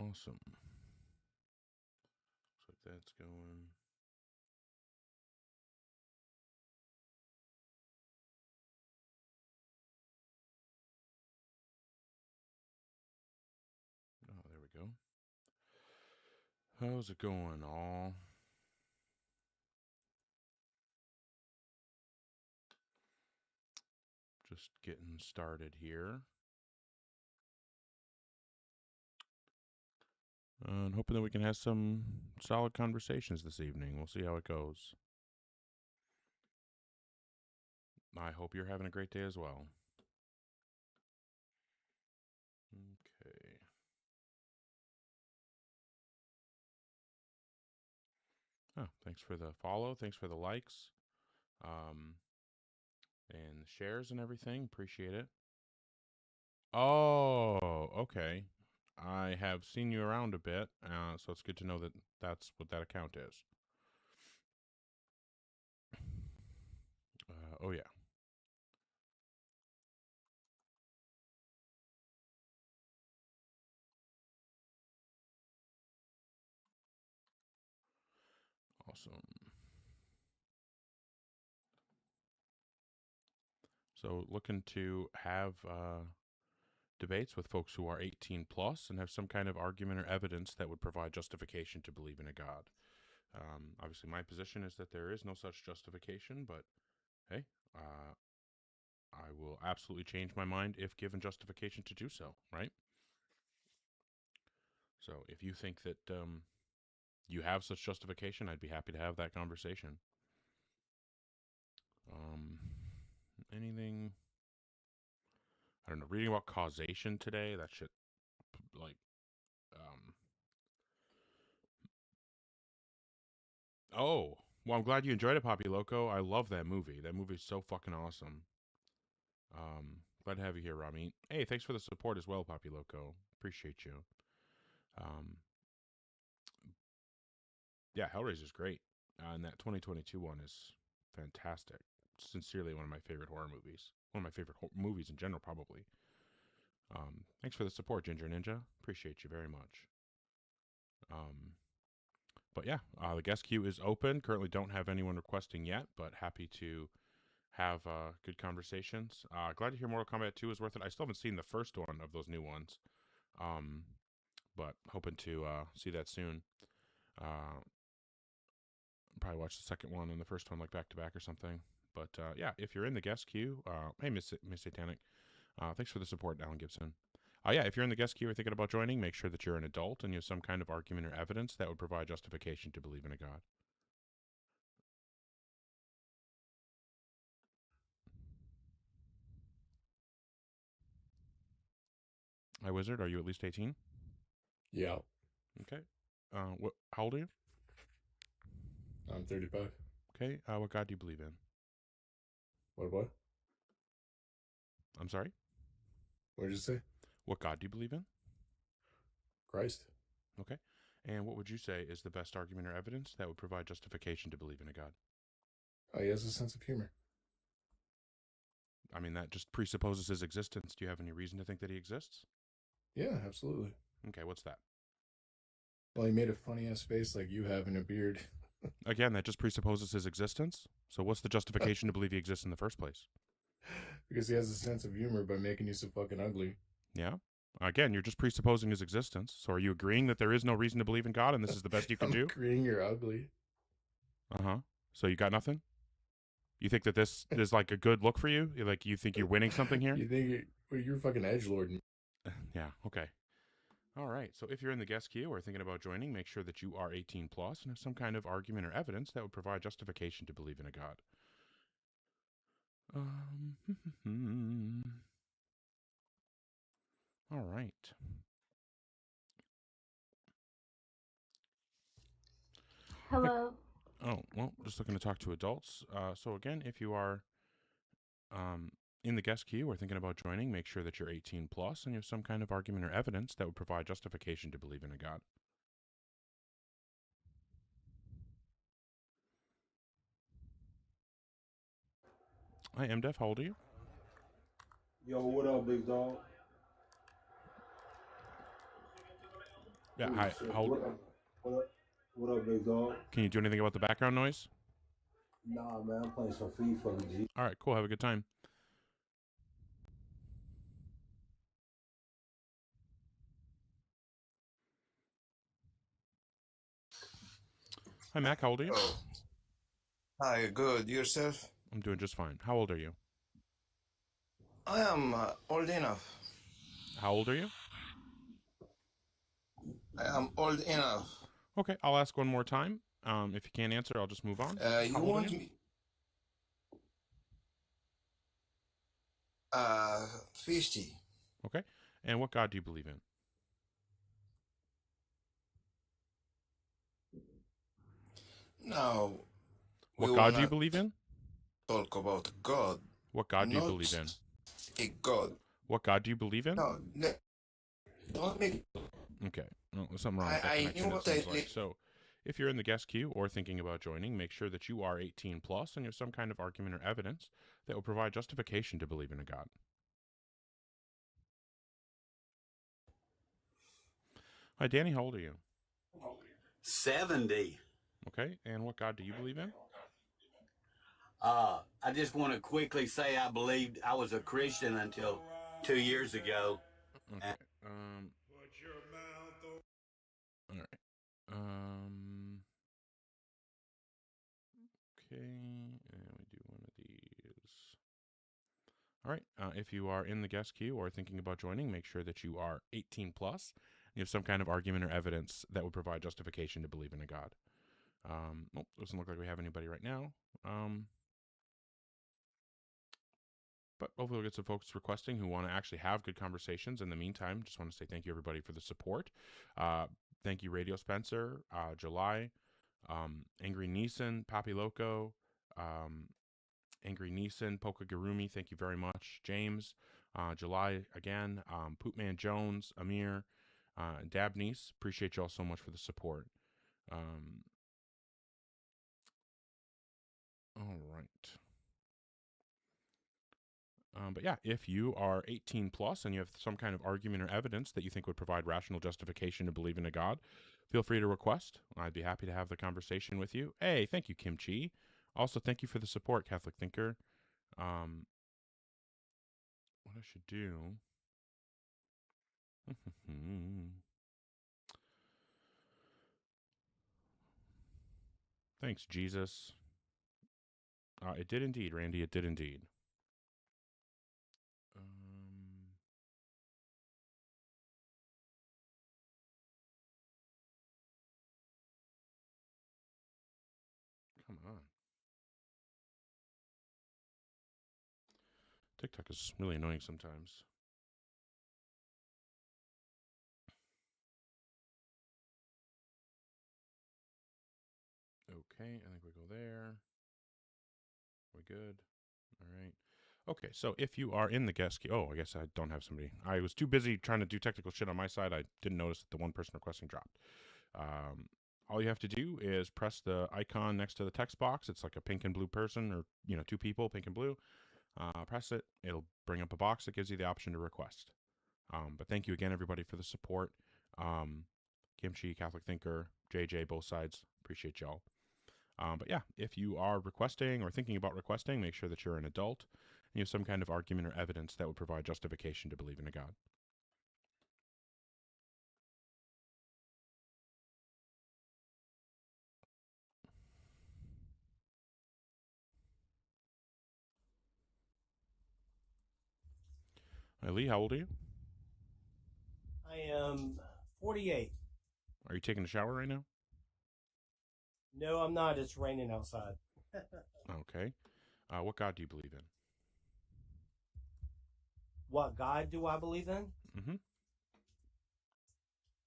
Awesome. Looks like that's going. Oh, there we go. How's it going, all? Just getting started here. And hoping that we can have some solid conversations this evening. We'll see how it goes. I hope you're having a great day as well. Okay. Oh, thanks for the follow. Thanks for the likes. And the shares and everything. Appreciate it. Oh, okay. I have seen you around a bit, so it's good to know that that's what that account is. Oh, yeah. Awesome. So looking to have debates with folks who are 18 plus and have some kind of argument or evidence that would provide justification to believe in a God. Obviously, my position is that there is no such justification, but hey, I will absolutely change my mind if given justification to do so, right? So if you think that you have such justification, I'd be happy to have that conversation. Anything? I don't know. Reading about causation today, that shit, like, oh, well, I'm glad you enjoyed it, Poppy Loco. I love that movie. That movie's so fucking awesome. Glad to have you here, Rami. Hey, thanks for the support as well, Poppy Loco. Appreciate you. Yeah, Hellraiser's great. And that 2022 one is fantastic. Sincerely, one of my favorite horror movies. One of my favorite movies in general, probably. Thanks for the support, Ginger Ninja. Appreciate you very much. But yeah, the guest queue is open. Currently don't have anyone requesting yet, but happy to have good conversations. Glad to hear Mortal Kombat 2 is worth it. I still haven't seen the first one of those new ones, but hoping to see that soon. Probably watch the second one and the first one like back to back or something. But yeah, if you're in the guest queue, hey, Miss Satanic, thanks for the support, Alan Gibson. Yeah, if you're in the guest queue or thinking about joining, make sure that you're an adult and you have some kind of argument or evidence that would provide justification to believe in a God. Hi, Wizard. Are you at least 18? Yeah. Okay. How old are you? I'm 35. Okay. What God do you believe in? What? I'm sorry? What did you say? What God do you believe in? Christ. Okay. And what would you say is the best argument or evidence that would provide justification to believe in a God? Oh, he has a sense of humor. I mean, that just presupposes his existence. Do you have any reason to think that he exists? Yeah, absolutely. Okay, what's that? Well, he made a funny ass face like you have in a beard. Again, that just presupposes his existence. So what's the justification to believe he exists in the first place? Because he has a sense of humor by making you so fucking ugly. Yeah. Again, you're just presupposing his existence. So are you agreeing that there is no reason to believe in God and this is the best you can do? I'm agreeing you're ugly. Uh-huh. So you got nothing? You think that this is like a good look for you? Like you think you're winning something here? You think you're fucking edgelord. Yeah, okay. All right. So if you're in the guest queue or thinking about joining, make sure that you are 18 plus and have some kind of argument or evidence that would provide justification to believe in a God. All right. Hello. Oh, well, just looking to talk to adults. So again, if you are in the guest queue or thinking about joining, make sure that you're 18 plus and you have some kind of argument or evidence that would provide justification to believe in a God. Hi, MDef. How old are you? Yo, what up, big dog? Yeah, Oh hi. shit! How old? What up? What up, big dog? Can you do anything about the background noise? Nah, man, I'm playing some FIFA, G. All right, cool. Have a good time. Hi, Mac. How old are you? Oh, hi, good. Yourself? I'm doing just fine. How old are you? I am old enough. How old are you? I am old enough. Okay, I'll ask one more time. If you can't answer, I'll just move on. You How old are want you? me? 50. Okay. And what God do you believe in? Now, we What God do you wanna believe in? talk about God, What God do you not believe in? a God. What God do you believe in? No, don't make. Okay. No, there's something wrong with that I connection, knew it what seems I. like. So, if you're in the guest queue or thinking about joining, make sure that you are 18 plus and you have some kind of argument or evidence that will provide justification to believe in a God. Hi, Danny. How old are you? 70. Okay. And what God do you believe in? I just want to quickly say I believed I was a Christian until 2 years ago. Okay. All right. Okay. And we do one of these. All right. If you are in the guest queue or thinking about joining, make sure that you are 18 plus. And you have some kind of argument or evidence that would provide justification to believe in a God. Doesn't look like we have anybody right now. But hopefully we'll get some folks requesting who want to actually have good conversations. In the meantime, just want to say thank you, everybody, for the support. Thank you, Radio Spencer, July, Angry Neeson, Papi Loco, Angry Neeson, Poka Garumi, thank you very much. James, July again, Poopman Jones, Amir, Dabnice, appreciate you all so much for the support. All right. But yeah, if you are 18 plus and you have some kind of argument or evidence that you think would provide rational justification to believe in a God, feel free to request. I'd be happy to have the conversation with you. Hey, thank you, Kimchi. Also, thank you for the support, Catholic Thinker. What I should do. Thanks, Jesus. It did indeed, Randy. It did indeed. Come on. TikTok is really annoying sometimes. Okay, I think we go there. We good? All right. Okay, so if you are in the guest queue, I guess I don't have somebody. I was too busy trying to do technical shit on my side. I didn't notice that the one person requesting dropped. All you have to do is press the icon next to the text box. It's like a pink and blue person, or two people, pink and blue. Press it. It'll bring up a box that gives you the option to request. But thank you again, everybody, for the support. Kimchi, Catholic Thinker, JJ, both sides. Appreciate y'all. But yeah, if you are requesting or thinking about requesting, make sure that you're an adult and you have some kind of argument or evidence that would provide justification to believe in a God. Hi, Lee, how old are you? I am 48. Are you taking a shower right now? No, I'm not. It's raining outside. Okay. What God do you believe in? What God do I believe in? Mm-hmm.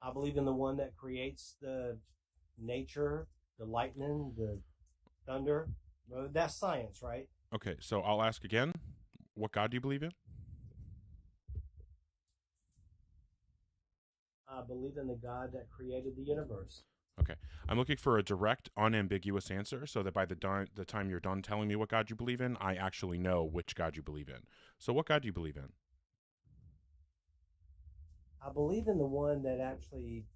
I believe in the one that creates the nature, the lightning, the thunder. Well, that's science, right? Okay, so I'll ask again. What God do you believe in? I believe in the God that created the universe. Okay. I'm looking for a direct, unambiguous answer so that by the time you're done telling me what God you believe in, I actually know which God you believe in. So what God do you believe in? I believe in the one that actually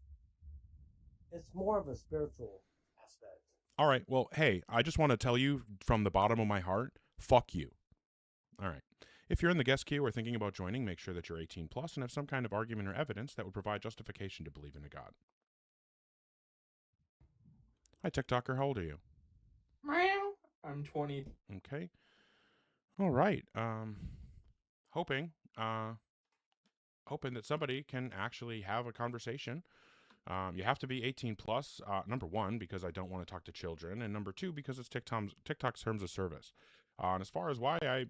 it's more of a spiritual aspect. All right. Well, hey, I just want to tell you from the bottom of my heart, fuck you. All right. If you're in the guest queue or thinking about joining, make sure that you're 18 plus and have some kind of argument or evidence that would provide justification to believe in a God. Hi, TikToker. How old are you? Meow. I'm 20. Okay. All right. Hoping that somebody can actually have a conversation. You have to be 18 plus. Number one, because I don't want to talk to children, and number two, because it's TikTok's terms of service. And as far as why I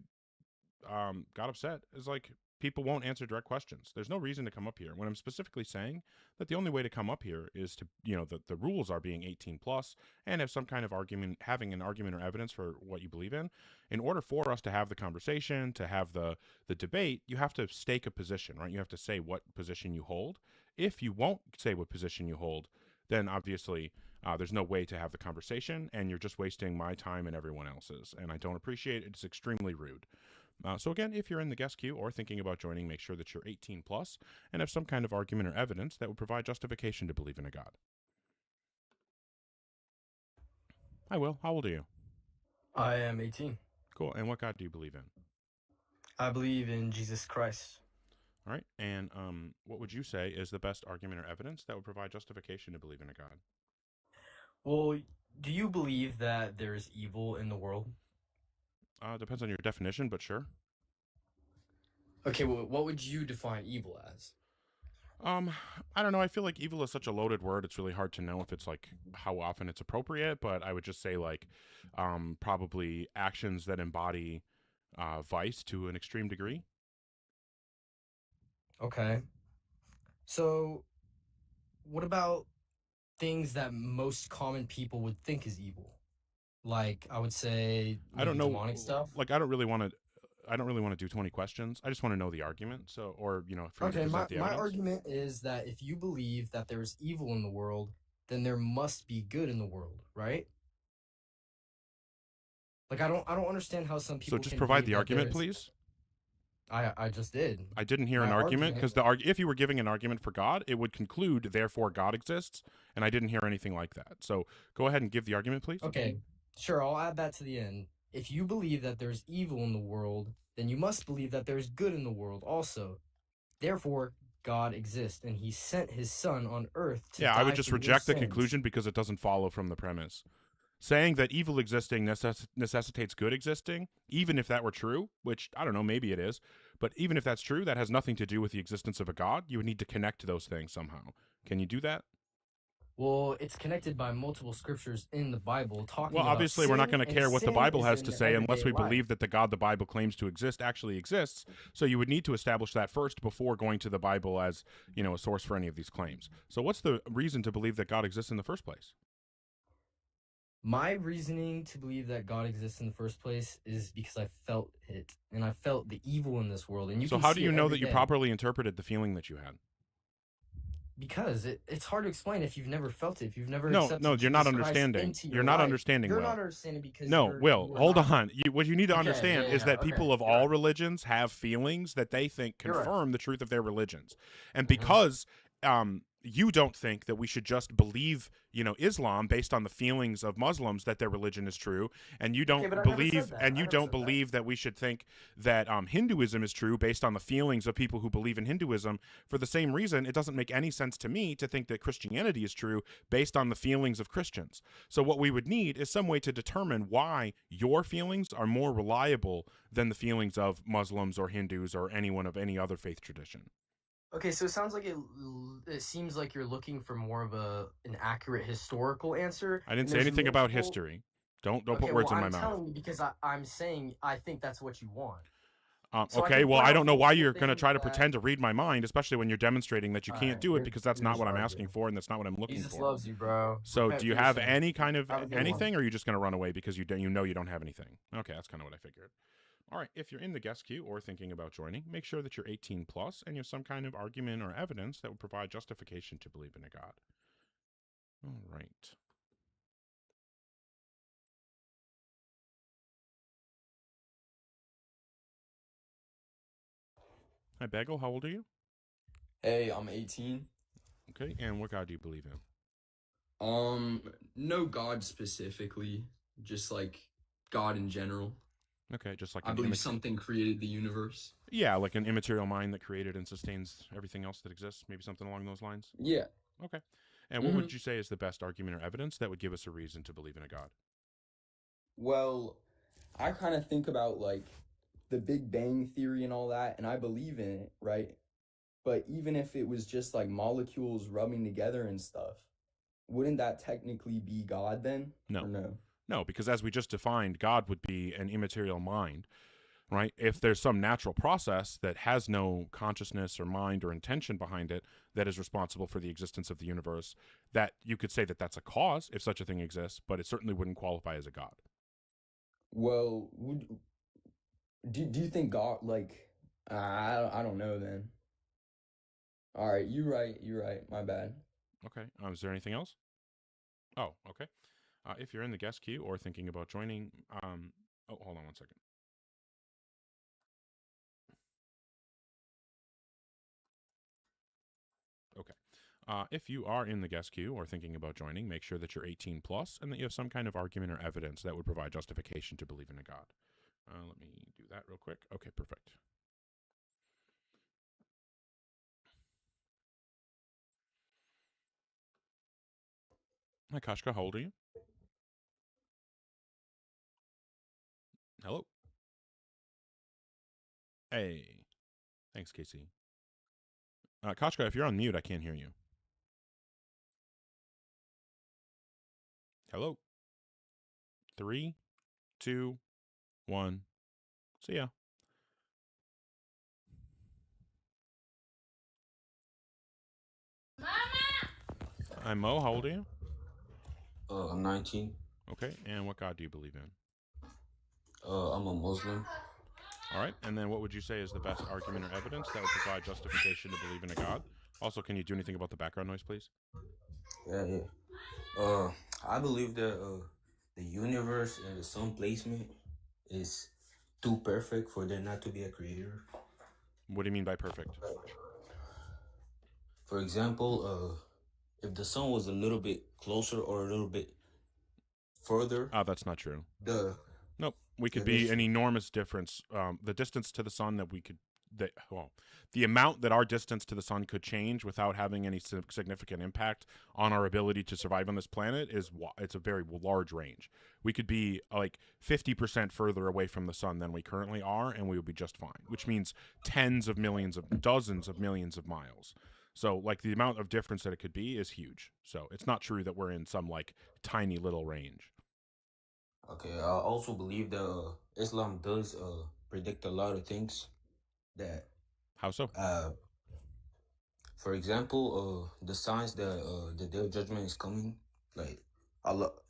got upset is like people won't answer direct questions. There's no reason to come up here when I'm specifically saying that the only way to come up here is to, the rules are being 18 plus and have some kind of argument, having an argument or evidence for what you believe in. In order for us to have the conversation, to have the debate, you have to stake a position, right? You have to say what position you hold. If you won't say what position you hold, then obviously there's no way to have the conversation, and you're just wasting my time and everyone else's. And I don't appreciate it. It's extremely rude. So again, if you're in the guest queue or thinking about joining, make sure that you're 18 plus and have some kind of argument or evidence that would provide justification to believe in a God. Hi, Will. How old are you? I am 18. Cool. And what God do you believe in? I believe in Jesus Christ. All right. And what would you say is the best argument or evidence that would provide justification to believe in a God? Well, do you believe that there is evil in the world? Depends on your definition, but sure. Okay, well, what would you define evil as? I don't know. I feel like evil is such a loaded word. It's really hard to know if it's like how often it's appropriate, but I would just say like probably actions that embody vice to an extreme degree. Okay. So, what about things that most common people would think is evil? Like, I would say, I don't know, demonic stuff. Like, I don't really want to do 20 questions. I just want to know the argument. So, or, for you to present the my evidence. argument is that if you believe that there's evil in the world, then there must be good in the world, right? Like, I don't understand how some people. So just provide the argument, please. please. I just did. I didn't hear an argument because if you were giving an argument for God, it would conclude, therefore God exists, and I didn't hear anything like that. So go ahead and give the argument, please. Okay, sure, I'll add that to the end. If you believe that there's evil in the world, then you must believe that there's good in the world also. Therefore, God exists, and he sent his son on earth to die I would just for your reject the sins. conclusion because it doesn't follow from the premise. Saying that evil existing necessitates good existing, even if that were true, which I don't know, maybe it is, but even if that's true, that has nothing to do with the existence of a God. You would need to connect those things somehow. Can you do that? Well, it's connected by multiple scriptures in the Bible talking about obviously, we're not going to care what the Bible has to say unless we life. believe that the God the Bible claims to exist actually exists. So you would need to establish that first before going to the Bible as, a source for any of these claims. So what's the reason to believe that God exists in the first place? My reasoning to believe that God exists in the first place is because I felt it, and I felt the evil in this world. And so how do you know that you properly interpreted the feeling that you had? Because it's hard to explain if you've never felt it, if you've never No, accepted you're not Jesus Christ understanding. into your You're not life. understanding. You're Will. not understanding because no, Will, hold on. What you need to understand is that okay. people of all religions have feelings that they think confirm the truth of their religions, and because you don't think that we should just believe, Islam based on the feelings of Muslims that their religion is true, and you don't believe that we should think that Hinduism is true based on the feelings of people who believe in Hinduism. For the same reason, it doesn't make any sense to me to think that Christianity is true based on the feelings of Christians. So what we would need is some way to determine why your feelings are more reliable than the feelings of Muslims or Hindus or anyone of any other faith tradition. Okay, so it sounds like it seems like you're looking for more of an accurate historical answer. I didn't say anything about history. Don't put words in my mouth. I'm telling you because I'm saying I think that's what you want. I don't know why you're going to try to pretend to read my mind, especially when you're demonstrating that you can't do it because that's not what I'm asking for and that's not what I'm looking for. Jesus loves you, bro. So do you have any kind of anything, or are you just going to run away because you know you don't have anything? Okay, that's kind of what I figured. All right, if you're in the guest queue or thinking about joining, make sure that you're 18 plus and you have some kind of argument or evidence that would provide justification to believe in a God. All right. Hi, Bagel. How old are you? Hey, I'm 18. Okay, and what God do you believe in? No God specifically, just like God in general. Okay, just like I an believe something created the universe. Yeah, like an immaterial mind that created and sustains everything else that exists. Maybe something along those lines. Yeah. Okay. And what would you say is the best argument or evidence that would give us a reason to believe in a God? Well, I kind of think about like the Big Bang Theory and all that, and I believe in it, right? But even if it was just like molecules rubbing together and stuff, wouldn't that technically be God then? No. Or no? No, because as we just defined, God would be an immaterial mind, right? If there's some natural process that has no consciousness or mind or intention behind it that is responsible for the existence of the universe, that you could say that that's a cause if such a thing exists, but it certainly wouldn't qualify as a God. Well, do you think God, like, I don't know then. All right, you're right, my bad. Okay. Is there anything else? Oh, okay. If you're in the guest queue or thinking about joining, oh, hold on one second. Okay. If you are in the guest queue or thinking about joining, make sure that you're 18 plus and that you have some kind of argument or evidence that would provide justification to believe in a God. Let me do that real quick. Okay, perfect. Hi, Kashka. How old are you? Hello. Hey. Thanks, Casey. Kashka, if you're on mute, I can't hear you. Hello. 3, 2, 1. See ya. I'm Mo. How old are you? I'm 19. Okay. And what God do you believe in? I'm a Muslim. All right. And then what would you say is the best argument or evidence that would provide justification to believe in a God? Also, can you do anything about the background noise, please? Yeah. I believe that the universe and the sun placement is too perfect for there not to be a creator. What do you mean by perfect? For example, if the sun was a little bit closer or a little bit further. That's not true. Nope. We could be an enormous difference. The distance to the sun the amount that our distance to the sun could change without having any significant impact on our ability to survive on this planet it's a very large range. We could be like 50% further away from the sun than we currently are, and we would be just fine, which means dozens of millions of miles. So, like, the amount of difference that it could be is huge. So, it's not true that we're in some, like, tiny little range. Okay, I also believe that Islam does predict a lot of things. That how so? For example, the signs that the day of judgment is coming, like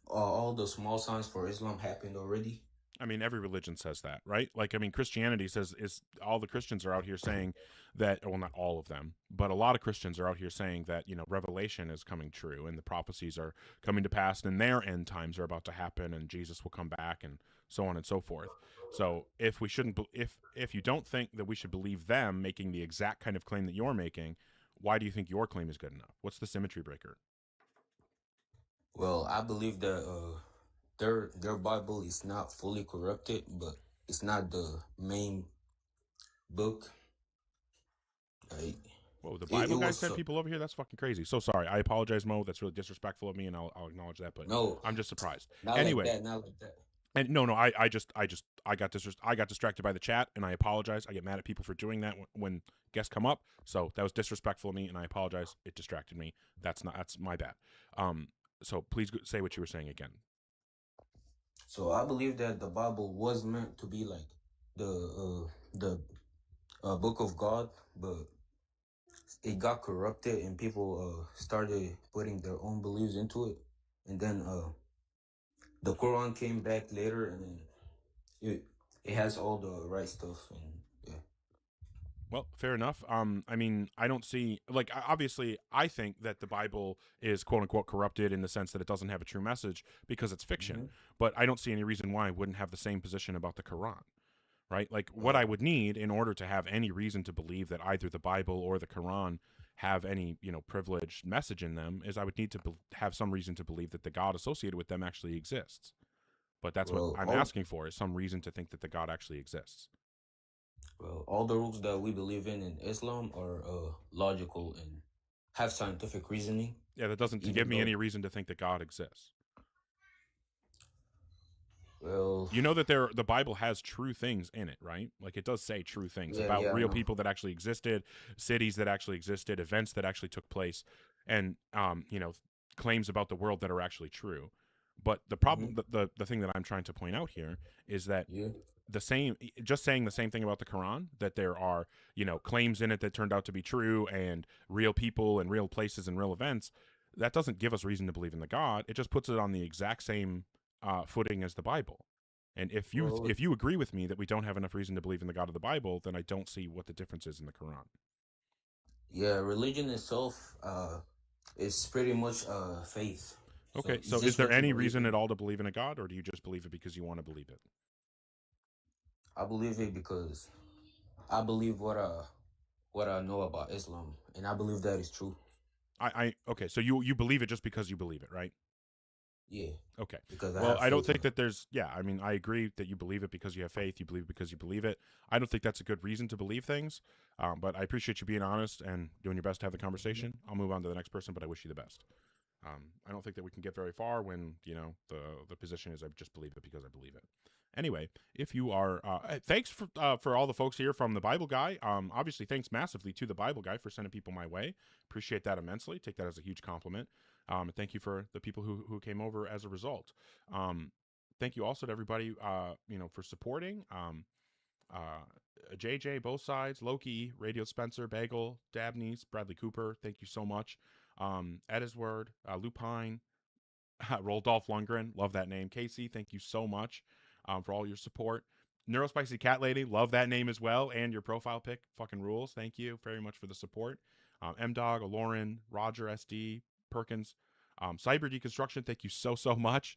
all the small signs for Islam happened already. I mean, every religion says that, right? Like, I mean, Christianity says all the Christians are out here saying that, well, not all of them, but a lot of Christians are out here saying that, Revelation is coming true and the prophecies are coming to pass and their end times are about to happen and Jesus will come back and so on and so forth. So if you don't think that we should believe them making the exact kind of claim that you're making, why do you think your claim is good enough? What's the symmetry breaker? Well, I believe that their Bible is not fully corrupted, but it's not the main book. Whoa, the Bible guy sent people over here? That's fucking crazy. So sorry. I apologize, Mo. That's really disrespectful of me, and I'll acknowledge that. But no, I'm just surprised. Not anyway, not like that. And no, I got distracted by the chat, and I apologize. I get mad at people for doing that when guests come up. So that was disrespectful of me, and I apologize. It distracted me. That's my bad. So please say what you were saying again. So I believe that the Bible was meant to be like the book of God, but it got corrupted and people started putting their own beliefs into it, and then the Quran came back later, and then it has all the right stuff, and yeah. Well, fair enough. I mean, I don't see, like, obviously, I think that the Bible is quote unquote corrupted in the sense that it doesn't have a true message because it's fiction. Mm-hmm. But I don't see any reason why I wouldn't have the same position about the Quran, right? Like, what I would need in order to have any reason to believe that either the Bible or the Quran have any, privileged message in them, is I would need to have some reason to believe that the God associated with them actually exists. But that's Well, what I'm asking for, is some reason to think that the God actually exists. Well, all the rules that we believe in Islam are logical and have scientific reasoning. Yeah, that doesn't Even give me though- any reason to think that God exists. Well, You know that the Bible has true things in it, right? Like, it does say true things Yeah, about yeah, I real know. people that actually existed, cities that actually existed, events that actually took place, and claims about the world that are actually true. But the problem, the thing that I'm trying to point out here is that yeah. just saying the same thing about the Quran, that there are, claims in it that turned out to be true, and real people and real places and real events, that doesn't give us reason to believe in the God. It just puts it on the exact same footing as the Bible. And if you agree with me that we don't have enough reason to believe in the God of the Bible, then I don't see what the difference is in the Quran. Yeah, religion itself is pretty much faith. Okay, it's so is just there what you any believe reason in. at all to believe in a God, or do you just believe it because you want to believe it? I believe it because I believe what I know about Islam, and I believe that is true. Okay, so you believe it just because you believe it, right? Yeah. Okay. Because Well, have I don't faith think in that there's, I mean, I agree that you believe it because you have faith. You believe it because you believe it. I don't think that's a good reason to believe things, but I appreciate you being honest and doing your best to have the conversation. I'll move on to the next person, but I wish you the best. I don't think that we can get very far when, the position is I just believe it because I believe it. Anyway, if you are, thanks for all the folks here from the Bible Guy. Obviously, thanks massively to the Bible Guy for sending people my way. Appreciate that immensely. Take that as a huge compliment. And thank you for the people who came over as a result. Thank you also to everybody, for supporting. JJ, both sides, Loki, Radio Spencer, Bagel, Dabney's, Bradley Cooper. Thank you so much. Edisword, Lupine, Roldolph Lundgren. Love that name. Casey, thank you so much for all your support. Neurospicy Cat Lady, love that name as well. And your profile pic fucking rules. Thank you very much for the support. M-Dog, Lauren, Roger SD, Perkins, Cyber Deconstruction, thank you so much.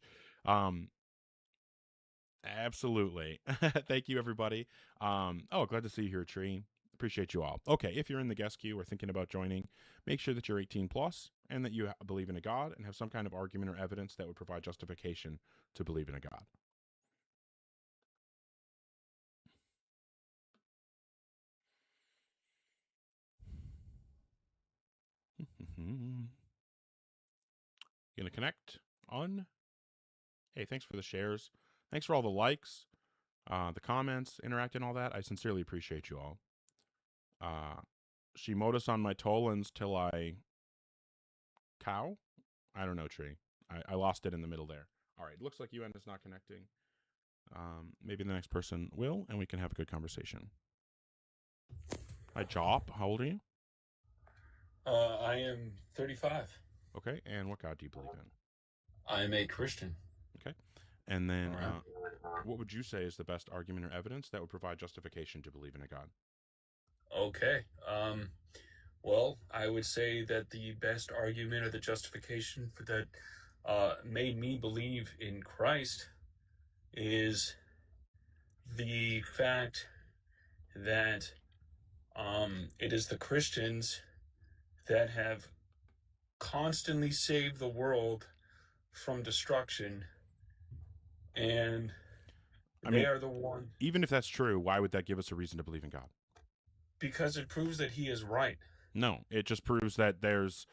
Absolutely. Thank you, everybody. Glad to see you here, Tree. Appreciate you all. Okay, if you're in the guest queue or thinking about joining, make sure that you're 18 plus and that you believe in a God and have some kind of argument or evidence that would provide justification to believe in a God. Gonna connect on. Hey, thanks for the shares. Thanks for all the likes, the comments, interacting, all that. I sincerely appreciate you all. She mowed us on my Tolans till I cow. I don't know, Tree. I lost it in the middle there. All right, looks like UN is not connecting. Maybe the next person will, and we can have a good conversation. Hi, Jop. How old are you? I am 35. Okay, and what God do you believe in? I am a Christian. Okay, and then Alright. what would you say is the best argument or evidence that would provide justification to believe in a God? Okay. Well, I would say that the best argument or the justification for that made me believe in Christ is the fact that it is the Christians that have constantly saved the world from destruction, and they are the one. Even if that's true, why would that give us a reason to believe in God? Because it proves that he is right. No, it just proves that there's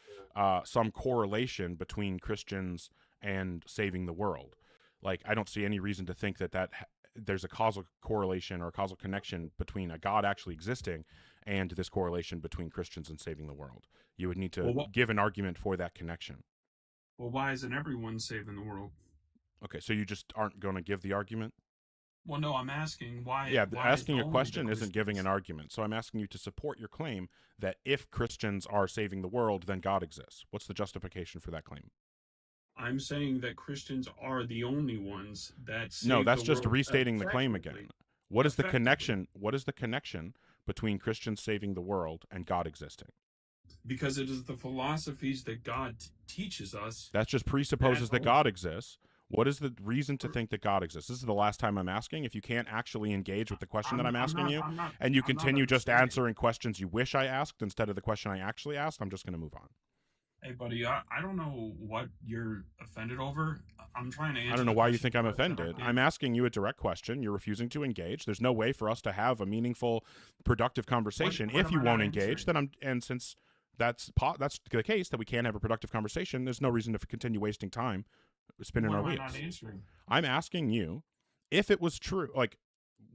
some correlation between Christians and saving the world. Like, I don't see any reason to think that there's a causal correlation or a causal connection between a God actually existing and this correlation between Christians and saving the world. You would need to give an argument for that connection. Well, why isn't everyone saving the world? Okay, so you just aren't going to give the argument? Well, no, I'm asking why. Yeah, why asking a only question the isn't giving an argument. So I'm asking you to support your claim that if Christians are saving the world, then God exists. What's the justification for that claim? I'm saying that Christians are the only ones that save No, that's the just world restating the claim effectively. again. What is the connection? What is the connection between Christians saving the world and God existing? Because it is the philosophies that God teaches us. That just presupposes that God exists. What is the reason to think that God exists? This is the last time I'm asking. If you can't actually engage with the question that I'm asking you, and you continue just answering questions you wish I asked instead of the question I actually asked, I'm just going to move on. Hey, buddy, I don't know what you're offended over. I'm trying to answer. I don't know why you think I'm offended. I'm asking you a direct question. You're refusing to engage. There's no way for us to have a meaningful, productive conversation if you won't engage. And since that's the case, that we can't have a productive conversation, there's no reason to continue wasting time spinning our wheels. I'm asking you if it was true. Like,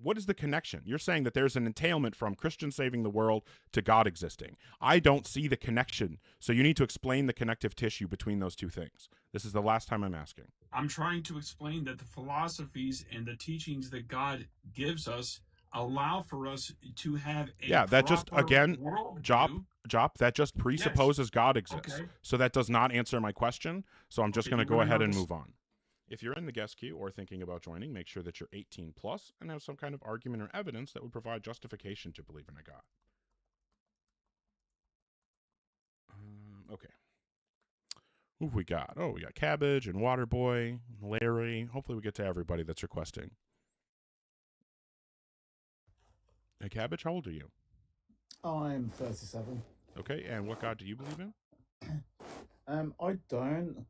what is the connection? You're saying that there's an entailment from Christians saving the world to God existing. I don't see the connection. So you need to explain the connective tissue between those two things. This is the last time I'm asking. I'm trying to explain that the philosophies and the teachings that God gives us allow for us to have a that just, again, worldview. Jop, that just presupposes God exists. Okay. So that does not answer my question. So I'm just going to go ahead and move on. If you're in the guest queue or thinking about joining, make sure that you're 18 plus and have some kind of argument or evidence that would provide justification to believe in a God. Okay. Who have we got? Oh, we got Cabbage and Waterboy, Larry. Hopefully we get to everybody that's requesting. Hey, Cabbage, how old are you? I'm 37. Okay, and what God do you believe in? I don't,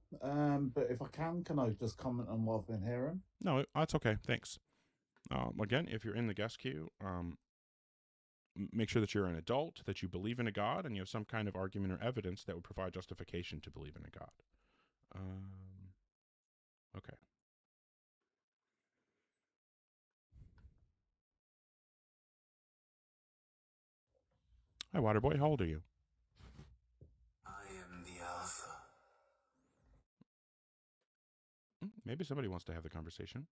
but if I can I just comment on what I've been hearing? No, that's okay. Thanks. Again, if you're in the guest queue, make sure that you're an adult, that you believe in a God, and you have some kind of argument or evidence that would provide justification to believe in a God. Okay. Hi, Waterboy. How old are you? I am the Alpha. Maybe somebody wants to have the conversation.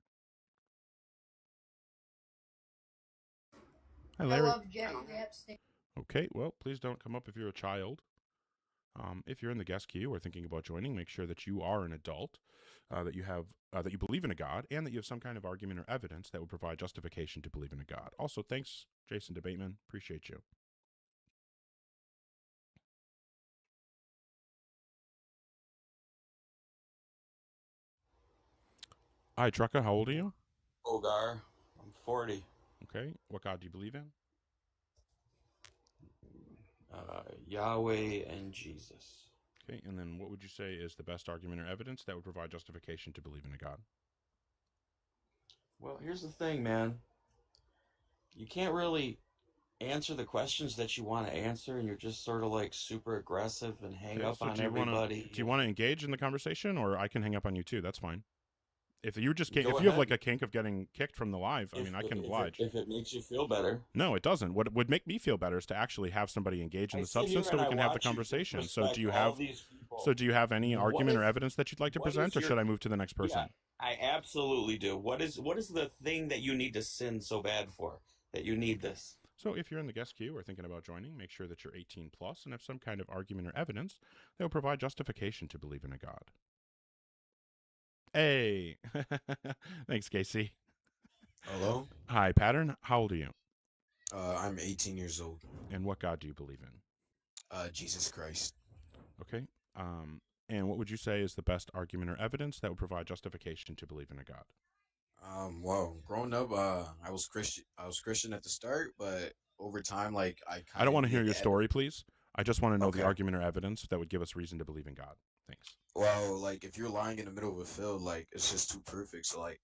Hi, Larry. I love Jeffrey Epstein. Okay, well, please don't come up if you're a child. If you're in the guest queue or thinking about joining, make sure that you are an adult, that you have that you believe in a God, and that you have some kind of argument or evidence that would provide justification to believe in a God. Also, thanks, Jason Debateman. Appreciate you. Hi, Trucka. How old are you? Ogar, I'm 40. Okay. What God do you believe in? Yahweh and Jesus. Okay. And then what would you say is the best argument or evidence that would provide justification to believe in a God? Well, here's the thing, man. You can't really answer the questions that you want to answer, and you're just sort of like super aggressive and hang up on everybody. Do you want to engage in the conversation, or I can hang up on you too? That's fine. If you just if Go you have ahead. like a kink of getting kicked from the live, I mean, I can oblige. If it makes you feel better. No, it doesn't. What would make me feel better is to actually have somebody engage in the substance so we can have the conversation. So do you have any argument or evidence that you'd like to present, or should I move to the next person? Yeah, I absolutely do. What is the thing that you need to sin so bad for that you need this? So if you're in the guest queue or thinking about joining, make sure that you're 18 plus and have some kind of argument or evidence that will provide justification to believe in a God. Hey, thanks, Casey. Hello. Hi, Pattern. How old are you? I'm 18 years old. And what God do you believe in? Jesus Christ. Okay. And what would you say is the best argument or evidence that would provide justification to believe in a God? Well, growing up, I was Christian. I was Christian at the start, but over time, like I don't want to hear your story, please. I just want to know Okay. the argument or evidence that would give us reason to believe in God. Thanks. Well, like if you're lying in the middle of a field, like it's just too perfect. So like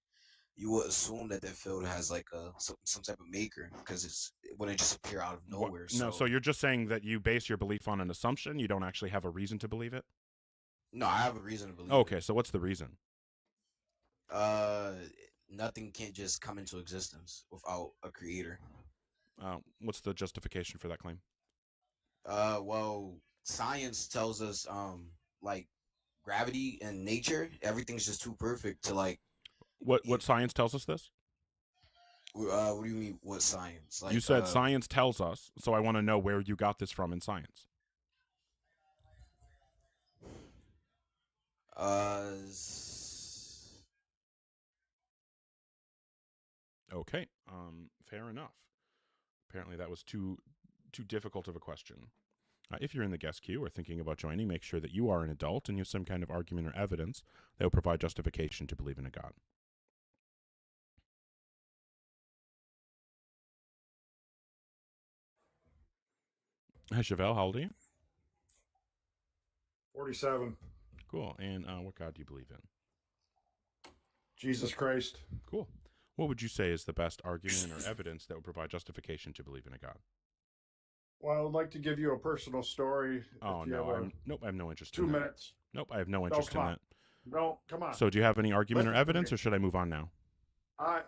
you would assume that field has like some type of maker because it wouldn't just appear out of nowhere. No, so you're just saying that you base your belief on an assumption. You don't actually have a reason to believe it. No, I have a reason to believe. Okay, so what's the reason? Nothing can't just come into existence without a creator. What's the justification for that claim? Well, science tells us, like gravity and nature, everything's just too perfect to like. What science tells us this? What do you mean? What science? Like, You said science tells us, so I want to know where you got this from in science. Okay. Fair enough. Apparently that was too difficult of a question. If you're in the guest queue or thinking about joining, make sure that you are an adult and you have some kind of argument or evidence that will provide justification to believe in a God. Hi, Chevelle. How old are you? 47. Cool. And what God do you believe in? Jesus Christ. Cool. What would you say is the best argument or evidence that would provide justification to believe in a God? Well, I would like to give you a personal story. Oh, if you no. have Nope, I have no interest 2 in that. minutes. Nope, I have no interest in come on. that. No, come on. So do you have any argument or Listen to evidence, me. or should I move on now?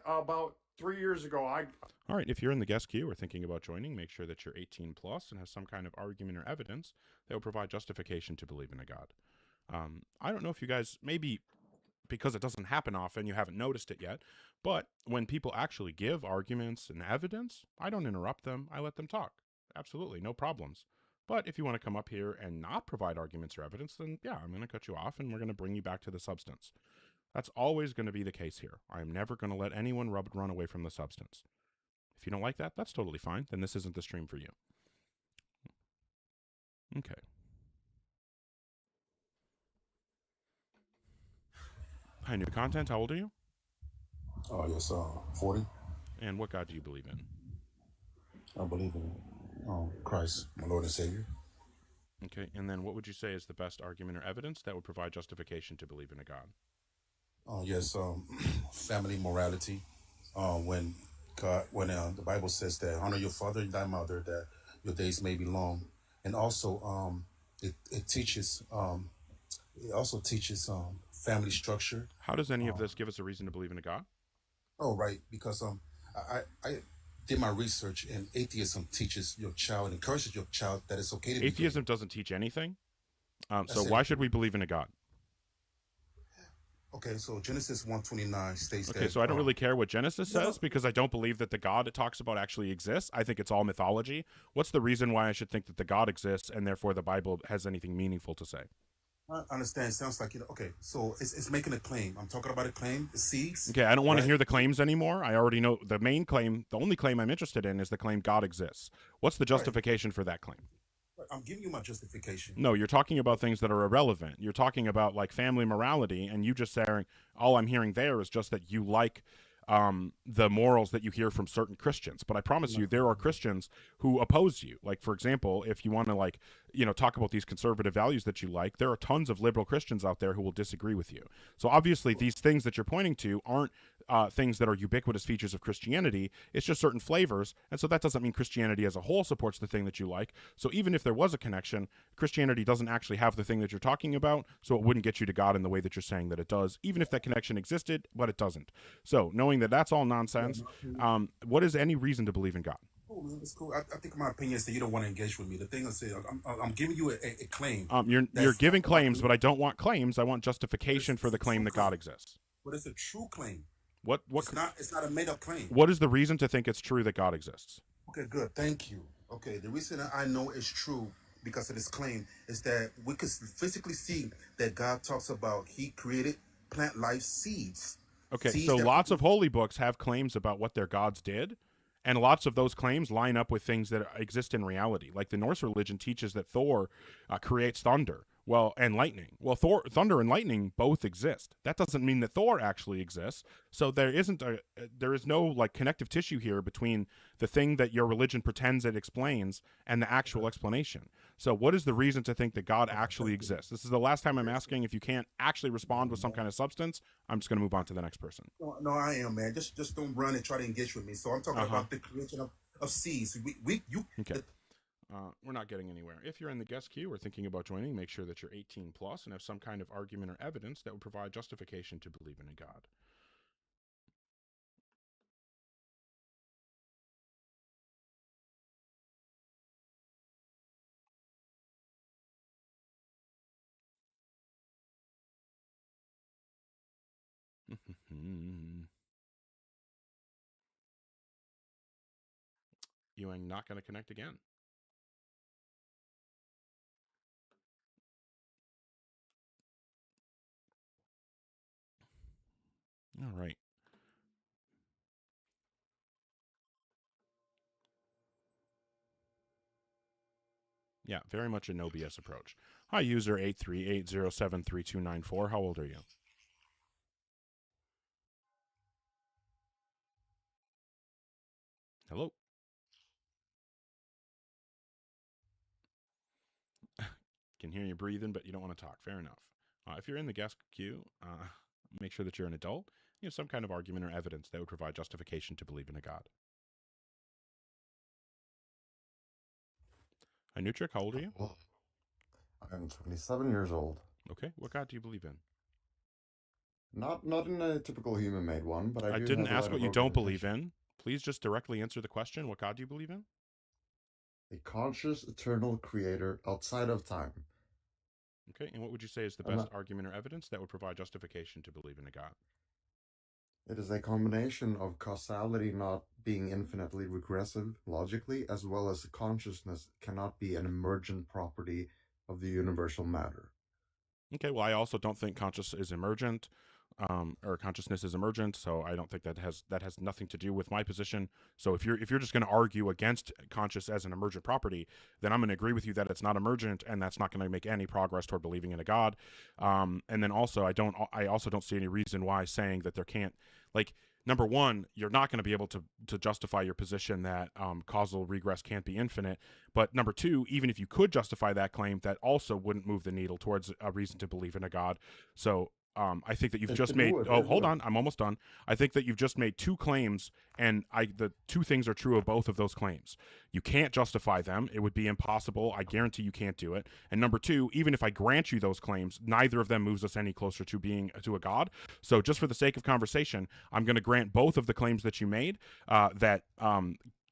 About 3 years ago, All right, if you're in the guest queue or thinking about joining, make sure that you're 18 plus and have some kind of argument or evidence that will provide justification to believe in a God. I don't know if you guys, maybe because it doesn't happen often, you haven't noticed it yet, but when people actually give arguments and evidence, I don't interrupt them. I let them talk. Absolutely, no problems. But if you want to come up here and not provide arguments or evidence, then yeah, I'm going to cut you off and we're going to bring you back to the substance. That's always going to be the case here. I am never going to let anyone run away from the substance. If you don't like that, that's totally fine. Then this isn't the stream for you. Okay. Hi, new content. How old are you? Oh, yes, 40. And what God do you believe in? I believe in Christ, my Lord and Savior. Okay, and then what would you say is the best argument or evidence that would provide justification to believe in a God? Yes, family morality. When the Bible says that honor your father and thy mother, that your days may be long, and also it also teaches family structure. How does any of this give us a reason to believe in a God? Oh, right, because I did my research, and atheism teaches your child, encourages your child that it's okay to be atheism doesn't teach anything. So it. why should we believe in a God? Okay, so Genesis 1:29 states that... Okay, so I don't really care what Genesis says because I don't believe that the God it talks about actually exists. I think it's all mythology. What's the reason why I should think that the God exists and therefore the Bible has anything meaningful to say? I understand. It sounds like, okay, so it's making a claim. I'm talking about a claim, the seeds. Okay, I don't want to hear the claims anymore. I already know the main claim. The only claim I'm interested in is the claim God exists. What's the justification for that claim? I'm giving you my justification. No, you're talking about things that are irrelevant. You're talking about like family morality, and you just saying all I'm hearing there is just that you like the morals that you hear from certain Christians. But I promise you, there are Christians who oppose you. Like, for example, if you want to talk about these conservative values that you like, there are tons of liberal Christians out there who will disagree with you. So obviously these things that you're pointing to aren't things that are ubiquitous features of Christianity. It's just certain flavors. And so that doesn't mean Christianity as a whole supports the thing that you like. So even if there was a connection, Christianity doesn't actually have the thing that you're talking about. So it wouldn't get you to God in the way that you're saying that it does, even if that connection existed, but it doesn't. So knowing that that's all nonsense, what is any reason to believe in God? Oh, man, it's cool. I think my opinion is that you don't want to engage with me. The thing is, I'm giving you a claim. You're giving claims, but I don't want claims. I want justification for the claim that God exists. But it's a true claim. What? It's not a made-up claim. What is the reason to think it's true that God exists? Okay, good. Thank you. Okay, the reason I know it's true because of this claim is that we could physically see that God talks about He created plant life seeds. Okay, so lots of holy books have claims about what their gods did, and lots of those claims line up with things that exist in reality. Like the Norse religion teaches that Thor creates thunder, and lightning. Well, thunder and lightning both exist. That doesn't mean that Thor actually exists. So there is no like connective tissue here between the thing that your religion pretends it explains and the actual explanation. So what is the reason to think that God actually exists? This is the last time I'm asking. If you can't actually respond with some kind of substance, I'm just going to move on to the next person. No, I am, man. Just don't run and try to engage with me. So I'm talking about the creation of seeds. Okay. We're not getting anywhere. If you're in the guest queue or thinking about joining, make sure that you're 18 plus and have some kind of argument or evidence that would provide justification to believe in a God. You are not going to connect again. All right. Yeah, very much a no BS approach. Hi, user 838073294. How old are you? Hello? Can hear you breathing, but you don't want to talk. Fair enough. If you're in the guest queue, make sure that you're an adult. You have some kind of argument or evidence that would provide justification to believe in a God. Hi, Nutric, how old are you? I'm 27 years old. Okay, what God do you believe in? Not in a typical human-made one, but I do didn't have a ask lot what of you don't believe organization. in. Please just directly answer the question. What God do you believe in? A conscious, eternal creator outside of time. Okay, and what would you say is the I'm best not- argument or evidence that would provide justification to believe in a God? It is a combination of causality not being infinitely regressive logically, as well as consciousness cannot be an emergent property of the universal matter. Okay, well, I also don't think consciousness is emergent, so I don't think that has nothing to do with my position. So if you're just going to argue against conscious as an emergent property, then I'm going to agree with you that it's not emergent, and that's not going to make any progress toward believing in a God. And then also, I also don't see any reason why saying that there can't, like, number one, you're not going to be able to justify your position that causal regress can't be infinite. But number two, even if you could justify that claim, that also wouldn't move the needle towards a reason to believe in a God. So I think that you've just made. Oh, hold on, I'm almost done. I think that you've just made two claims, and the two things are true of both of those claims. You can't justify them; it would be impossible. I guarantee you can't do it. And number two, even if I grant you those claims, neither of them moves us any closer to being to a God. So, just for the sake of conversation, I'm going to grant both of the claims that you made. That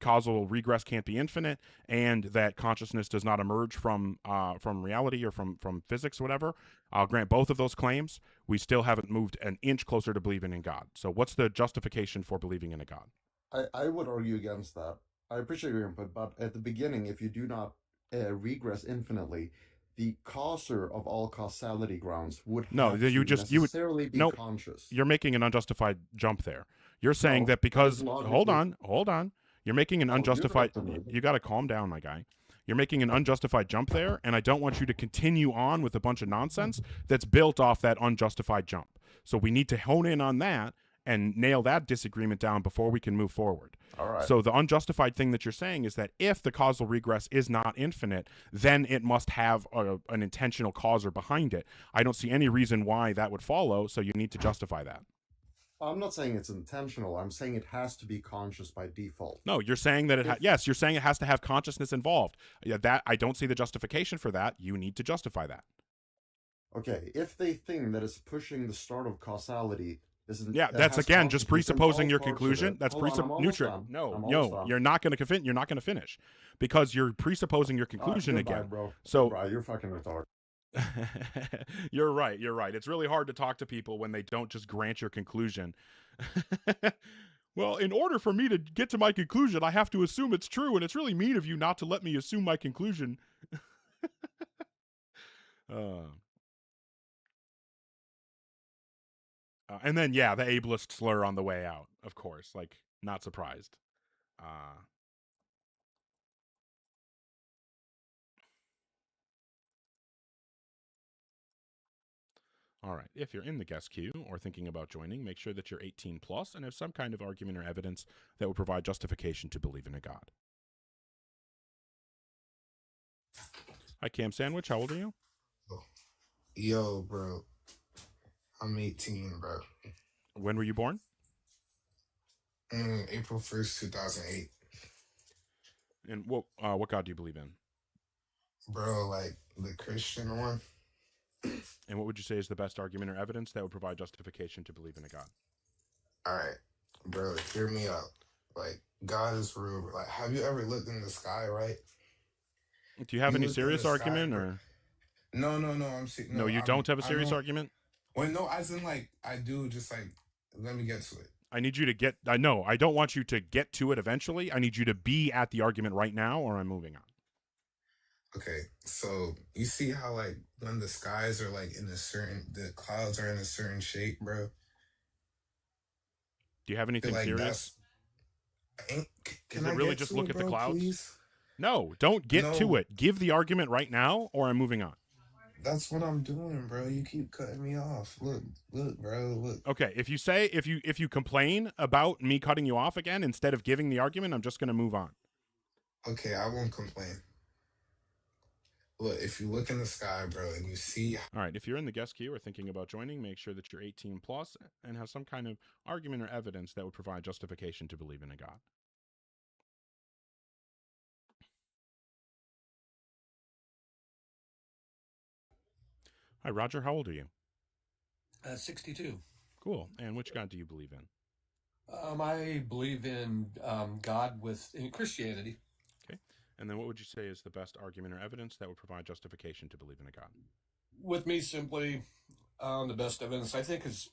causal regress can't be infinite, and that consciousness does not emerge from reality or from physics or whatever. I'll grant both of those claims. We still haven't moved an inch closer to believing in God. So what's the justification for believing in a God? I would argue against that. I appreciate your input, but at the beginning, if you do not regress infinitely, the causer of all causality grounds would have necessarily be conscious. You're making an unjustified jump there. You're saying that because hold on. You're making an unjustified. You got to calm down, my guy. You're making an unjustified jump there, and I don't want you to continue on with a bunch of nonsense that's built off that unjustified jump. So we need to hone in on that and nail that disagreement down before we can move forward. All right. So the unjustified thing that you're saying is that if the causal regress is not infinite, then it must have an intentional causer behind it. I don't see any reason why that would follow, so you need to justify that. I'm not saying it's intentional. I'm saying it has to be conscious by default. No, you're saying that yes, you're saying it has to have consciousness involved. Yeah, that I don't see the justification for that. You need to justify that. Okay, if they think that it's pushing the start of causality, that's again just presupposing your conclusion. That's neutral. No, you're not going to You're not going to finish because you're presupposing your conclusion again. Bro. So you're fucking retarded. You're right. It's really hard to talk to people when they don't just grant your conclusion. Well, in order for me to get to my conclusion, I have to assume it's true, and it's really mean of you not to let me assume my conclusion. And then, the ableist slur on the way out, of course. Like, not surprised. All right. If you're in the guest queue or thinking about joining, make sure that you're 18 plus and have some kind of argument or evidence that would provide justification to believe in a God. Hi, Cam Sandwich. How old are you? Yo, bro. I'm 18, bro. When were you born? April 1st, 2008. And what God do you believe in? Bro, like the Christian one. And what would you say is the best argument or evidence that would provide justification to believe in a God? All right, bro, hear me out. Like, God is real. Like, have you ever looked in the sky, right? Do you have any serious argument, or? No, I'm serious. No, you don't have a serious argument? Well, no, as in, like, I do, just, like, let me get to it. I need you to get, I don't want you to get to it eventually. I need you to be at the argument right now, or I'm moving on. Okay, so you see how, like, when the skies are, like, the clouds are in a certain shape, bro? Do you have anything like serious? Can Is I it really get just to look it, at the bro, clouds? Please? No, don't get to No. it. Give the argument right now, or I'm moving on. That's what I'm doing, bro. You keep cutting me off. Look, bro, look. Okay, if you complain about me cutting you off again instead of giving the argument, I'm just going to move on. Okay, I won't complain. Look, if you look in the sky, bro, and you see... All right, if you're in the guest queue or thinking about joining, make sure that you're 18 plus and have some kind of argument or evidence that would provide justification to believe in a God. Hi, Roger. How old are you? 62. Cool. And which God do you believe in? I believe in God in Christianity. Okay. And then what would you say is the best argument or evidence that would provide justification to believe in a God? With me, simply, the best evidence, I think, is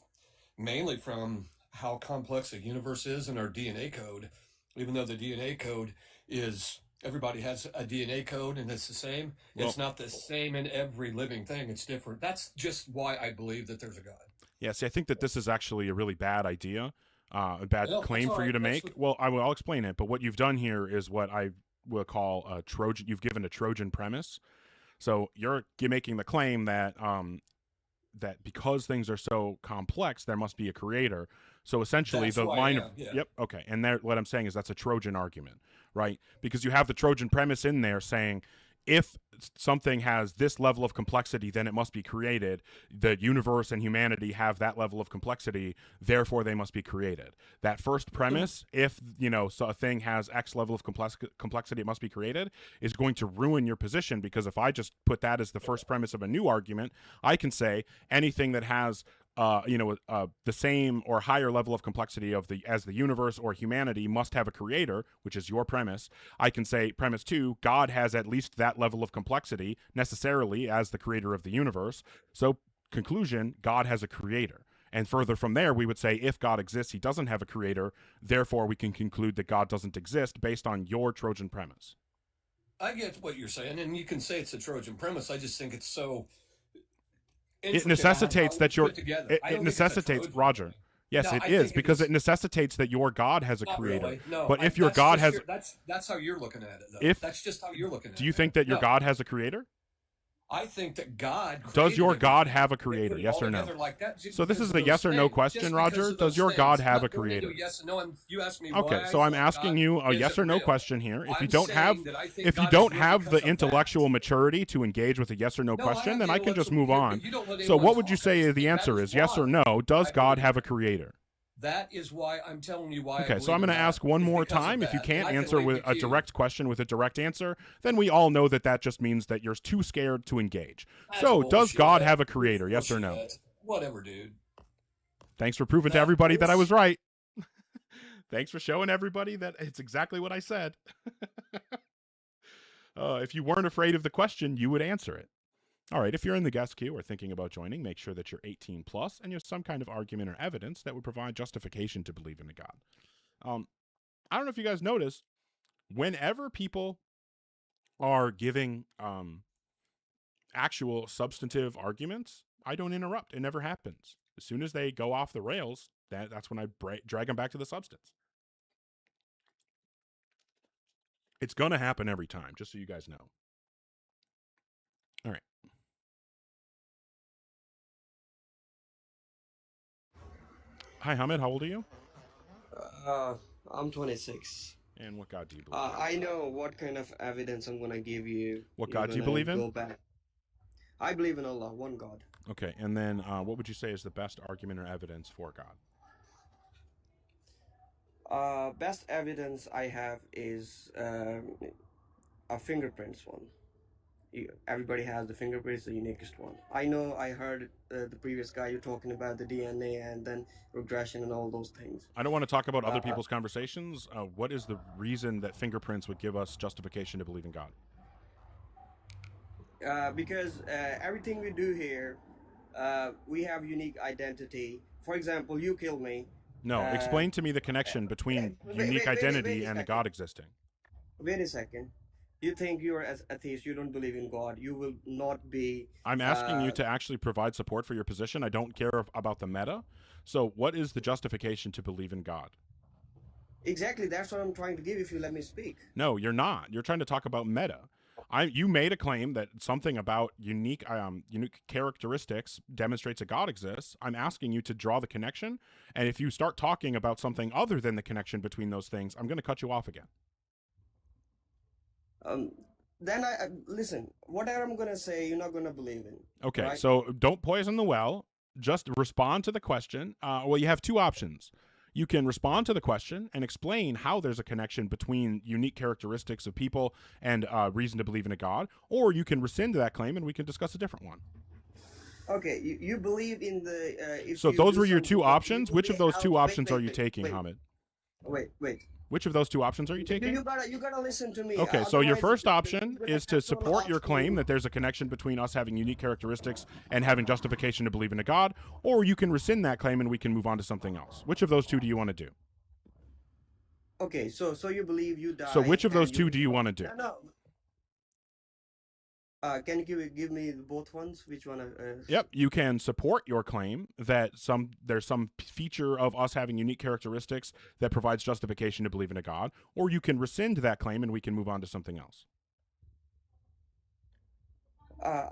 mainly from how complex the universe is in our DNA code. Even though the DNA code is... Everybody has a DNA code, and it's the same. Well, it's not the same in every living thing. It's different. That's just why I believe that there's a God. Yeah, see, I think that this is actually a really bad idea, a bad claim for you to make. Well, I'll explain it, but what you've done here is what I will call a Trojan. You've given a Trojan premise. So you're making the claim that that because things are so complex, there must be a creator. So essentially, That's the who I line am, of yeah. yep, okay, and there, what I'm saying is that's a Trojan argument, right? Because you have the Trojan premise in there saying, if something has this level of complexity, then it must be created. The universe and humanity have that level of complexity, therefore they must be created. That first premise, if so a thing has X level of complexity, it must be created, is going to ruin your position, because if I just put that as the first premise of a new argument, I can say anything that has the same or higher level of complexity as the universe or humanity must have a creator, which is your premise. I can say premise 2, God has at least that level of complexity necessarily as the creator of the universe. So conclusion, God has a creator. And further from there, we would say if God exists, he doesn't have a creator. Therefore, we can conclude that God doesn't exist based on your Trojan premise. I get what you're saying, and you can say it's a Trojan premise. I just think it's so... It necessitates that it necessitates Roger. Yes, No, it I is, think because it necessitates that your God has a Not creator. really. No, but if your that's God just has, that's how you're looking at it, though. If- That's just how you're looking at it. do you think that your No. God has a creator? I think that God Does created your everything. God have a They creator? put it Yes all or no? together like that So this because is of a those yes or no things. question, Just Roger. because of Does those your things. God have a I'm not going to creator? do yes and no, and you asked me Okay, why so I I'm thought asking God you a is yes it or no real? question here. If you I'm don't have, saying that I think if you God don't is real have because the of that. intellectual maturity to engage with a yes or no No, I question, have then the I can just intellectual move maturity, on. but you don't let So anyone what would you talk. say the That answer is is? Yes or why no? Does I God believe have a it. creator? That is why I'm telling you why I Okay, so I'm believe going to in that. ask one It's more because of time. If you that. can't And I can answer leave with the a queue. direct question with a direct answer, then we all know that that just means that you're too scared to engage. That's So, does bullshit. God have a creator? Yes or no? Bullshit. Whatever, dude. Thanks for proving to That's everybody that I was bullshit. right. Thanks for showing everybody that it's exactly what I said. If you weren't afraid of the question, you would answer it. All right, if you're in the guest queue or thinking about joining, make sure that you're 18 plus and you have some kind of argument or evidence that would provide justification to believe in a God. I don't know if you guys notice, whenever people are giving actual substantive arguments, I don't interrupt. It never happens. As soon as they go off the rails, that's when I drag them back to the substance. It's going to happen every time, just so you guys know. All right. Hi, Hamid. How old are you? I'm 26. And what God do you believe in? I know what kind of evidence I'm gonna give you. What You're God do you gonna believe in? Go back. I believe in Allah, one God. Okay, and then what would you say is the best argument or evidence for God? Best evidence I have is a fingerprints one. Everybody has the fingerprints, the uniquest one. I know I heard the previous guy you're talking about the DNA and then regression and all those things. I don't want to talk about other people's conversations. What is the reason that fingerprints would give us justification to believe in God? Because everything we do here, we have unique identity. For example, you kill me. No, explain to me the connection between unique identity and a God existing. Wait a second. You think you're as atheist, you don't believe in God, you will not be... I'm asking you to actually provide support for your position. I don't care about the meta. So what is the justification to believe in God? Exactly, that's what I'm trying to give if you let me speak. No, you're not. You're trying to talk about meta. You made a claim that something about unique characteristics demonstrates that God exists. I'm asking you to draw the connection, and if you start talking about something other than the connection between those things, I'm going to cut you off again. Then I listen. Whatever I'm gonna say, you're not gonna believe in. Okay, right? so don't poison the well. Just respond to the question. Well, you have two options. You can respond to the question and explain how there's a connection between unique characteristics of people and reason to believe in a God, or you can rescind that claim and we can discuss a different one. Okay, you believe in the. So those were your two options. Which of those two options are you taking, Hamid? Wait. Which of those two options are you taking? You gotta listen to me. Okay, so your Otherwise, first option is to support your claim obstacle. that there's a connection between us having unique characteristics and having justification to believe in a God, or you can rescind that claim and we can move on to something else. Which of those two do you want to do? Okay, so you believe you die. So which of those and two do you want to do? No. Can you give me both ones? Which one? Yep, you can support your claim that there's some feature of us having unique characteristics that provides justification to believe in a God, or you can rescind that claim and we can move on to something else.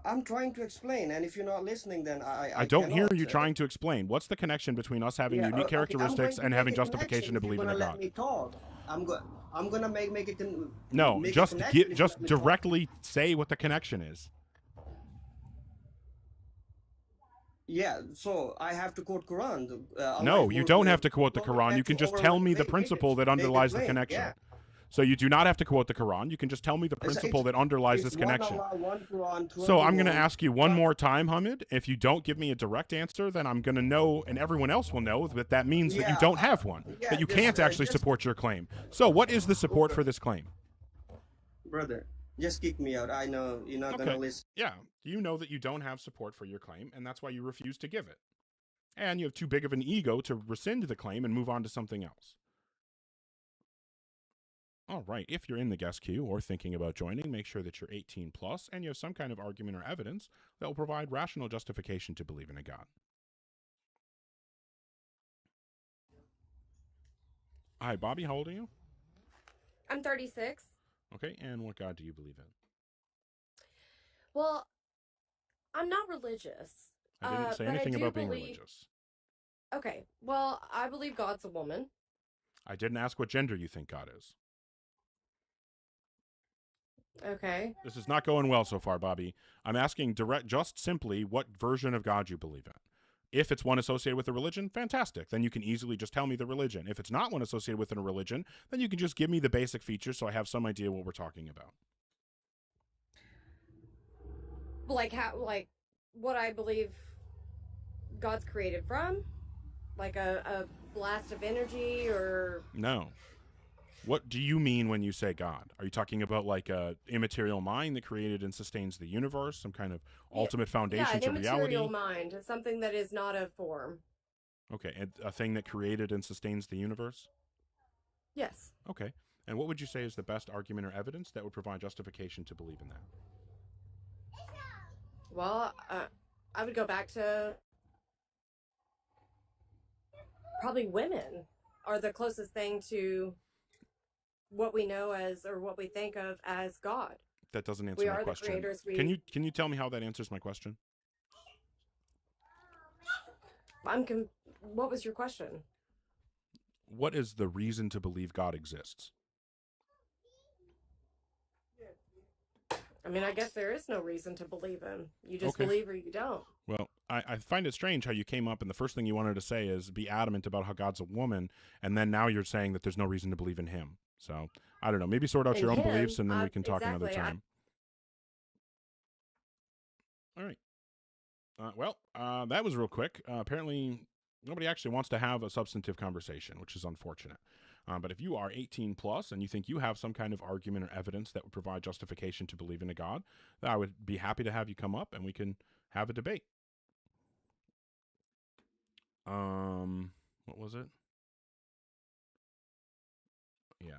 I'm trying to explain, and if you're not listening, then I don't hear cannot, you trying to explain. What's the connection between us having Yeah, unique okay, I'm characteristics going and to having make a justification to connection if believe in you're a gonna God? Let me talk. I'm gonna make it. No, make a just connection if you just let me talk. directly say what the connection is. Yeah, so I have to quote Quran. No, you don't have to quote the Quran. You can just tell me the principle that underlies the connection. Yeah. So you do not have to quote the Quran. You can just tell me the principle that underlies this connection. One Quran, two So I'm going to Quran. ask you one more time, Hamid. If you don't give me a direct answer, then I'm going to know, and everyone else will know, that that means that you Yeah, don't have one, yeah, that you just, can't actually just- support your claim. So what is the support for this claim? Brother, just kick me out. I know you're not gonna listen. Yeah, you know that you don't have support for your claim, and that's why you refuse to give it. And you have too big of an ego to rescind the claim and move on to something else. All right, if you're in the guest queue or thinking about joining, make sure that you're 18 plus and you have some kind of argument or evidence that will provide rational justification to believe in a God. Hi, Bobby, how old are you? I'm 36. Okay, and what God do you believe in? Well, I'm not religious. I didn't say but anything do about being believe- religious. Okay, well, I believe God's a woman. I didn't ask what gender you think God is. Okay. This is not going well so far, Bobby. I'm asking just simply what version of God you believe in. If it's one associated with a religion, fantastic. Then you can easily just tell me the religion. If it's not one associated with a religion, then you can just give me the basic features so I have some idea what we're talking about. Like what I believe God's created from? Like a blast of energy or... No. What do you mean when you say God? Are you talking about like a immaterial mind that created and sustains the universe, some kind of ultimate foundation to an reality? immaterial mind, something that is not a form. Okay, and a thing that created and sustains the universe? Yes. Okay. And what would you say is the best argument or evidence that would provide justification to believe in that? Well, I would go back to probably women are the closest thing to what we know as, or what we think of as God. That doesn't answer We my are the question. creators, Can you tell me how that answers my question? What was your question? What is the reason to believe God exists? I mean, I guess there is no reason to believe him. You just Okay. believe or you don't. Well, I find it strange how you came up and the first thing you wanted to say is be adamant about how God's a woman, and then now you're saying that there's no reason to believe in him. So, I don't know. Maybe sort out In your own him, beliefs and then we can talk another exactly, time. All right. That was real quick. Apparently, nobody actually wants to have a substantive conversation, which is unfortunate. But if you are 18 plus and you think you have some kind of argument or evidence that would provide justification to believe in a God, then I would be happy to have you come up and we can have a debate. What was it? Yeah.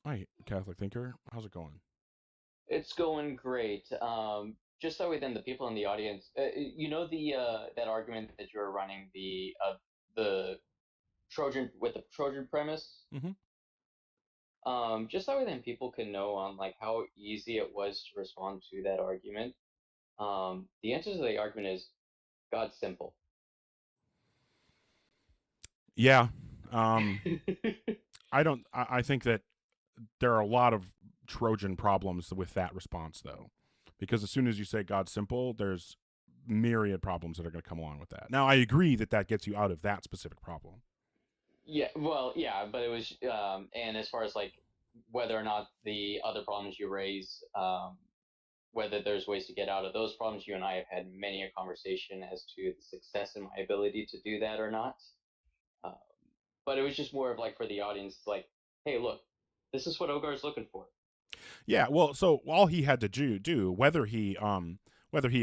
Hi, Catholic Thinker. How's it going? It's going great. just so then the people in the audience, you know, the that argument that you were running, the Trojan with the Trojan premise. Just so then people can know on like how easy it was to respond to that argument. The answer to the argument is God's simple. Yeah. I think that there are a lot of Trojan problems with that response, though, because as soon as you say God's simple, there's myriad problems that are going to come along with that. Now, I agree that gets you out of that specific problem. Yeah, well, yeah, but it was, and as far as like whether or not the other problems you raise, whether there's ways to get out of those problems, you and I have had many a conversation as to the success in my ability to do that or not. But it was just more of like for the audience, like, hey, look, this is what Ogar's looking for. Yeah, well, so all he had to do, whether he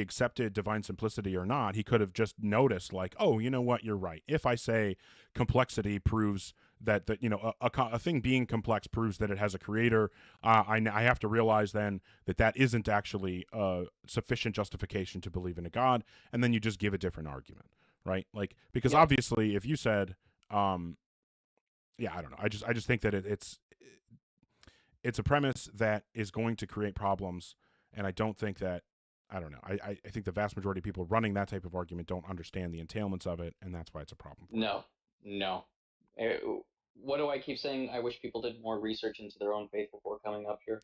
accepted divine simplicity or not, he could have just noticed, like, oh, you know what, you're right. If I say complexity proves that you know a thing being complex proves that it has a creator, I have to realize then that isn't actually sufficient justification to believe in a God, and then you just give a different argument, right? Like, because obviously, if you said, yeah, I don't know, I just think that it's a premise that is going to create problems, and I don't think that, I don't know, I think the vast majority of people running that type of argument don't understand the entailments of it, and that's why it's a problem. No. What do I keep saying? I wish people did more research into their own faith before coming up here.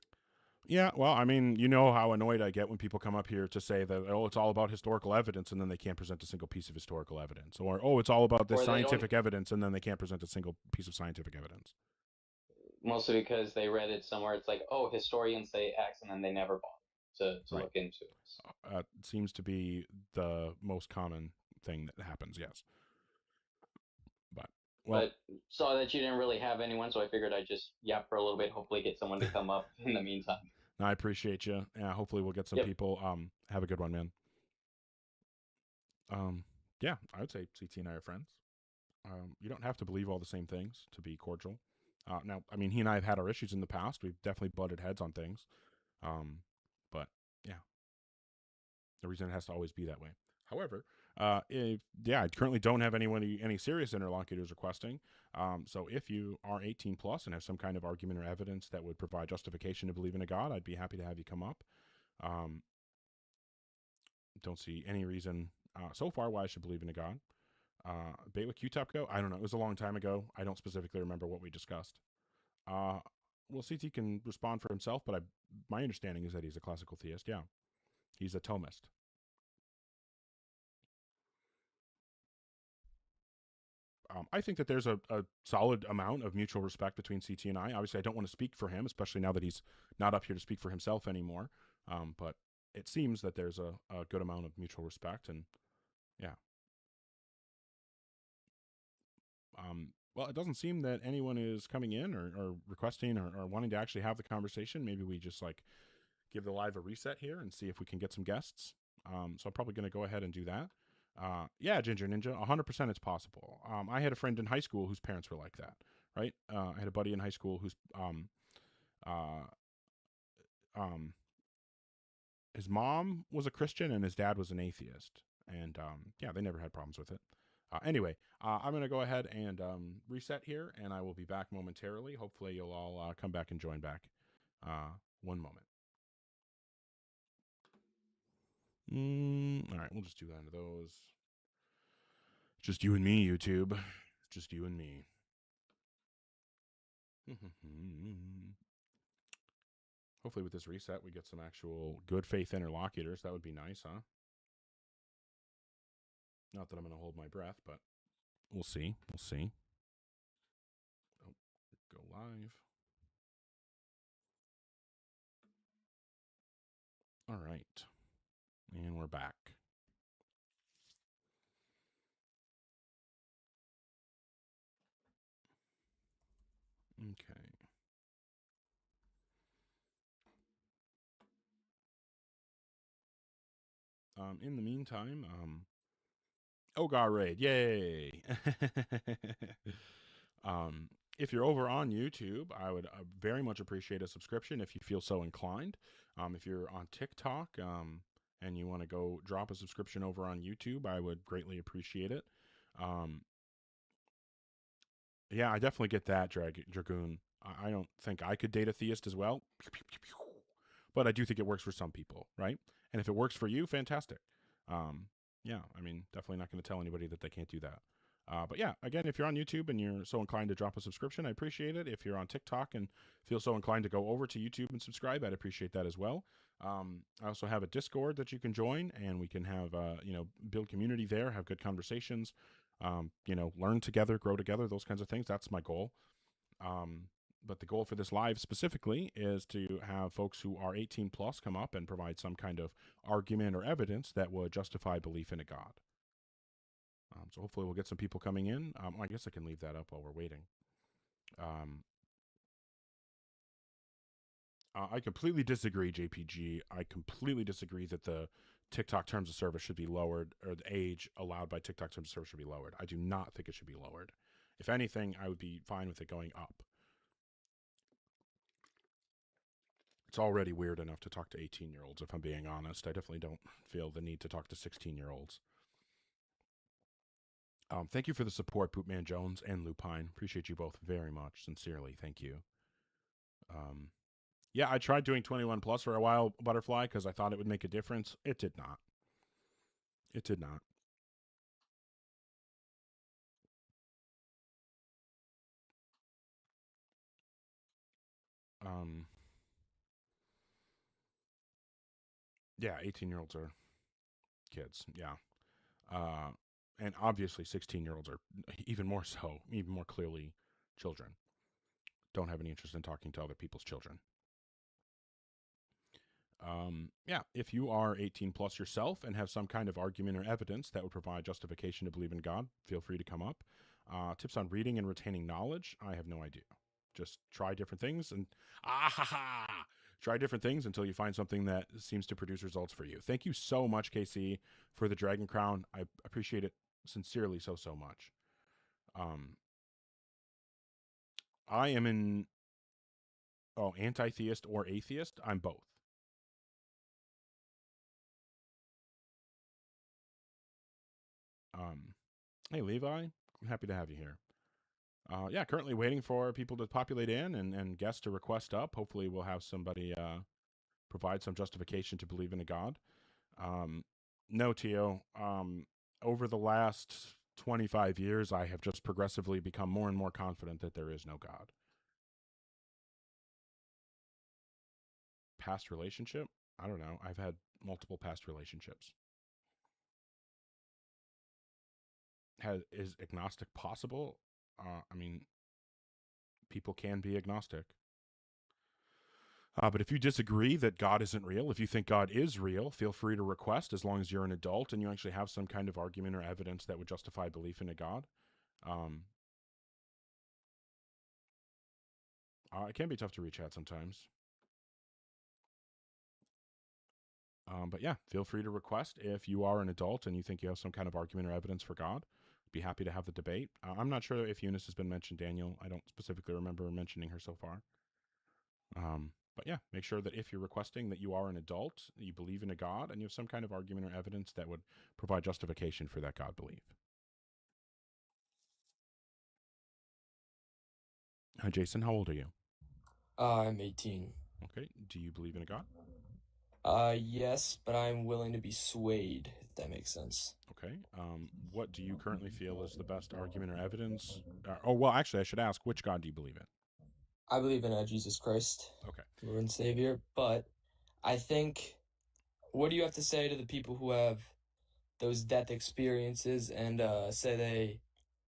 Yeah, well, I mean, you know how annoyed I get when people come up here to say that, oh, it's all about historical evidence, and then they can't present a single piece of historical evidence. Or, oh, it's all about this scientific evidence, and then they can't present a single piece of scientific evidence. Mostly because they read it somewhere. It's like, oh, historians say X, and then they never bother to look into it. It seems to be the most common thing that happens, yes. But saw that you didn't really have anyone, so I figured I'd just yap for a little bit, hopefully get someone to come up in the meantime. No, I appreciate you. Yeah, hopefully we'll get some people. Have a good one, man. Yeah, I would say CT and I are friends. You don't have to believe all the same things to be cordial. Now, I mean, he and I have had our issues in the past. We've definitely butted heads on things. But yeah, the reason it has to always be that way. However, I currently don't have any serious interlocutors requesting. So if you are 18 plus and have some kind of argument or evidence that would provide justification to believe in a God, I'd be happy to have you come up. Don't see any reason so far why I should believe in a God. Bait with Q-Top go? I don't know. It was a long time ago. I don't specifically remember what we discussed. Well, CT can respond for himself, but my understanding is that he's a classical theist. Yeah, he's a Thomist. I think that there's a solid amount of mutual respect between CT and I. Obviously, I don't want to speak for him, especially now that he's not up here to speak for himself anymore. But it seems that there's a good amount of mutual respect, and yeah. Well, it doesn't seem that anyone is coming in or requesting or wanting to actually have the conversation. Maybe we just like give the live a reset here and see if we can get some guests. So I'm probably going to go ahead and do that. Yeah, Ginger Ninja, 100% it's possible. I had a friend in high school whose parents were like that, right? I had a buddy in high school whose his mom was a Christian and his dad was an atheist. And yeah, they never had problems with it. Anyway, I'm going to go ahead and reset here, and I will be back momentarily. Hopefully you'll all come back and join back. One moment. All right, we'll just do that into those. Just you and me, YouTube. Just you and me. Hopefully with this reset, we get some actual good faith interlocutors. That would be nice, huh? Not that I'm going to hold my breath, but we'll see. We'll see. Oh, go live. All right. And we're back. Okay. In the meantime, Ogar Raid, yay! If you're over on YouTube, I would very much appreciate a subscription if you feel so inclined. If you're on TikTok, and you want to go drop a subscription over on YouTube, I would greatly appreciate it. Yeah, I definitely get that, Dragoon. I don't think I could date a theist as well, but I do think it works for some people, right? And if it works for you, fantastic. Yeah, I mean, definitely not going to tell anybody that they can't do that. But yeah, again, if you're on YouTube and you're so inclined to drop a subscription, I appreciate it. If you're on TikTok and feel so inclined to go over to YouTube and subscribe, I'd appreciate that as well. I also have a Discord that you can join, and we can have, build community there, have good conversations, learn together, grow together, those kinds of things. That's my goal. But the goal for this live specifically is to have folks who are 18 plus come up and provide some kind of argument or evidence that would justify belief in a God. So hopefully we'll get some people coming in. I guess I can leave that up while we're waiting. I completely disagree, JPG. I completely disagree that the TikTok terms of service should be lowered, or the age allowed by TikTok terms of service should be lowered. I do not think it should be lowered. If anything, I would be fine with it going up. It's already weird enough to talk to 18-year-olds, if I'm being honest. I definitely don't feel the need to talk to 16-year-olds. Thank you for the support, Bootman Jones and Lupine. Appreciate you both very much. Sincerely, thank you. Yeah, I tried doing 21 plus for a while, Butterfly, because I thought it would make a difference. It did not. It did not. Yeah, 18-year-olds are kids. Yeah. And obviously 16-year-olds are even more so, even more clearly children. Don't have any interest in talking to other people's children. Yeah, if you are 18 plus yourself and have some kind of argument or evidence that would provide justification to believe in God, feel free to come up. Tips on reading and retaining knowledge, I have no idea. Just try different things and try different things until you find something that seems to produce results for you. Thank you so much, KC, for the Dragon Crown. I appreciate it sincerely so much. I am anti-theist or atheist. I'm both. Hey, Levi. I'm happy to have you here. Yeah, currently waiting for people to populate in and guests to request up. Hopefully we'll have somebody provide some justification to believe in a God. No, Tio. Over the last 25 years, I have just progressively become more and more confident that there is no God. Past relationship? I don't know. I've had multiple past relationships. Is agnostic possible? I mean, people can be agnostic. But if you disagree that God isn't real, if you think God is real, feel free to request, as long as you're an adult and you actually have some kind of argument or evidence that would justify belief in a God. It can be tough to reach out sometimes. But yeah, feel free to request if you are an adult and you think you have some kind of argument or evidence for God. Be happy to have the debate. I'm not sure if Eunice has been mentioned, Daniel. I don't specifically remember mentioning her so far. But yeah, make sure that if you're requesting that you are an adult, you believe in a God, and you have some kind of argument or evidence that would provide justification for that God belief. Hi, Jason. How old are you? I'm 18. Okay. Do you believe in a God? Yes, but I'm willing to be swayed, if that makes sense. Okay. What do you currently feel is the best argument or evidence? Well, actually, I should ask, which God do you believe in? I believe in Jesus Christ. Okay. Lord and Savior. But I think, what do you have to say to the people who have those death experiences and say they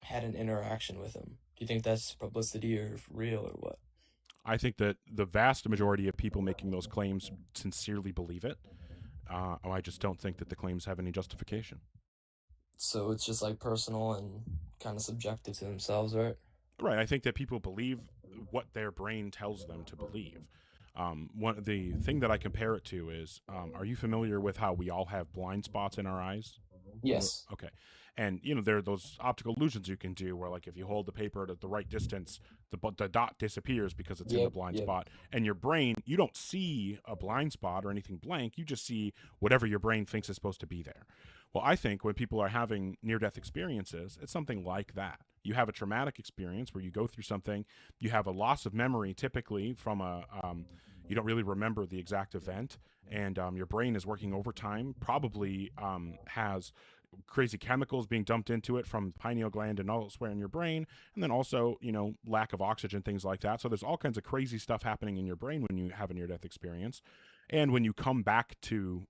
had an interaction with him? Do you think that's publicity or real or what? I think that the vast majority of people making those claims sincerely believe it. I just don't think that the claims have any justification. So it's just like personal and kind of subjective to themselves, right? Right. I think that people believe what their brain tells them to believe. The thing that I compare it to is, are you familiar with how we all have blind spots in our eyes? Yes. Okay. And, you know, there are those optical illusions you can do where, like, if you hold the paper at the right distance, the dot disappears because it's in the blind spot. And your brain, you don't see a blind spot or anything blank. You just see whatever your brain thinks is supposed to be there. Well, I think when people are having near-death experiences, it's something like that. You have a traumatic experience where you go through something, you have a loss of memory, typically from you don't really remember the exact event, and your brain is working overtime, probably has crazy chemicals being dumped into it from the pineal gland and elsewhere in your brain, and then also, you know, lack of oxygen, things like that. So there's all kinds of crazy stuff happening in your brain when you have a near-death experience. And when you come back to,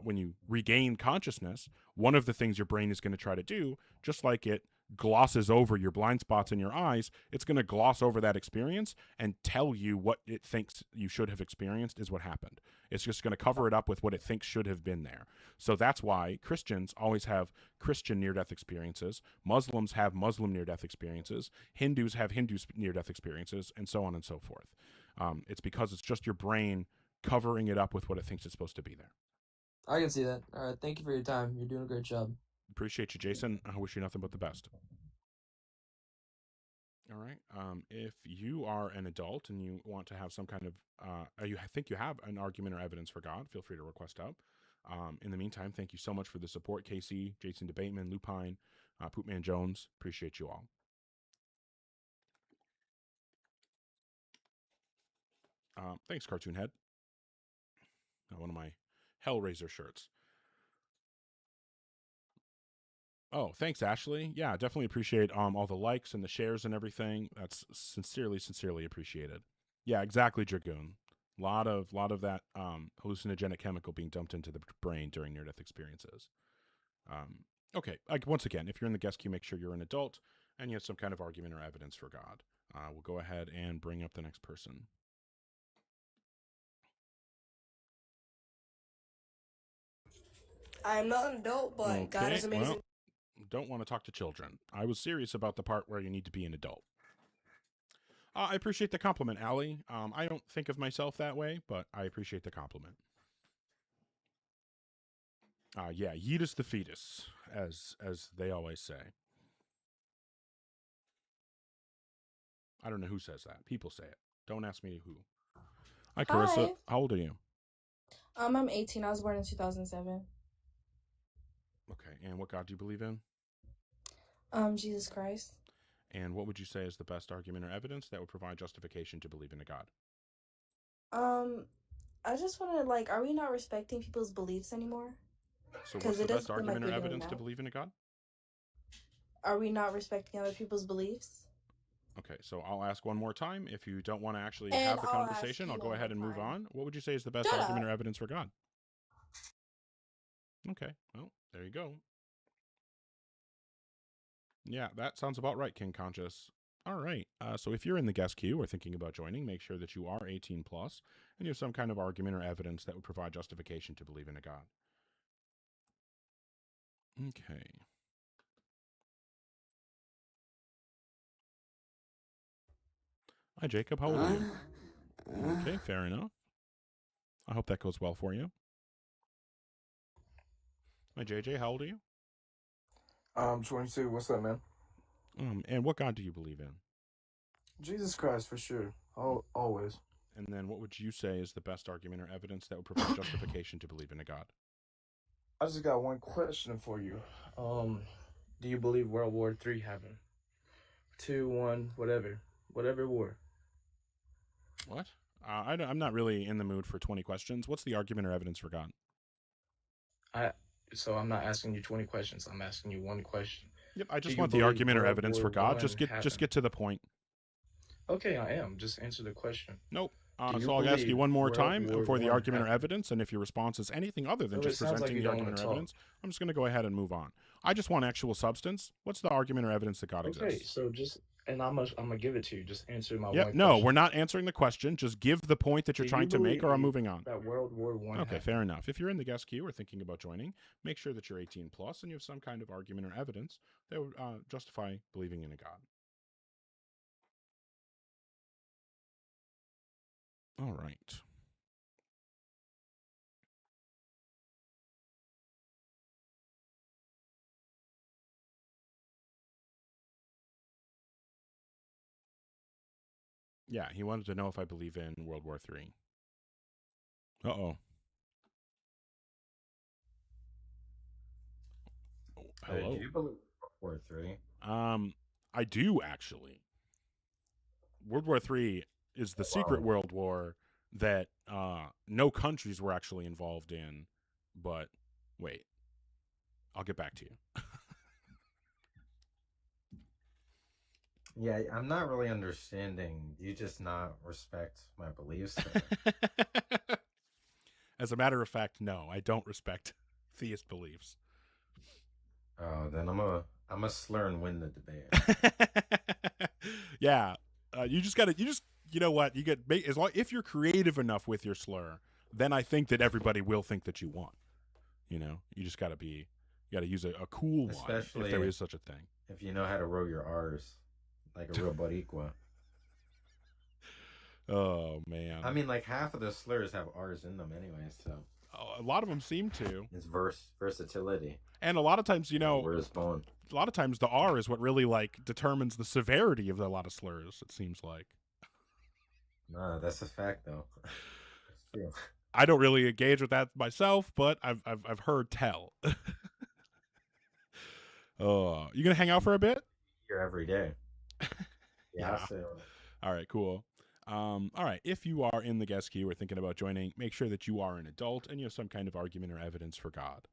when you regain consciousness, one of the things your brain is going to try to do, just like it glosses over your blind spots in your eyes, it's going to gloss over that experience and tell you what it thinks you should have experienced is what happened. It's just going to cover it up with what it thinks should have been there. So that's why Christians always have Christian near-death experiences, Muslims have Muslim near-death experiences, Hindus have Hindu near-death experiences, and so on and so forth. It's because it's just your brain covering it up with what it thinks it's supposed to be there. I can see that. All right, thank you for your time. You're doing a great job. Appreciate you, Jason. I wish you nothing but the best. All right. If you are an adult and you want to have some kind of, you think you have an argument or evidence for God, feel free to request up. In the meantime, thank you so much for the support, Casey, Jason DeBateman, Lupine, Poopman Jones. Appreciate you all. Thanks, Cartoon Head. One of my Hellraiser shirts. Oh, thanks, Ashley. Yeah, definitely appreciate all the likes and the shares and everything. That's sincerely appreciated. Yeah, exactly, Dragoon. Lot of that hallucinogenic chemical being dumped into the brain during near-death experiences. Okay, once again, if you're in the guest queue, make sure you're an adult and you have some kind of argument or evidence for God. We'll go ahead and bring up the next person. I'm not an adult, but God is amazing. Well, don't want to talk to children. I was serious about the part where you need to be an adult. I appreciate the compliment, Allie. I don't think of myself that way, but I appreciate the compliment. Yeah, yeetus the fetus, as they always say. I don't know who says that. People say it. Don't ask me who. Hi, Carissa. Hi. How old are you? I'm 18. I was born in 2007. Okay, and what God do you believe in? Jesus Christ. And what would you say is the best argument or evidence that would provide justification to believe in a God? I just want to, are we not respecting people's beliefs anymore? So what's the best argument or evidence to believe in a God? Are we not respecting other people's beliefs? Okay, so I'll ask one more time. If you don't want to actually have the conversation, I'll go ahead and move on. What would you say is the best argument or evidence for God? Okay, well, there you go. Yeah, that sounds about right, King Conscious. All right, so if you're in the guest queue or thinking about joining, make sure that you are 18 plus and you have some kind of argument or evidence that would provide justification to believe in a God. Okay. Hi, Jacob. How old are you? Okay, fair enough. I hope that goes well for you. Hi, JJ. How old are you? I'm 22. What's up, man? And what God do you believe in? Jesus Christ, for sure. Always. And then what would you say is the best argument or evidence that would provide justification to believe in a God? I just got one question for you. Do you believe World War III happened? 2, 1, whatever war. What? I'm not really in the mood for 20 questions. What's the argument or evidence for God? So I'm not asking you 20 questions. I'm asking you one question. Yep, I just want the argument or evidence for God. Just get to the point. Okay, I am. Just answer the question. Nope. So I'll ask you one more time for the argument or evidence, and if your response is anything other than just presenting the argument or evidence, I'm just going to go ahead and move on. I just want actual substance. What's the argument or evidence that God exists? Okay, so and I'm gonna give it to you. Just answer my one question. No, we're not answering the question. Just give the point that you're trying to make, or I'm moving on. That World War I. Okay, fair enough. If you're in the guest queue or thinking about joining, make sure that you're 18 plus and you have some kind of argument or evidence that would justify believing in a God. All right. Yeah, he wanted to know if I believe in World War III. Uh-oh. Hello? Do you believe World War III? I do, actually. World War III is the secret world war that no countries were actually involved in, but wait. I'll get back to you. Yeah, I'm not really understanding. You just not respect my beliefs? As a matter of fact, no, I don't respect theist beliefs. Oh, then I'm a slur and win the debate. Yeah, you know what? You get as long if you're creative enough with your slur, then I think that everybody will think that you won. You know, you just got to use a cool Especially one if there is such a thing. If you know how to row your R's like a real Boricua. Oh man! I mean, like half of the slurs have R's in them anyway, so a lot of them seem to. It's versatility, and a lot of times, you know, where's bone? A lot of times the R is what really like determines the severity of a lot of slurs. It seems like. No, that's a fact though. It's true. I don't really engage with that myself, but I've heard tell. You gonna hang out for a bit? Here every day. Yeah. All right, cool. All right, if you are in the guest queue or thinking about joining, make sure that you are an adult and you have some kind of argument or evidence for God.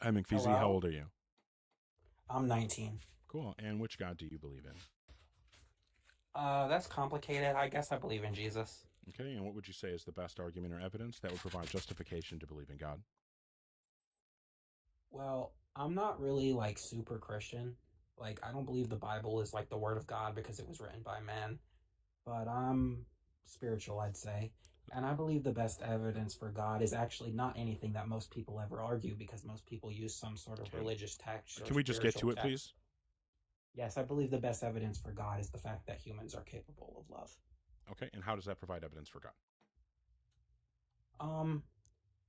Hi, McFeezy, how old are you? I'm 19. Cool. And which God do you believe in? That's complicated. I guess I believe in Jesus. Okay, and what would you say is the best argument or evidence that would provide justification to believe in God? Well, I'm not really like super Christian. Like, I don't believe the Bible is like the word of God because it was written by man. But I'm spiritual, I'd say. And I believe the best evidence for God is actually not anything that most people ever argue because most people use some sort of religious text. Or Can we just get to it, text. please? Yes, I believe the best evidence for God is the fact that humans are capable of love. Okay, and how does that provide evidence for God?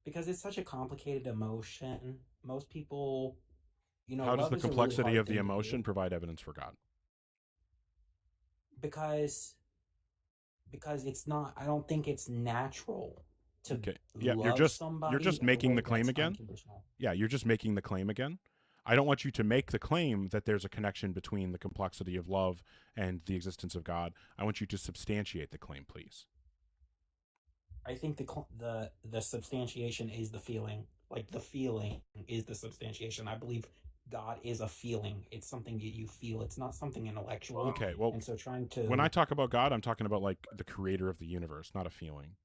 Because it's such a complicated emotion. Most people, you know, how does love the is a really complexity hard of the thing to emotion do. provide evidence for God? Because it's not. I don't think it's natural to Yeah, love you're just somebody in a making way the claim that's again. unconditional. Yeah, you're just making the claim again. I don't want you to make the claim that there's a connection between the complexity of love and the existence of God. I want you to substantiate the claim, please. I think the substantiation is the feeling. Like the feeling is the substantiation. I believe God is a feeling. It's something that you feel. It's not something intellectual. Okay, well, and so trying to when I talk about God, I'm talking about like the creator of the universe, not a feeling.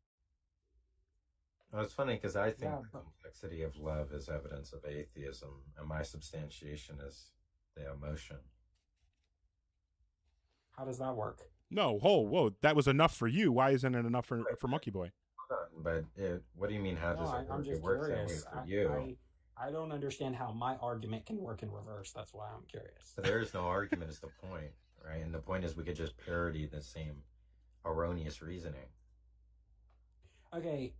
Well, it's funny because I think Yeah, the complexity of love is evidence of atheism, and my substantiation is the emotion. How does that work? No, whoa, that was enough for you. Why isn't it enough for Monkey Boy? But what do you mean? How does it work? I'm just It works that way curious. for you. I don't understand how my argument can work in reverse. That's why I'm curious. So there is no argument. Is the point, right? And the point is we could just parody the same erroneous reasoning. Okay,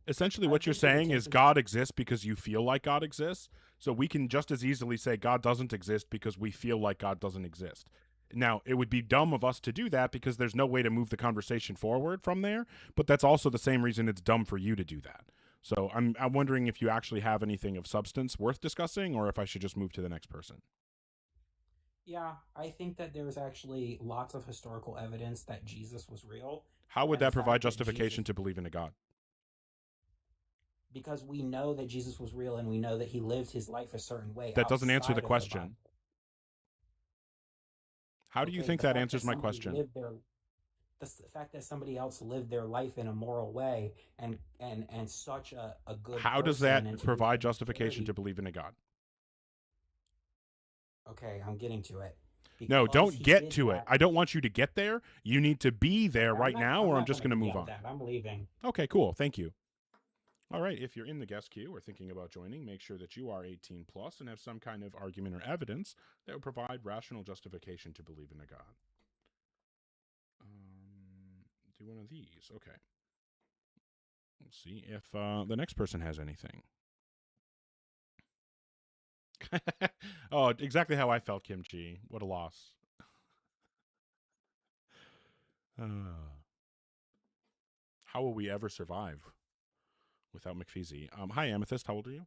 Essentially what you're saying is God exists because you feel like God exists. So we can just as easily say God doesn't exist because we feel like God doesn't exist. Now, it would be dumb of us to do that because there's no way to move the conversation forward from there, but that's also the same reason it's dumb for you to do that. So I'm wondering if you actually have anything of substance worth discussing or if I should just move to the next person. Yeah, I think that there's actually lots of historical evidence that Jesus was real. How would and that the fact provide that justification to believe in a God? Because we know that Jesus was real and we know that he lived his life a certain way. That doesn't answer outside the of question. Bible. How do you Okay, think the that fact answers my somebody question? lived the fact that somebody else lived their life in a moral way and such a good How does person and that to provide be justification charity- to believe in a God? Okay, I'm getting to it. No, Because don't he get did to it. that- I don't want you to get there. You need to be there right not- now, or I'm not just gonna going to be move at on. that. I'm leaving. Okay, cool. Thank you. All right, if you're in the guest queue or thinking about joining, make sure that you are 18 plus and have some kind of argument or evidence that would provide rational justification to believe in a God. Do one of these. Okay. Let's see if the next person has anything. Oh, exactly how I felt, Kimchi. What a loss. How will we ever survive without McPheezy? Hi, Amethyst. How old are you?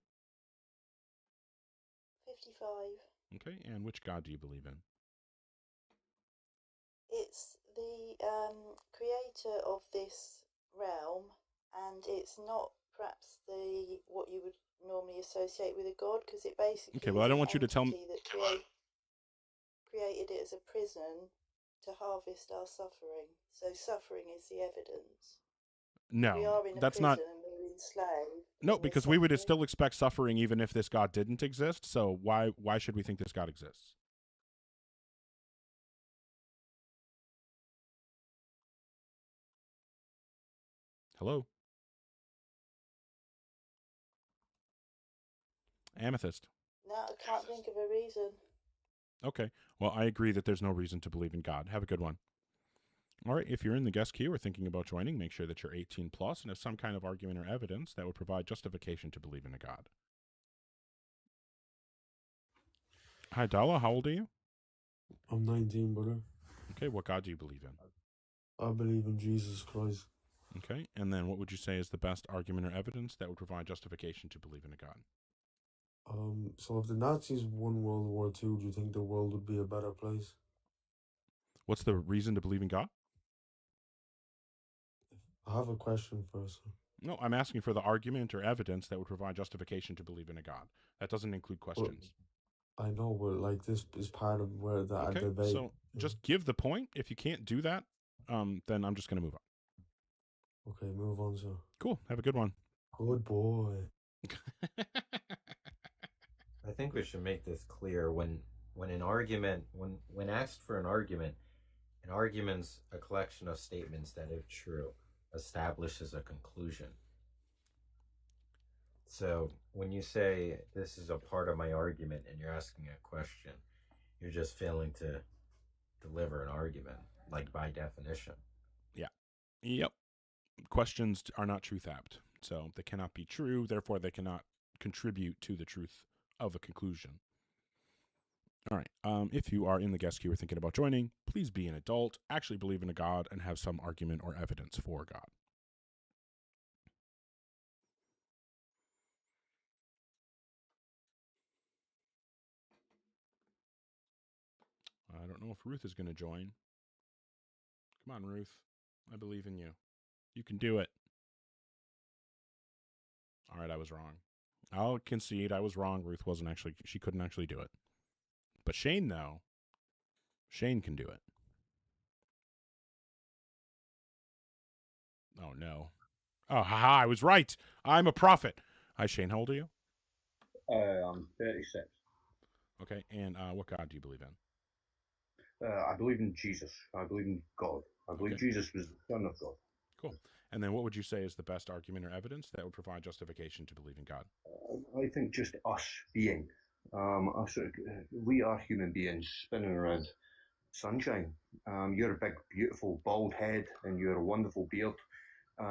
55. Okay, and which god do you believe in? It's the creator of this realm, and it's not perhaps what you would normally associate with a god, because it basically Okay, well, I don't want you to tell me. that created it as a prison to harvest our suffering. So suffering is the evidence. We No, are in a that's prison not. and we're enslaved. No, and we're because we would suffering. still expect suffering even if this god didn't exist. So why should we think this god exists? Hello? Amethyst. No, I can't think of a reason. Okay. Well, I agree that there's no reason to believe in God. Have a good one. All right. If you're in the guest queue or thinking about joining, make sure that you're 18 plus and have some kind of argument or evidence that would provide justification to believe in a God. Hi, Dala. How old are you? I'm 19, brother. Okay. What God do you believe in? I believe in Jesus Christ. Okay. And then what would you say is the best argument or evidence that would provide justification to believe in a God? So if the Nazis won World War II, do you think the world would be a better place? What's the reason to believe in God? I have a question first. No, I'm asking for the argument or evidence that would provide justification to believe in a God. That doesn't include questions. I know, but like this is part of where that Okay, debate. so just give the point. If you can't do that, then I'm just going to move on. Okay, move on, sir. Cool. Have a good one. Good boy. I think we should make this clear when an argument when asked for an argument's a collection of statements that, if true, establishes a conclusion. So when you say this is a part of my argument and you're asking a question, you're just failing to deliver an argument, like by definition. Yeah. Yep. Questions are not truth apt, so they cannot be true. Therefore, they cannot contribute to the truth of a conclusion. All right. If you are in the guest queue or thinking about joining, please be an adult, actually believe in a God, and have some argument or evidence for God. I don't know if Ruth is going to join. Come on, Ruth. I believe in you. You can do it. All right, I was wrong. I'll concede I was wrong. Ruth she couldn't actually do it. But Shane, though, Shane can do it. Oh, no. Oh, haha, I was right. I'm a prophet. Hi, Shane. How old are you? I'm 36. Okay, and what God do you believe in? I believe in Jesus. I believe in God. I believe Jesus was the Son of God. Cool. And then what would you say is the best argument or evidence that would provide justification to believe in God? I think just us being, we are human beings spinning around sunshine. Your big, beautiful, bald head and your wonderful beard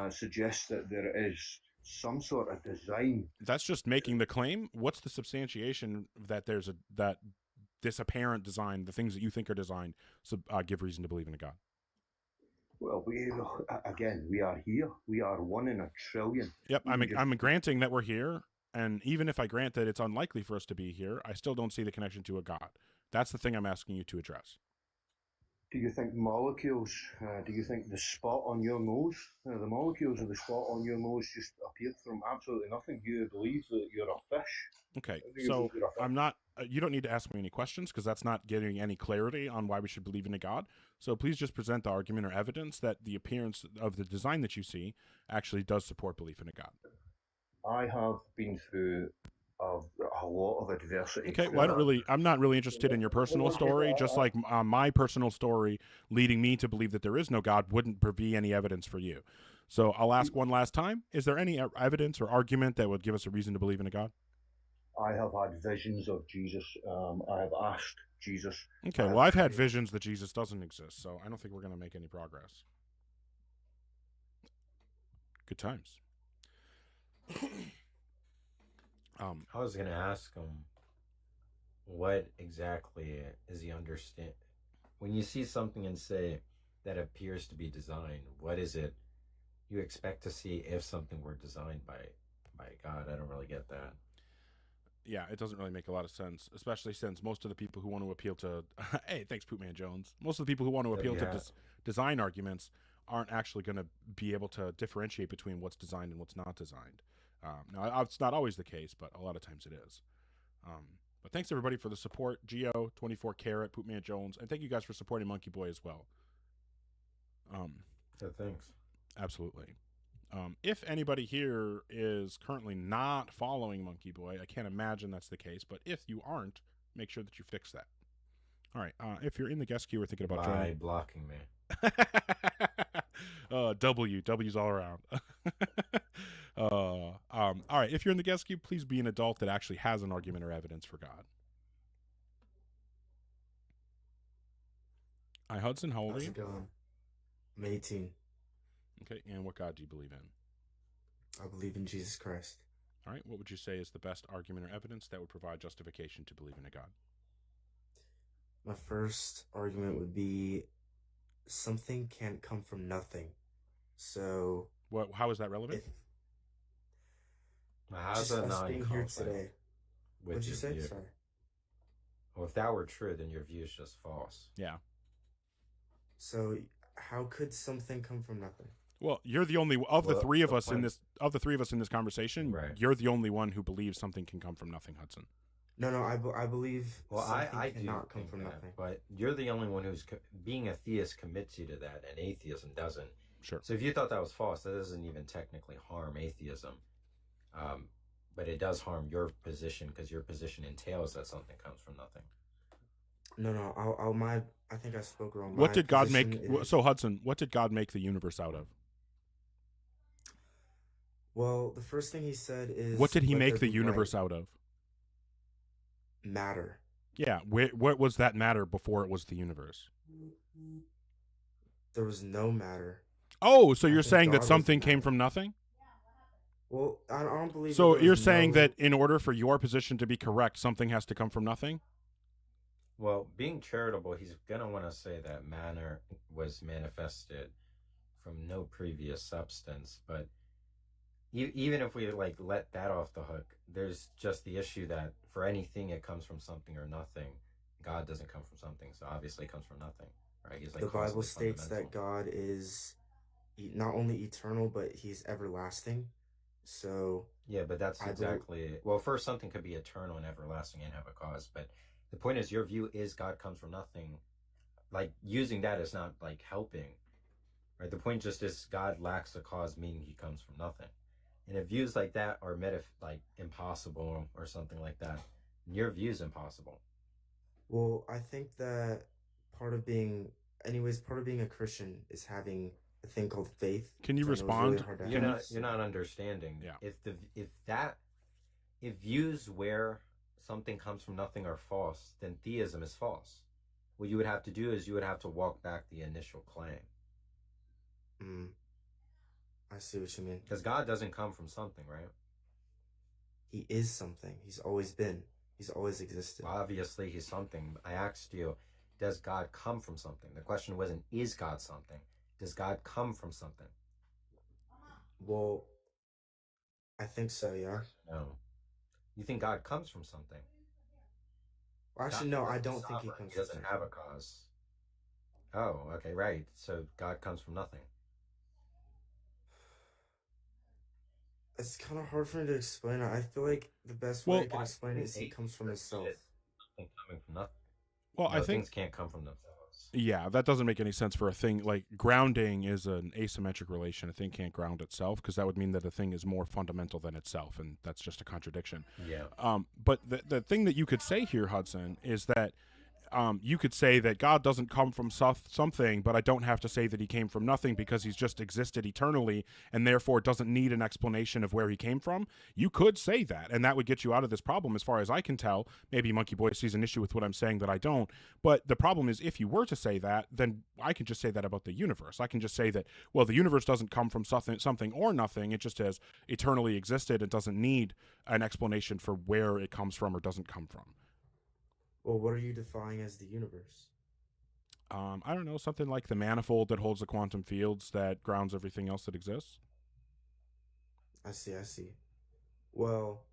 suggests that there is some sort of design. That's just making the claim. What's the substantiation that there's that this apparent design, the things that you think are designed, give reason to believe in a God? Well, we are here. We are one in a trillion. Yep, I'm granting that we're here, and even if I grant that it's unlikely for us to be here, I still don't see the connection to a God. That's the thing I'm asking you to address. Do you think molecules, do you think the spot on your nose, the molecules of the spot on your nose just appeared from absolutely nothing? You believe that you're a fish? Okay, so I'm not, you don't need to ask me any questions because that's not getting any clarity on why we should believe in a God. So please just present the argument or evidence that the appearance of the design that you see actually does support belief in a God. I have been through a lot of adversity. Okay, well, I'm not really interested in your personal story, just like my personal story leading me to believe that there is no God wouldn't be any evidence for you. So I'll ask one last time, is there any evidence or argument that would give us a reason to believe in a God? I have had visions of Jesus. I have asked Jesus. Okay, well, I've had visions that Jesus doesn't exist, so I don't think we're going to make any progress. Good times. I was going to ask what exactly is he understand? When you see something and say that appears to be designed, what is it you expect to see if something were designed by God? I don't really get that. Yeah, it doesn't really make a lot of sense, especially since most of the people who want to appeal to hey, thanks Poopman Jones. Most of the people who want to appeal to design arguments aren't actually going to be able to differentiate between what's designed and what's not designed. Now, it's not always the case, but a lot of times it is. But thanks everybody for the support, Geo, 24 Carat, Poopman Jones, and thank you guys for supporting Monkey Boy as well. Yeah, thanks. Absolutely. If anybody here is currently not following Monkey Boy, I can't imagine that's the case, but if you aren't, make sure that you fix that. All right. If you're in the guest queue or thinking about joining, blocking me. W's all around. All right. If you're in the guest queue, please be an adult that actually has an argument or evidence for God. Hi, Hudson. How old are you? How's it going? I'm 18. Okay. And what God do you believe in? I believe in Jesus Christ. All right. What would you say is the best argument or evidence that would provide justification to believe in a God? My first argument would be something can't come from nothing. So, how is that relevant? How's that not being here today? What'd you say? View? Sorry. Well, if that were true, then your view is just false. Yeah. So, how could something come from nothing? Well, you're the only of the three of us in this conversation. Right. You're the only one who believes something can come from nothing, Hudson. No, I believe. Well, I do cannot come think from that, nothing. but you're the only one who's being a theist commits you to that, and atheism doesn't. Sure. So if you thought that was false, that doesn't even technically harm atheism, but it does harm your position because your position entails that something comes from nothing. No, I think I spoke wrong. What did God make? So Hudson, what did God make the universe out of? Well, the first thing he said is. What did he make the universe out of? Matter. Yeah, what was that matter before it was the universe? There was no matter. Oh, so you're saying that something came from nothing? Well, I don't believe. So you're saying that in order for your position to be correct, something has to come from nothing? Well, being charitable, he's gonna want to say that matter was manifested from no previous substance, but even if we let that off the hook, there's just the issue that for anything it comes from something or nothing. God doesn't come from something, so obviously it comes from nothing, right? He's the Bible states that God is not only eternal, but he's everlasting. So yeah, but that's exactly well. First, something could be eternal and everlasting and have a cause, but the point is, your view is God comes from nothing. Like using that is not helping, right? The point just is God lacks a cause, meaning he comes from nothing. And if views like that are impossible or something like that, your view is impossible. Well, I think that part of being a Christian is having a thing called faith. Can you respond? Really you're not understanding. Yeah. If views where something comes from nothing are false, then theism is false. What you would have to do is you would have to walk back the initial claim. I see what you mean. Because God doesn't come from something, right? He is something. He's always been. He's always existed. Well, obviously, he's something. I asked you, does God come from something? The question wasn't, is God something? Does God come from something? Well, I think so, yeah. No. You think God comes from something? Well, actually, no, I don't think he comes from something. He doesn't have a cause. Oh, okay, right. So God comes from nothing. It's kind of hard for me to explain it. I feel like the best way I can explain it is he comes from himself. Coming from nothing. Well, I think things can't come from themselves. Yeah, that doesn't make any sense for a thing. Like grounding is an asymmetric relation. A thing can't ground itself because that would mean that a thing is more fundamental than itself, and that's just a contradiction. Yeah. But the thing that you could say here, Hudson, is that you could say that God doesn't come from something, but I don't have to say that he came from nothing because he's just existed eternally and therefore doesn't need an explanation of where he came from. You could say that, and that would get you out of this problem as far as I can tell. Maybe Monkey Boy sees an issue with what I'm saying that I don't, but the problem is if you were to say that, then I can just say that about the universe. I can just say that, well, the universe doesn't come from something or nothing. It just has eternally existed. It doesn't need an explanation for where it comes from or doesn't come from. Well, what are you defining as the universe? I don't know, something like the manifold that holds the quantum fields that grounds everything else that exists. I see. Well,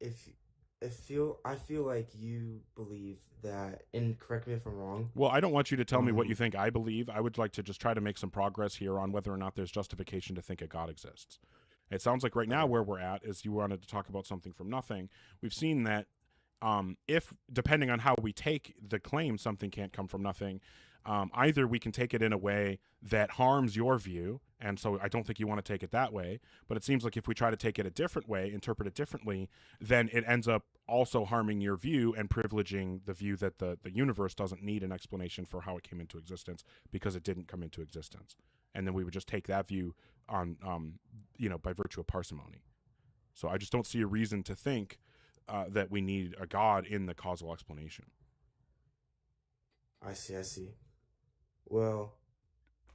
if I feel like you believe that, and correct me if I'm wrong. Well, I don't want you to tell me what you think I believe. I would like to just try to make some progress here on whether or not there's justification to think a God exists. It sounds like right now where we're at is you wanted to talk about something from nothing. We've seen that if, depending on how we take the claim something can't come from nothing, either we can take it in a way that harms your view, and so I don't think you want to take it that way, but it seems like if we try to take it a different way, interpret it differently, then it ends up also harming your view and privileging the view that the universe doesn't need an explanation for how it came into existence because it didn't come into existence. And then we would just take that view on, by virtue of parsimony. So I just don't see a reason to think that we need a God in the causal explanation. I see. Well,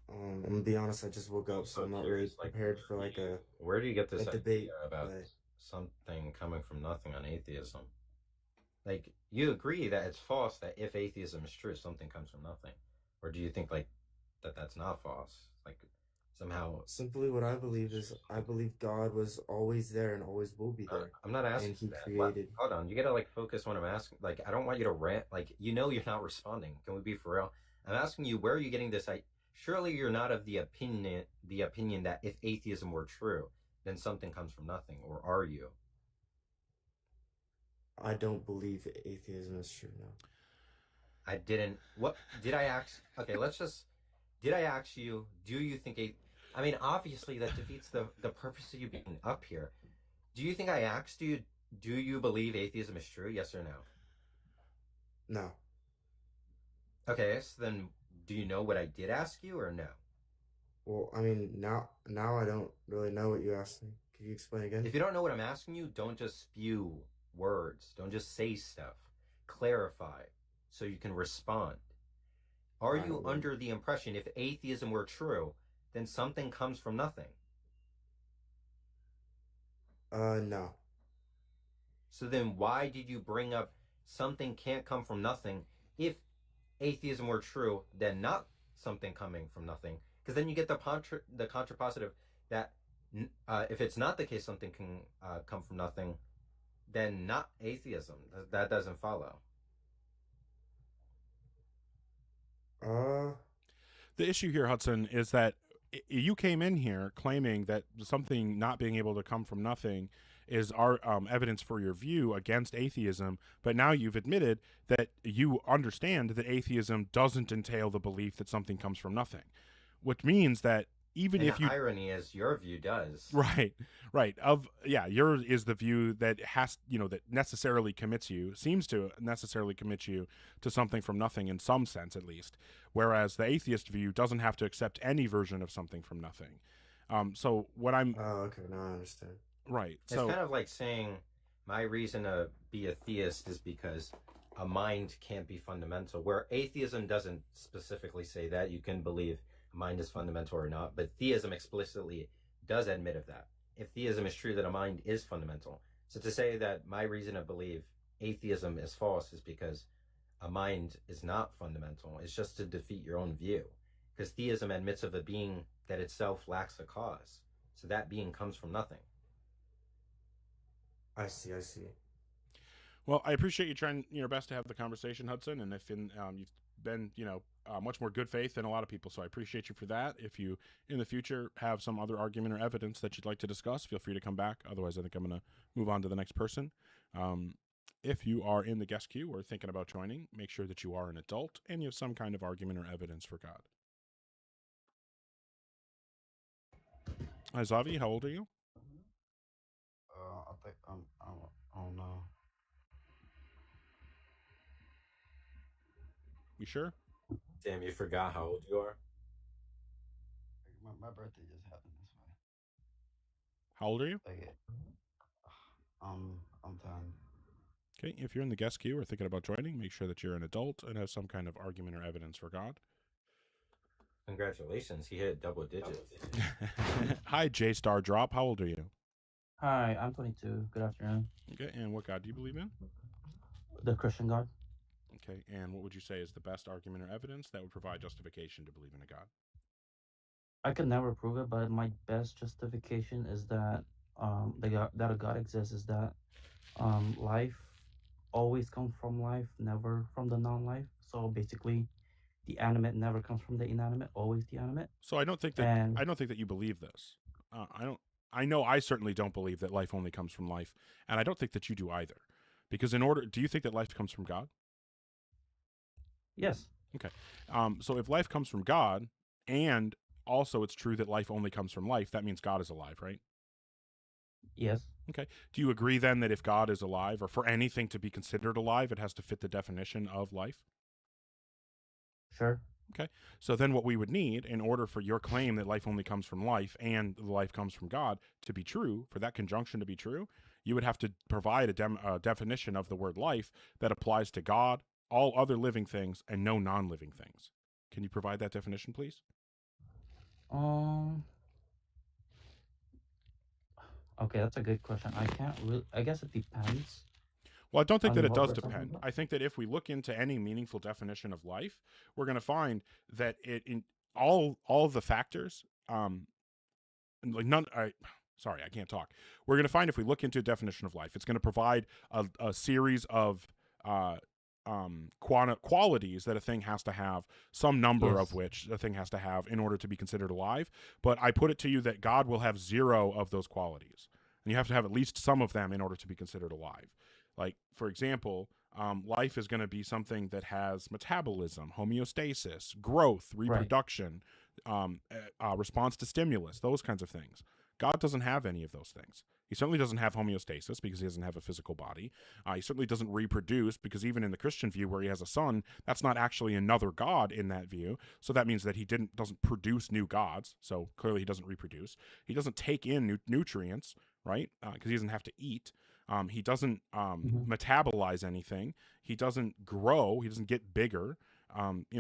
I'm gonna be honest. I just woke up, so I'm not really prepared for like a. Where do you get this debate about something coming from nothing on atheism? Like, you agree that it's false that if atheism is true, something comes from nothing, or do you think like that's not false? Like somehow. Simply, what I believe is I believe God was always there and always will be there. I'm not asking. And He that. created. Hold on, you gotta like focus when I'm asking. Like, I don't want you to rant. Like, you're not responding. Can we be for real? I'm asking you, where are you getting this? Surely you're not of the opinion that if atheism were true, then something comes from nothing, or are you? I don't believe atheism is true. No. I didn't. What did I ask? Okay, did I ask you? Do you think I mean, obviously that defeats the purpose of you being up here. Do you think I asked you? Do you believe atheism is true? Yes or no? No. Okay, so then do you know what I did ask you or no? Well, I mean, now I don't really know what you asked me. Can you explain again? If you don't know what I'm asking you, don't just spew words. Don't just say stuff. Clarify so you can respond. Are you under the impression if atheism were true, then something comes from nothing? No. So then why did you bring up something can't come from nothing if atheism were true, then not something coming from nothing? Because then you get the contrapositive that if it's not the case something can come from nothing, then not atheism. That doesn't follow. The issue here, Hudson, is that you came in here claiming that something not being able to come from nothing is our evidence for your view against atheism, but now you've admitted that you understand that atheism doesn't entail the belief that something comes from nothing, which means that even and if the irony is your view does. Right. Yours is the view that that necessarily seems to necessarily commit you to something from nothing in some sense, at least. Whereas the atheist view doesn't have to accept any version of something from nothing. So what I'm. Oh, okay. Now I understand. Right. It's kind of like saying my reason to be a theist is because a mind can't be fundamental, where atheism doesn't specifically say that. You can believe a mind is fundamental or not, but theism explicitly does admit of that. If theism is true, that a mind is fundamental. So to say that my reason to believe atheism is false is because a mind is not fundamental. It's just to defeat your own view. Because theism admits of a being that itself lacks a cause. So that being comes from nothing. I see. Well, I appreciate you trying your best to have the conversation, Hudson, and if you've been, much more good faith than a lot of people, so I appreciate you for that. If you, in the future, have some other argument or evidence that you'd like to discuss, feel free to come back. Otherwise, I think I'm going to move on to the next person. If you are in the guest queue or thinking about joining, make sure that you are an adult and you have some kind of argument or evidence for God. Hi, Zavi, how old are you? I think I don't know. You sure? Damn, you forgot how old you are? My birthday just happened this way. How old are you? I'm 10. Okay, if you're in the guest queue or thinking about joining, make sure that you're an adult and have some kind of argument or evidence for God. Congratulations, he hit double digits. Hi, J Star Drop. How old are you? Hi, I'm 22. Good afternoon. Okay, and what God do you believe in? The Christian God. Okay, and what would you say is the best argument or evidence that would provide justification to believe in a God? I could never prove it, but my best justification is that that a God exists is that life always comes from life, never from the non-life. So basically, the animate never comes from the inanimate, always the animate. So I don't think that you believe this. I know I certainly don't believe that life only comes from life, and I don't think that you do either. Because do you think that life comes from God? Yes. Okay. So if life comes from God, and also it's true that life only comes from life, that means God is alive, right? Yes. Okay. Do you agree then that if God is alive, or for anything to be considered alive, it has to fit the definition of life? Sure. Okay. So then what we would need in order for your claim that life only comes from life and life comes from God to be true, for that conjunction to be true, you would have to provide a definition of the word life that applies to God, all other living things, and no non-living things. Can you provide that definition, please? Okay, that's a good question. I guess it depends. Well, I don't think that it does depend. I think that if we look into any meaningful definition of life, we're going to find that in all of the factors, like none. Sorry, I can't talk. We're going to find if we look into a definition of life, it's going to provide a series of qualities that a thing has to have, some number of which a thing has to have in order to be considered alive. But I put it to you that God will have 0 of those qualities, and you have to have at least some of them in order to be considered alive. Like, for example, life is going to be something that has metabolism, homeostasis, growth, reproduction, response to stimulus, those kinds of things. God doesn't have any of those things. He certainly doesn't have homeostasis because he doesn't have a physical body. He certainly doesn't reproduce because even in the Christian view where he has a son, that's not actually another God in that view. So that means that he doesn't produce new gods. So clearly he doesn't reproduce. He doesn't take in nutrients, right? Because he doesn't have to eat. He doesn't metabolize anything. He doesn't grow. He doesn't get bigger.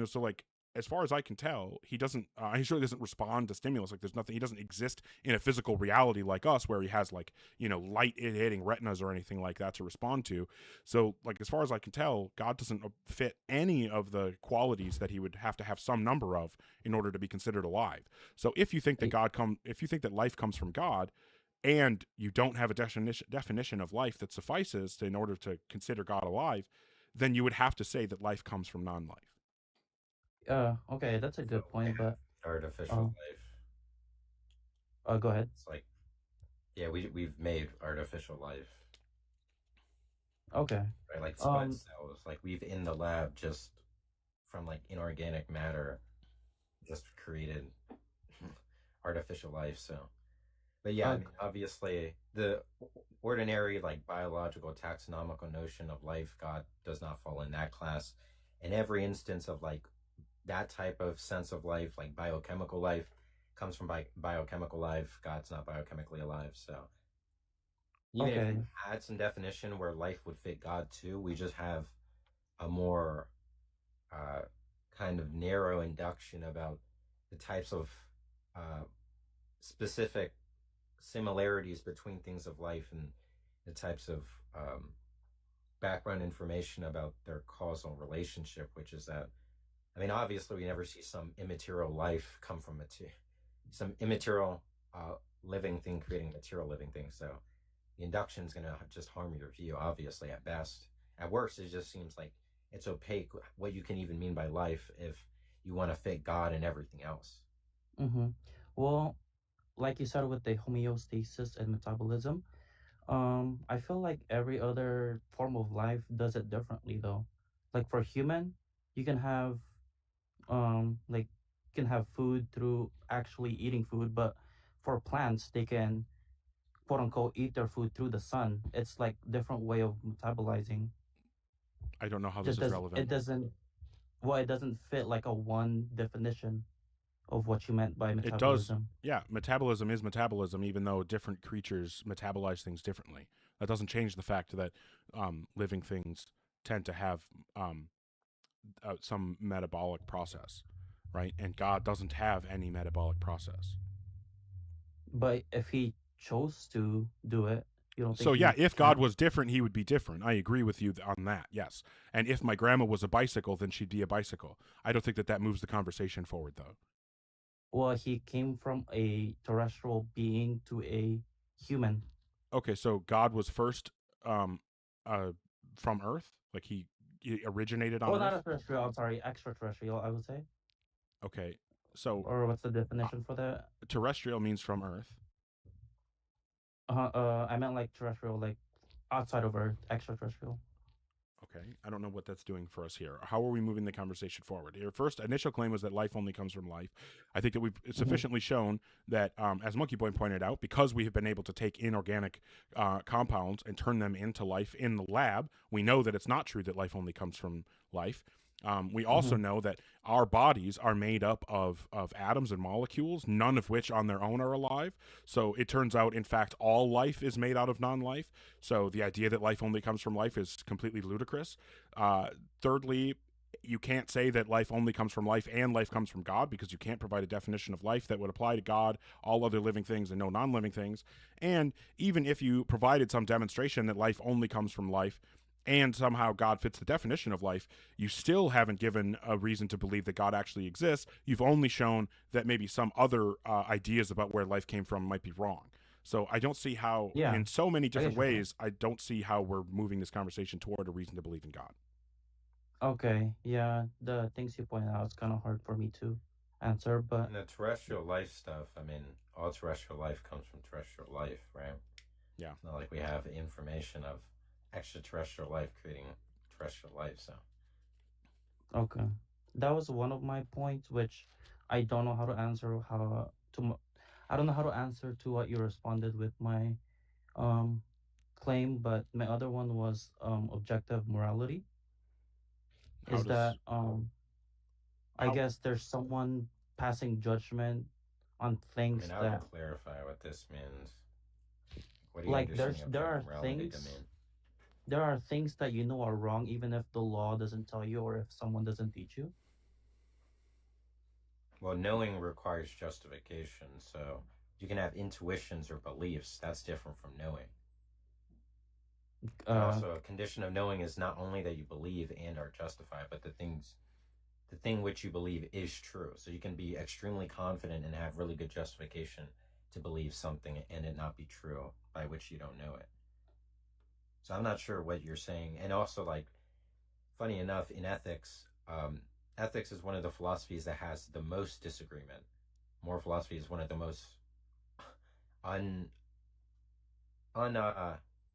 So like, as far as I can tell, he surely doesn't respond to stimulus. Like, there's nothing, he doesn't exist in a physical reality like us where he has like, light hitting retinas or anything like that to respond to. So like, as far as I can tell, God doesn't fit any of the qualities that he would have to have some number of in order to be considered alive. So if you think that if you think that life comes from God, and you don't have a definition of life that suffices in order to consider God alive, then you would have to say that life comes from non-life. Okay, that's a good point, but artificial life. Go ahead. It's like, we've made artificial life. Okay. Right, like sweat cells. Like we've in the lab just from like inorganic matter, just created artificial life. So, but yeah, I mean, obviously the ordinary like biological taxonomical notion of life, God does not fall in that class. In every instance of like that type of sense of life, like biochemical life, comes from biochemical life. God's not biochemically alive. So even if we had some definition where life would fit God too, we just have a more kind of narrow induction about the types of specific similarities between things of life and the types of background information about their causal relationship, which is that, I mean, obviously we never see some immaterial life come from some immaterial living thing creating material living thing. So the induction is going to just harm your view, obviously, at best. At worst, it just seems like it's opaque what you can even mean by life if you want to fit God and everything else. Well, like you said with the homeostasis and metabolism, I feel like every other form of life does it differently though. Like for human, you can have food through actually eating food, but for plants, they can quote unquote eat their food through the sun. It's like different way of metabolizing. I don't know how this is relevant. It doesn't fit like a one definition of what you meant by metabolism. It does. Yeah, metabolism is metabolism, even though different creatures metabolize things differently. That doesn't change the fact that living things tend to have some metabolic process, right? And God doesn't have any metabolic process. But if he chose to do it, You don't think So yeah, he if can? God was different, he would be different. I agree with you on that. Yes. And if my grandma was a bicycle, then she'd be a bicycle. I don't think that moves the conversation forward, though. Well, he came from a terrestrial being to a human. Okay, so God was first from Earth, like he originated on Oh, Earth. not a terrestrial. I'm sorry, extraterrestrial. I would say. Okay, so Or what's the definition for that? terrestrial means from Earth. I meant like terrestrial, like outside of Earth, extraterrestrial. Okay, I don't know what that's doing for us here. How are we moving the conversation forward? Your first initial claim was that life only comes from life. I think that we've sufficiently shown that, as Monkey Boy pointed out, because we have been able to take inorganic compounds and turn them into life in the lab, we know that it's not true that life only comes from life. We also know that our bodies are made up of atoms and molecules, none of which on their own are alive. So it turns out, in fact, all life is made out of non-life. So the idea that life only comes from life is completely ludicrous. Thirdly, you can't say that life only comes from life and life comes from God, because you can't provide a definition of life that would apply to God, all other living things, and no non-living things. And even if you provided some demonstration that life only comes from life, and somehow God fits the definition of life, you still haven't given a reason to believe that God actually exists. You've only shown that maybe some other ideas about where life came from might be wrong. So I don't see how, in so many different ways, I don't see how we're moving this conversation toward a reason to believe in God. Okay, yeah, the things you pointed out, it's kind of hard for me to answer, but And the terrestrial life stuff, I mean, all terrestrial life comes from terrestrial life, right? Yeah. It's not like we have information of extraterrestrial life creating terrestrial life, so. okay, that was one of my points, which I don't know how to answer. I don't know how to answer to what you responded with my claim, but my other one was objective morality. Is that I guess there's someone passing judgment on things I mean, I that would clarify what this means. What do you like understand there are objective morality to things mean? there are things that you know are wrong even if the law doesn't tell you or if someone doesn't teach you. Well, knowing requires justification, so you can have intuitions or beliefs. That's different from knowing. And also, a condition of knowing is not only that you believe and are justified, but the thing which you believe is true. So you can be extremely confident and have really good justification to believe something and it not be true, by which you don't know it. So I'm not sure what you're saying. And also, like, funny enough, in ethics, ethics is one of the philosophies that has the most disagreement. Moral philosophy is one of the most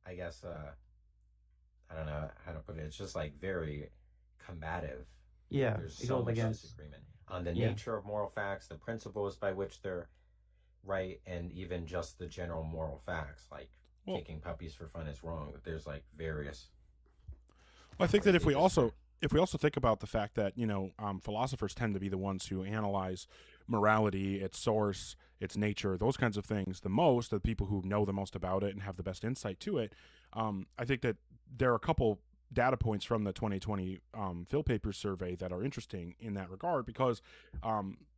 I guess, I don't know how to put it. It's just like very combative. Yeah, There's it so goes much against disagreement on the yeah. nature of moral facts, the principles by which they're right, and even just the general moral facts, like kicking puppies for fun is wrong. But there's like various. Well, I think that if we also think about the fact that, philosophers tend to be the ones who analyze morality, its source, its nature, those kinds of things the most, the people who know the most about it and have the best insight to it. I think that there are a couple data points from the 2020 Phil Papers survey that are interesting in that regard, because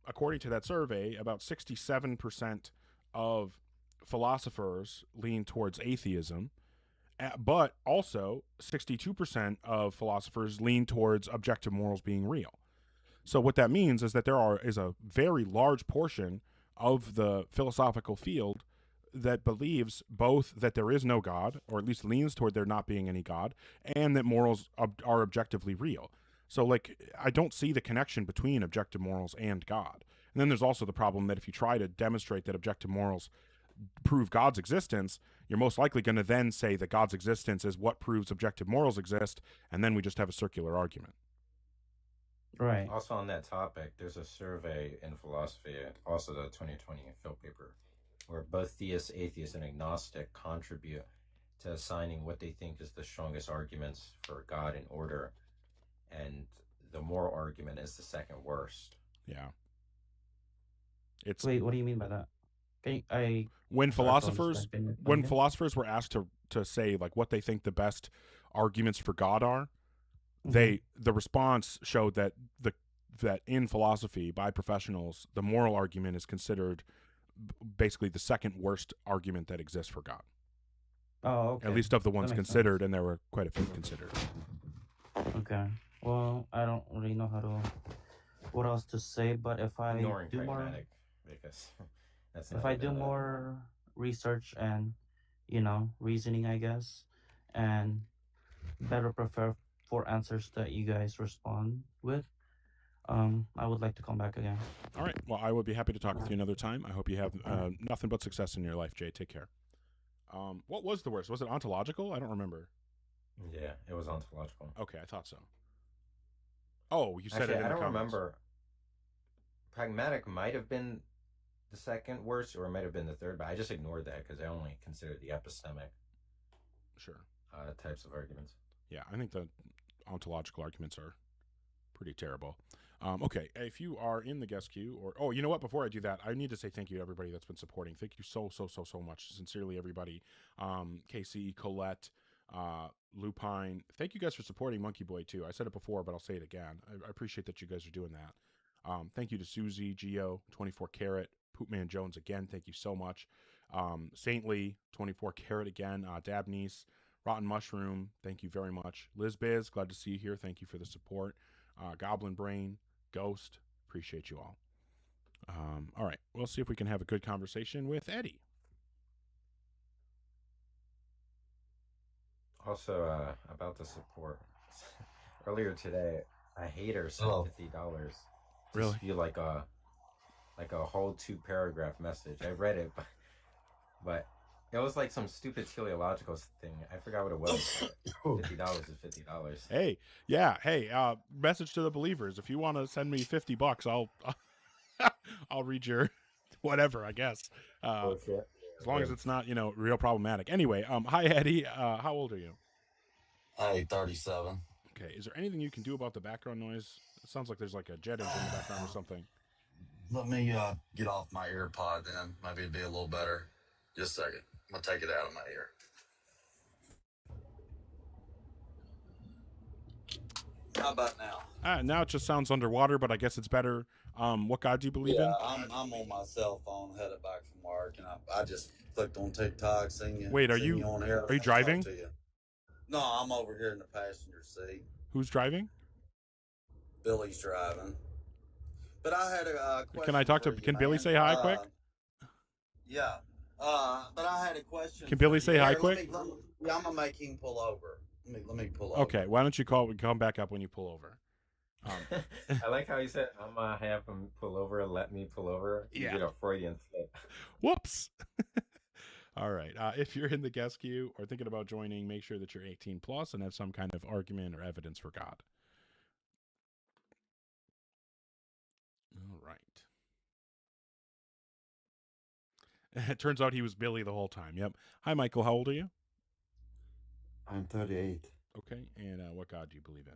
according to that survey, about 67% of philosophers lean towards atheism, but also 62% of philosophers lean towards objective morals being real. So what that means is that there is a very large portion of the philosophical field that believes both that there is no God, or at least leans toward there not being any God, and that morals are objectively real. So, like, I don't see the connection between objective morals and God. And then there's also the problem that if you try to demonstrate that objective morals prove God's existence, you're most likely going to then say that God's existence is what proves objective morals exist, and then we just have a circular argument. Right. Also on that topic, there's a survey in philosophy, also the 2020 Phil paper, where both theists, atheists, and agnostic contribute to assigning what they think is the strongest arguments for God and order, and the moral argument is the second worst. Yeah. Wait, what do you mean by that? When philosophers were asked to say like what they think the best arguments for God are, the response showed that in philosophy by professionals, the moral argument is considered basically the second worst argument that exists for God. Oh, okay. At least of the ones That makes considered, and there were quite a few considered. Okay. Well, I don't really know what else to say, but if I Ignoring do more, pragmatic, because that's if never I do been more research and, reasoning, I guess, and better prepare for answers that you guys respond with, I would like to come back again. All right. Well, I would be happy to talk with you another time. I hope you have nothing but success in your life, Jay. Take care. What was the worst? Was it ontological? I don't remember. Yeah, it was ontological. Okay, I thought so. Oh, you said Actually, it in I the don't comments. remember. Pragmatic might have been the second worst, or it might have been the third, but I just ignored that because I only considered the epistemic types of arguments. Yeah, I think the ontological arguments are pretty terrible. Okay, if you are in the guest queue, or you know what? Before I do that, I need to say thank you to everybody that's been supporting. Thank you so much, sincerely, everybody. Casey, Colette, Lupine. Thank you guys for supporting Monkey Boy too. I said it before, but I'll say it again. I appreciate that you guys are doing that. Thank you to Susie, Geo, 24 Carat, Poopman Jones again. Thank you so much. Saintly, 24 Carat again. Dabney's, Rotten Mushroom. Thank you very much. Liz Biz, glad to see you here. Thank you for the support. Goblin Brain, Ghost, appreciate you all. All right, we'll see if we can have a good conversation with Eddie. Also, about the support. Earlier today, a hater sent $50. Really? To spew like a whole 2-paragraph message. I read it, but it was like some stupid teleological thing. I forgot what it was. $50 is $50. Hey, yeah, hey, message to the believers. If you want to send me $50, I'll read your whatever, I guess. As long as it's not, real problematic. Anyway, hi Eddie. How old are you? Hey, 37. Okay. Is there anything you can do about the background noise? It sounds like there's like a jet engine in the background or something. Let me get off my ear pod then. Maybe it'd be a little better. Just a second. I'm gonna take it out of my ear. How about now? Now it just sounds underwater, but I guess it's better. What God do you believe in? I'm on my cell phone headed back from work, and I just clicked on TikTok, seen you. Wait, are seen you on here. are you driving? To you. No, I'm over here in the passenger seat. Who's driving? Billy's driving. But I had a question. Can I talk to? Can Billy say hi quick? Yeah. But I had a question. Can Billy say hi quick? Yeah, I'm gonna make him pull over. Let me pull over. Okay. Why don't you come back up when you pull over? I like how you said, I'm going to have him pull over, let me pull over. You get a Freudian slip. Whoops. All right. If you're in the guest queue or thinking about joining, make sure that you're 18 plus and have some kind of argument or evidence for God. All right. It turns out he was Billy the whole time. Yep. Hi, Michael. How old are you? I'm 38. Okay. And what God do you believe in?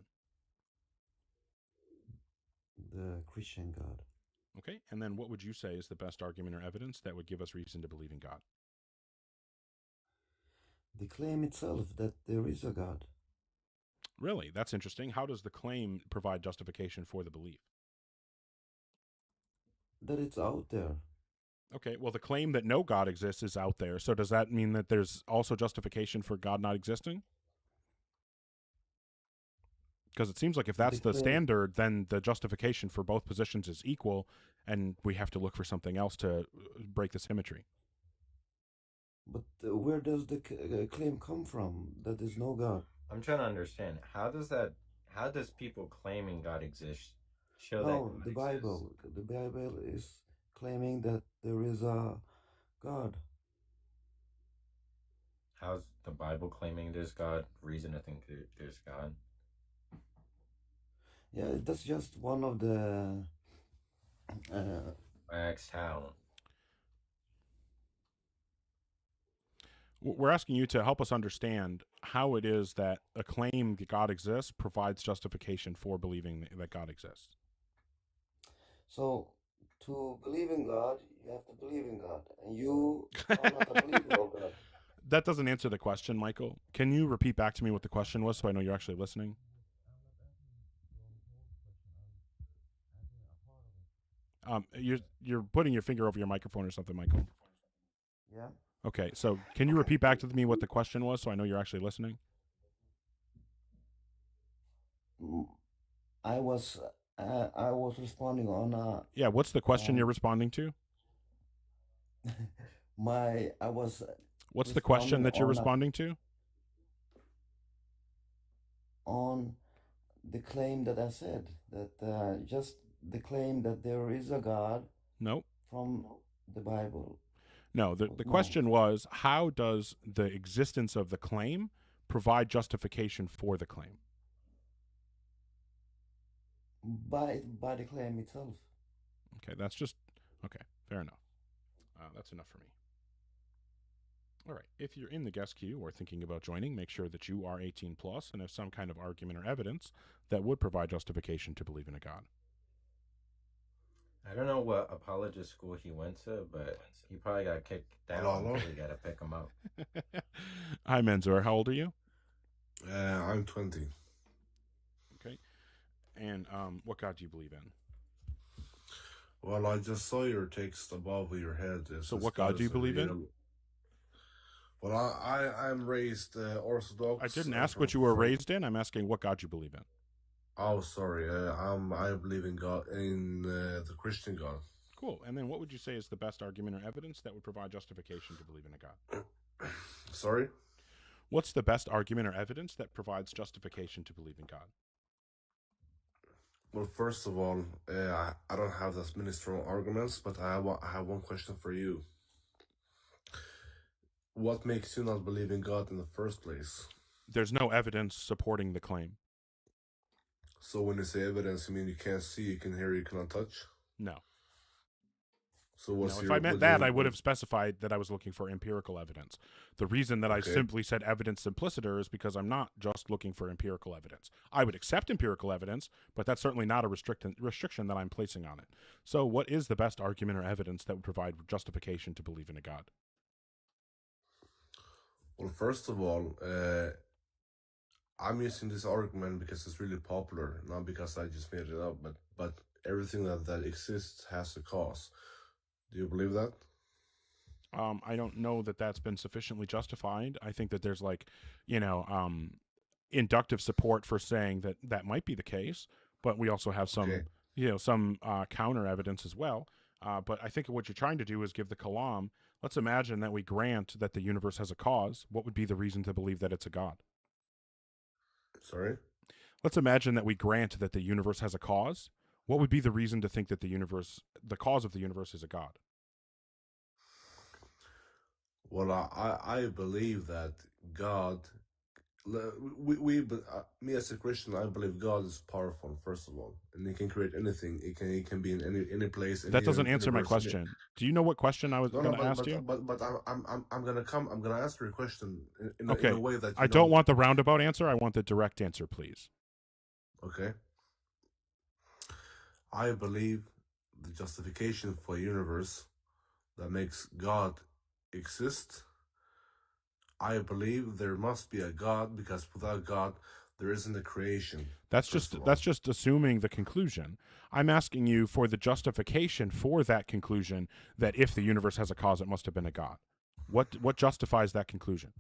The Christian God. Okay. And then what would you say is the best argument or evidence that would give us reason to believe in God? The claim itself that there is a God. Really? That's interesting. How does the claim provide justification for the belief? That it's out there. Okay. Well, the claim that no God exists is out there. So does that mean that there's also justification for God not existing? Because it seems like if that's the standard, then the justification for both positions is equal, and we have to look for something else to break the symmetry. But where does the claim come from that there's no God? I'm trying to understand. How does people claiming God exists show No, that the Bible. The Bible is claiming that there is a God. How's the Bible claiming there's God? Reason to think there's God? Yeah, that's just one of the... I asked how. We're asking you to help us understand how it is that a claim that God exists provides justification for believing that God exists. So, to believe in God, you have to believe in God. And you are not a believer of God. That doesn't answer the question, Michael. Can you repeat back to me what the question was so I know you're actually listening? You're putting your finger over your microphone or something, Michael. Yeah. Okay, so can you repeat back to me what the question was, so I know you're actually listening? I was responding on Yeah, what's the question you're responding to? I was. What's the question that you're responding to? On the claim that I said that just the claim that there is a God. Nope. From the Bible. No, the question was, how does the existence of the claim provide justification for the claim? By the claim itself. Okay, that's just okay. Fair enough. That's enough for me. All right. If you're in the guest queue or thinking about joining, make sure that you are 18 plus and have some kind of argument or evidence that would provide justification to believe in a God. I don't know what apologist school he went to, but he probably got kicked down. We got to pick him up. Hi, Menzor. How old are you? I'm 20. Okay. And what God do you believe in? Well, I just saw your text above your head. So what God do you believe in? Well, I'm raised Orthodox. I didn't ask what you were raised in. I'm asking what God you believe in. Oh, sorry. I believe in God, in the Christian God. Cool. And then what would you say is the best argument or evidence that would provide justification to believe in a God? Sorry? What's the best argument or evidence that provides justification to believe in God? Well, first of all, I don't have that many strong arguments, but I have one question for you. What makes you not believe in God in the first place? There's no evidence supporting the claim. So when you say evidence, you mean you can't see, you can hear, you cannot touch? No. So what's if I meant that, I would have specified that I was looking for empirical evidence. The reason that I simply said evidence simpliciter is because I'm not just looking for empirical evidence. I would accept empirical evidence, but that's certainly not a restriction that I'm placing on it. So what is the best argument or evidence that would provide justification to believe in a God? Well, first of all, I'm using this argument because it's really popular, not because I just made it up, but everything that exists has a cause. Do you believe that? I don't know that that's been sufficiently justified. I think that there's inductive support for saying that that might be the case, but we also have some, some counter evidence as well. But I think what you're trying to do is give the Kalam. Let's imagine that we grant that the universe has a cause. What would be the reason to believe that it's a God? Sorry? Let's imagine that we grant that the universe has a cause. What would be the reason to think that the cause of the universe is a God? Well, I believe that God, me as a Christian, I believe God is powerful, first of all, and He can create anything. He can be in any place. That doesn't answer my question. Do you know what question I was going to ask you? But I'm gonna answer your question in a way that I don't want the roundabout answer. I want the direct answer, please. Okay. I believe the justification for a universe that makes God exist. I believe there must be a God, because without God there isn't a creation. That's just assuming the conclusion. I'm asking you for the justification for that conclusion, that if the universe has a cause, it must have been a God. What justifies that conclusion?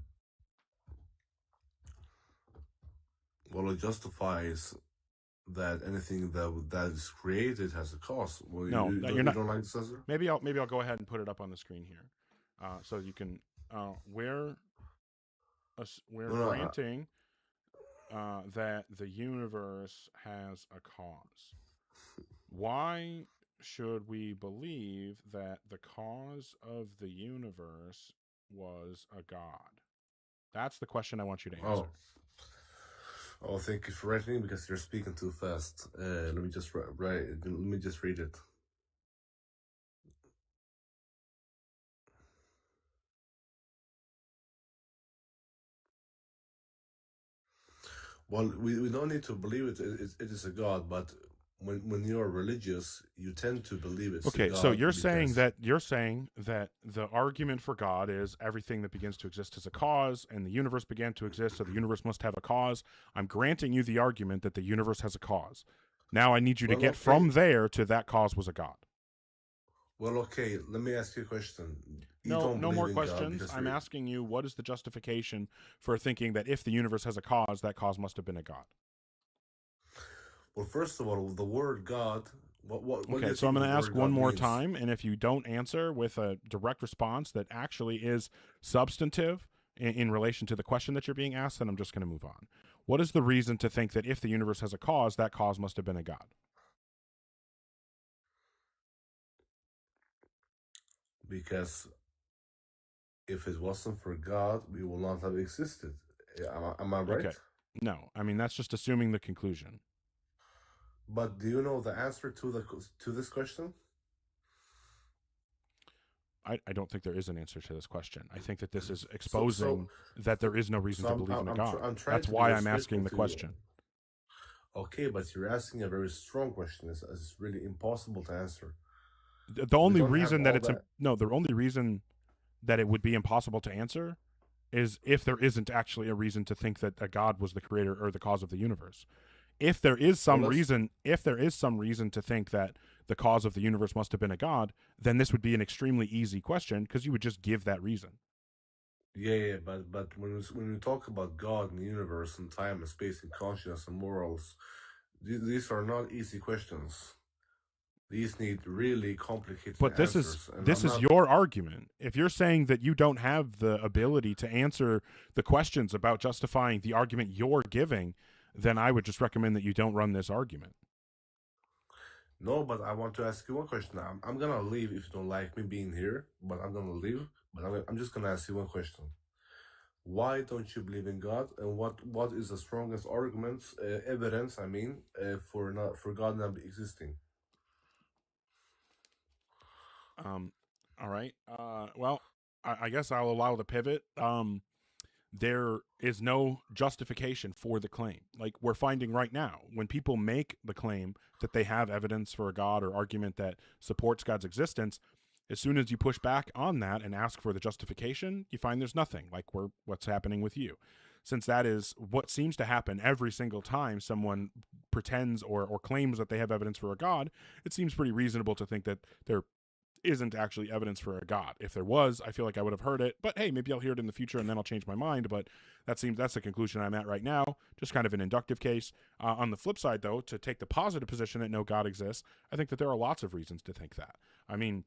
Well, it justifies that anything that is created has a cause. Well, no, you don't like this answer? Maybe I'll go ahead and put it up on the screen here, so you can. We're granting that the universe has a cause. Why should we believe that the cause of the universe was a God? That's the question I want you to answer. Oh, thank you for writing, because you're speaking too fast. Let me just read it. Well, we don't need to believe it is a God, but when you are religious, you tend to believe it's okay. A God. So you're saying that the argument for God is everything that begins to exist is a cause, and the universe began to exist, so the universe must have a cause. I'm granting you the argument that the universe has a cause. Now I need you to get from there to that cause was a God. Well, okay, let me ask you a question. You No, don't no believe more in God questions. because I'm asking you, what is the justification for thinking that if the universe has a cause, that cause must have been a God? Well, first of all, the word God. What do Okay, you so I'm think going the to ask word one God more means? time, and if you don't answer with a direct response that actually is substantive in relation to the question that you're being asked, then I'm just going to move on. What is the reason to think that if the universe has a cause, that cause must have been a God? Because if it wasn't for God, we will not have existed. Am I right? Okay. No, I mean, that's just assuming the conclusion. But do you know the answer to this question? I don't think there is an answer to this question. I think that this is exposing that there is no reason to believe in a God. I'm trying That's to be why I'm respectful asking the to you. question. Okay, but you're asking a very strong question. It's really impossible to answer. The only don't have reason that all it's the only reason that it would be impossible to answer is if there isn't actually a reason to think that a God was the creator or the cause of the universe. If there is some reason to think that the cause of the universe must have been a God, then this would be an extremely easy question because you would just give that reason. Yeah, but when we talk about God and the universe and time and space and consciousness and morals, these are not easy questions. These need really complicated But this answers. is your argument. If you're saying that you don't have the ability to answer the questions about justifying the argument you're giving, then I would just recommend that you don't run this argument. No, but I want to ask you one question. I'm gonna leave if you don't like me being here, but I'm gonna leave. But I'm just gonna ask you one question. Why don't you believe in God, and what is the strongest arguments, evidence? I mean, for God not existing? All right. Well, I guess I'll allow the pivot. There is no justification for the claim. Like we're finding right now, when people make the claim that they have evidence for a God or argument that supports God's existence, as soon as you push back on that and ask for the justification, you find there's nothing, like what's happening with you. Since that is what seems to happen every single time someone pretends or claims that they have evidence for a God, it seems pretty reasonable to think that there isn't actually evidence for a God. If there was, I feel like I would have heard it, but hey, maybe I'll hear it in the future and then I'll change my mind. But that's the conclusion I'm at right now. Just kind of an inductive case. On the flip side, though, to take the positive position that no God exists, I think that there are lots of reasons to think that. I mean,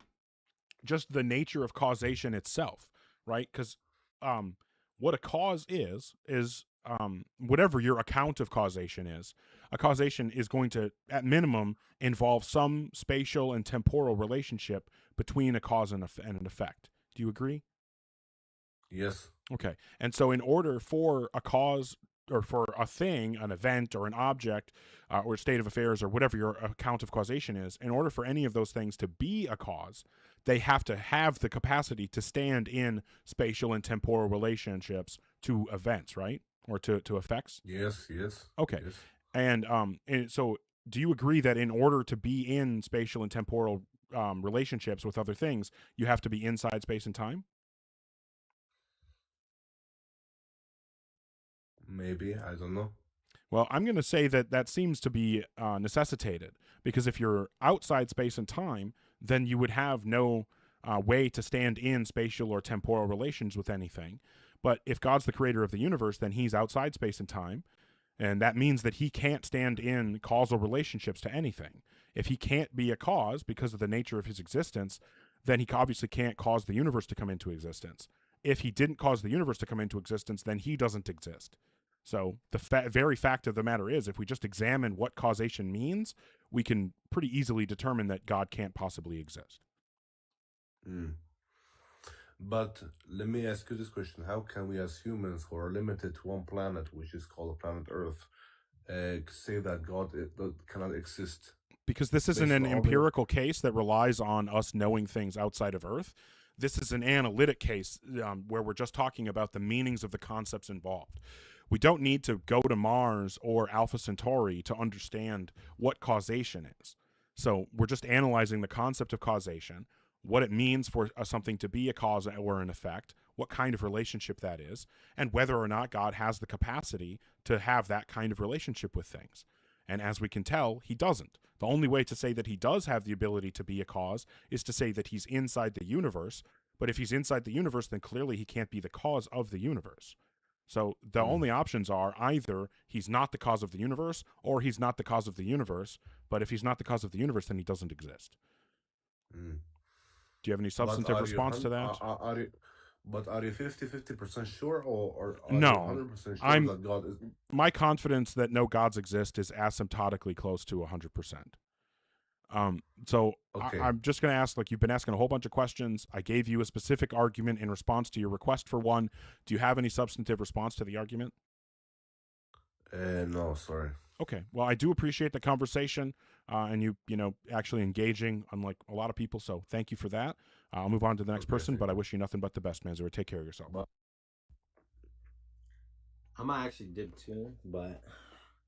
just the nature of causation itself, right? Because what a cause is whatever your account of causation is, a causation is going to, at minimum, involve some spatial and temporal relationship between a cause and an effect. Do you agree? Yes. Okay. And so in order for a cause or for a thing, an event or an object or state of affairs or whatever your account of causation is, in order for any of those things to be a cause, they have to have the capacity to stand in spatial and temporal relationships to events, right? Or to effects? Yes. Okay. Yes. And so do you agree that in order to be in spatial and temporal relationships with other things, you have to be inside space and time? Maybe, I don't know. Well, I'm going to say that seems to be necessitated, because if you're outside space and time, then you would have no way to stand in spatial or temporal relations with anything. But if God's the creator of the universe, then he's outside space and time, and that means that he can't stand in causal relationships to anything. If he can't be a cause because of the nature of his existence, then he obviously can't cause the universe to come into existence. If he didn't cause the universe to come into existence, then he doesn't exist. So the very fact of the matter is, if we just examine what causation means, we can pretty easily determine that God can't possibly exist. But let me ask you this question. How can we as humans who are limited to one planet, which is called planet Earth, say that God cannot exist? Because this isn't an empirical case that relies on us knowing things outside of Earth. This is an analytic case where we're just talking about the meanings of the concepts involved. We don't need to go to Mars or Alpha Centauri to understand what causation is. So we're just analyzing the concept of causation, what it means for something to be a cause or an effect, what kind of relationship that is, and whether or not God has the capacity to have that kind of relationship with things. And as we can tell, he doesn't. The only way to say that he does have the ability to be a cause is to say that he's inside the universe. But if he's inside the universe, then clearly he can't be the cause of the universe. So the only options are either he's not the cause of the universe or he's not the cause of the universe. But if he's not the cause of the universe, then he doesn't exist. Mm. Do you have any substantive response to that? But are you 50% sure, or are No, you 100% sure that God is? My confidence that no gods exist is asymptotically close to 100%. So Okay. I'm just going to ask, like, you've been asking a whole bunch of questions. I gave you a specific argument in response to your request for one. Do you have any substantive response to the argument? No, sorry. Okay. Well, I do appreciate the conversation and you actually engaging, unlike a lot of people. So thank you for that. I'll move on to the next person, but I wish you nothing but the best, Manzur. Take care of yourself. I'm gonna actually dip too, but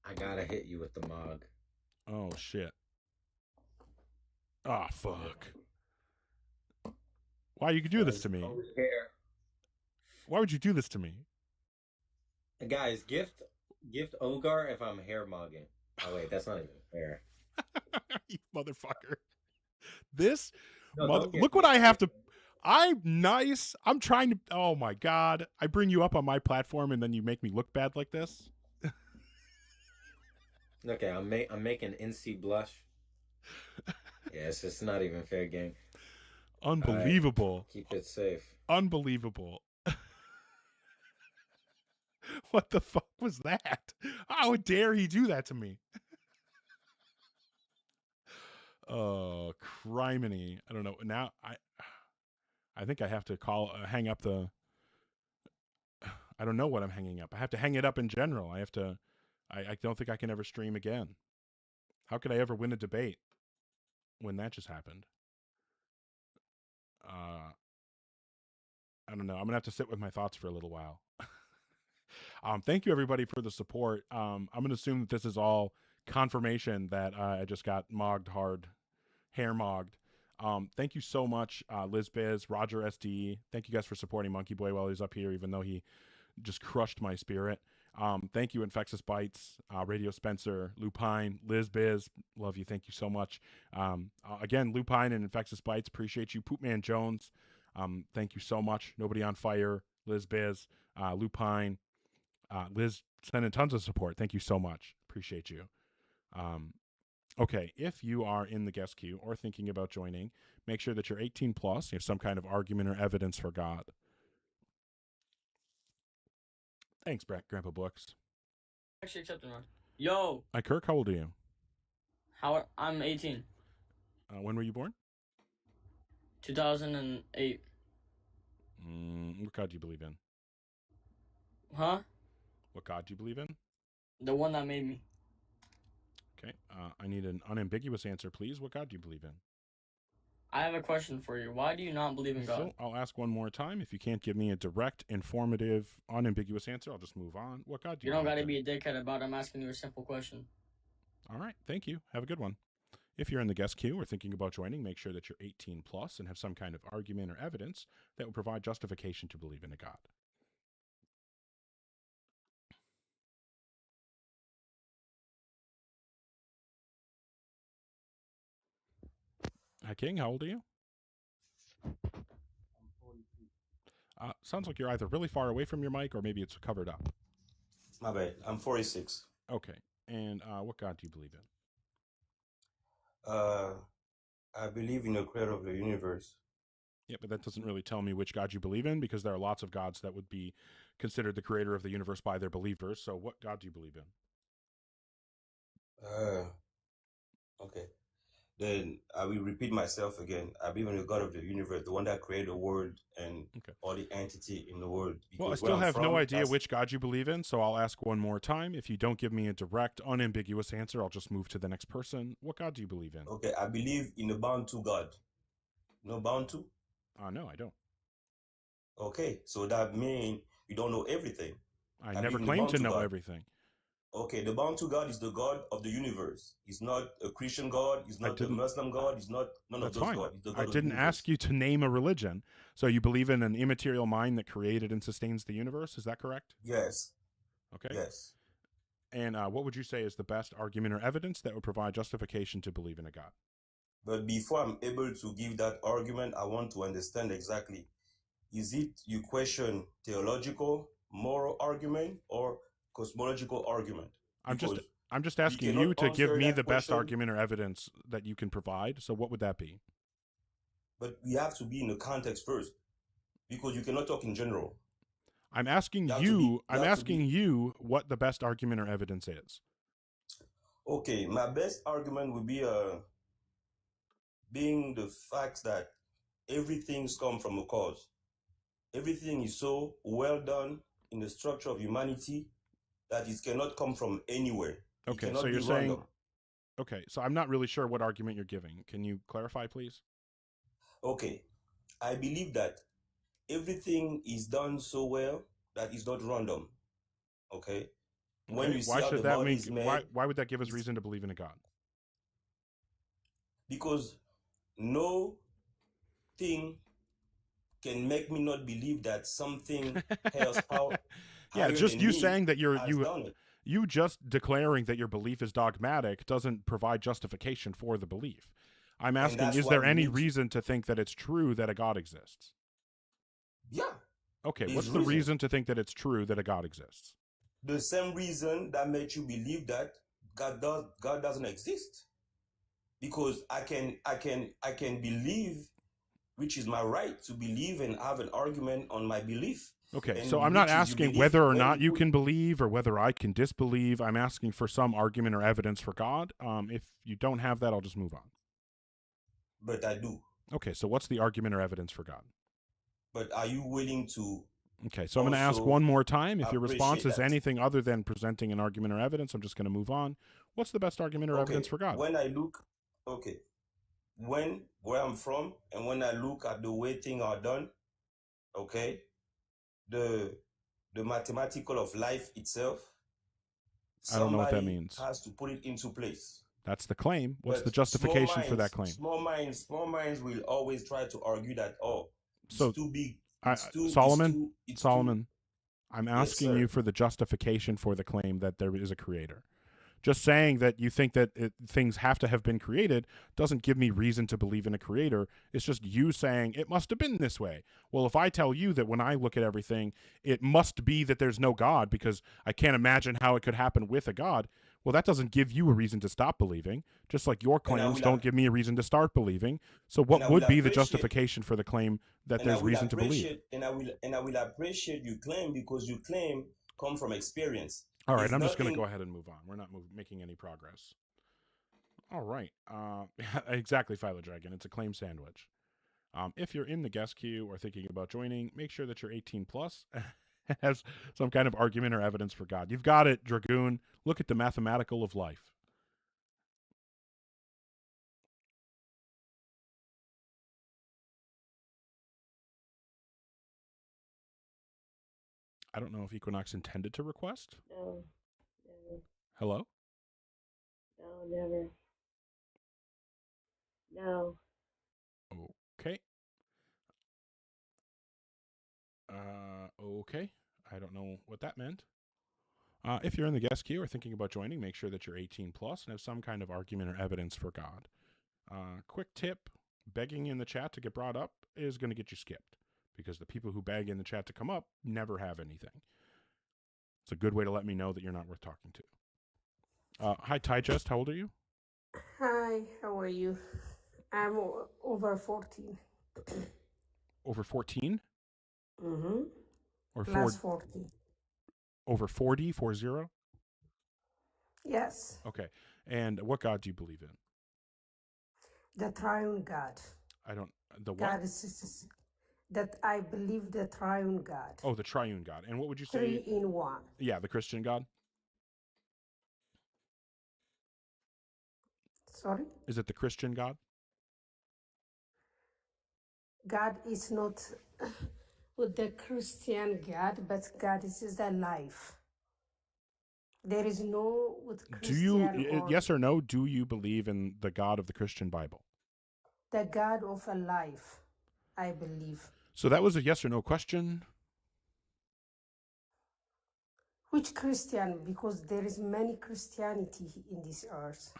I gotta hit you with the mog. Oh, shit. Oh, fuck. Why you could do this to me? Why would you do this to me? Guys, gift Ogar if I'm hair mogging. Oh wait, that's not even fair. You motherfucker. This No, look what I have to. I'm nice. I'm trying to. Oh my God. I bring you up on my platform and then you make me look bad like this. Okay, I'm making NC blush. Yeah, it's just not even fair game. Unbelievable. Right, keep it safe. Unbelievable. What the fuck was that? How dare he do that to me? Oh, criminy. I don't know. Now I think I have to hang up the. I don't know what I'm hanging up. I have to hang it up in general. I don't think I can ever stream again. How could I ever win a debate when that just happened? I don't know. I'm gonna have to sit with my thoughts for a little while. Thank you everybody for the support. I'm gonna assume that this is all confirmation that I just got mogged hard, hair mogged. Thank you so much, Liz Biz, Roger SD. Thank you guys for supporting Monkey Boy while he's up here, even though he just crushed my spirit. Thank you, Infectious Bites, Radio Spencer, Lupine, Liz Biz. Love you. Thank you so much. Again, Lupine and Infectious Bites, appreciate you. Poopman Jones, thank you so much. Nobody on Fire, Liz Biz, Lupine, Liz sending tons of support. Thank you so much. Appreciate you. Okay, if you are in the guest queue or thinking about joining, make sure that you're 18 plus. You have some kind of argument or evidence for God. Thanks, Grandpa Books. Actually accepting one. Yo. Hi, Kirk. How old are you? I'm 18. When were you born? 2008. What God do you believe in? Huh? What God do you believe in? The one that made me. Okay. I need an unambiguous answer, please. What God do you believe in? I have a question for you. Why do you not believe in God? So I'll ask one more time. If you can't give me a direct, informative, unambiguous answer, I'll just move on. What God do you You don't believe got to in? be a dickhead about it. I'm asking you a simple question. All right. Thank you. Have a good one. If you're in the guest queue or thinking about joining, make sure that you're 18 plus and have some kind of argument or evidence that would provide justification to believe in a God. Hi, King. How old are you? Sounds like you're either really far away from your mic or maybe it's covered up. My bad. I'm 46. Okay. And what God do you believe in? I believe in the creator of the universe. Yeah, but that doesn't really tell me which God you believe in, because there are lots of gods that would be considered the creator of the universe by their believers. So what God do you believe in? Okay. Then I will repeat myself again. I believe in the God of the universe, the one that created the world and all the entity in the world. Well, I Because still where I'm have no from, idea that's- which God you believe in, so I'll ask one more time. If you don't give me a direct, unambiguous answer, I'll just move to the next person. What God do you believe in? Okay, I believe in the Bantu God. No Bantu? No, I don't. Okay, so that means you don't know everything. I believe never in the claimed to Bantu know God. everything. Okay, the Bantu God is the God of the universe. He's not a Christian God. He's not a didn't- Muslim God. He's not none of That's those fine. gods. He's the God I of the didn't universe. ask you to name a religion. So you believe in an immaterial mind that created and sustains the universe? Is that correct? Yes. Okay. Yes. And what would you say is the best argument or evidence that would provide justification to believe in a God? But before I'm able to give that argument, I want to understand exactly, is it you question theological, moral argument or cosmological argument? I'm Because just we asking cannot you to give answer me that the best question, argument or evidence that you can provide. So what would that be? but we have to be in the context first, because you cannot talk in general. I'm asking you what the best argument or evidence is. Okay, my best argument would be being the fact that everything's come from a cause. Everything is so well done in the structure of humanity that it cannot come from anywhere. Okay, so you're saying, okay, so I'm not really sure what argument you're giving. Can you clarify, please? Okay, I believe that everything is done so well that it's not random. Okay, when you see why how should the that body make is made, why would that give us reason to believe in a God? because no thing can make me not believe that something has power. Yeah, just you saying that done it. you just declaring that your belief is dogmatic doesn't provide justification for the belief. I'm asking, that's is why there we any need to- reason to think that it's true that a God exists? Yeah. Okay, There's what's the reason to think that it's true that a God exists? The same reason that makes you believe that God doesn't exist. Because I can believe, which is my right to believe and have an argument on my belief. Okay, And so I'm not which is you asking believe whether or when not you put- can believe or whether I can disbelieve. I'm asking for some argument or evidence for God. If you don't have that, I'll just move on. But I do. Okay, so what's the argument or evidence for God? But are you willing to? Okay, so I'm going to ask also one more time. If your response appreciate is that? anything other than presenting an argument or evidence, I'm just going to move on. What's the best argument or evidence for God? When I look, where I'm from, and when I look at the way things are done, okay, the mathematical of life itself, I don't know what that somebody means. has to put it into place. That's the claim. What's But the justification for that claim? Small minds will always try to argue that, it's So, too big. Solomon, it's Solomon, I'm Yes, asking sir. you for the justification for the claim that there is a creator. Just saying that you think that things have to have been created doesn't give me reason to believe in a creator. It's just you saying it must have been this way. Well, if I tell you that when I look at everything, it must be that there's no God because I can't imagine how it could happen with a God, well, that doesn't give you a reason to stop believing, just like your And I claims will don't give me a reason to start believing. So and what I would will be the appreciate- justification for the claim that and I there's will reason to believe? appreciate, and I will appreciate your claim because your claim come from experience. All right, It's I'm just going to nothing- go ahead and move on. We're not making any progress. All right. Exactly, Philo Dragon. It's a claim sandwich. If you're in the guest queue or thinking about joining, make sure that you're 18 plus and has some kind of argument or evidence for God. You've got it, Dragoon. Look at the mathematical of life. I don't know if Equinox intended to request. No, never. Hello? No, never. No. Okay. Okay. I don't know what that meant. If you're in the guest queue or thinking about joining, make sure that you're 18 plus and have some kind of argument or evidence for God. Quick tip, begging in the chat to get brought up is going to get you skipped because the people who beg in the chat to come up never have anything. It's a good way to let me know that you're not worth talking to. Hi, Tyjust. How old are you? Hi, how are you? I'm over 14. Over 14? Mm-hmm. Or Plus 40. Over 40, 40? Yes, Okay. And what God do you believe in? the triune God. I don't, the what? God is that I believe the triune God. Oh, the triune God. And what would you say? 3 in 1. Yeah, the Christian God. Sorry? Is it the Christian God? God is not with the Christian God, but God is the life. There is no with Do you, Christian or yes or no, do you believe in the God of the Christian Bible? the God of a life, I believe. So that was a yes or no question. Which Christian? Because there is many Christianity in this earth.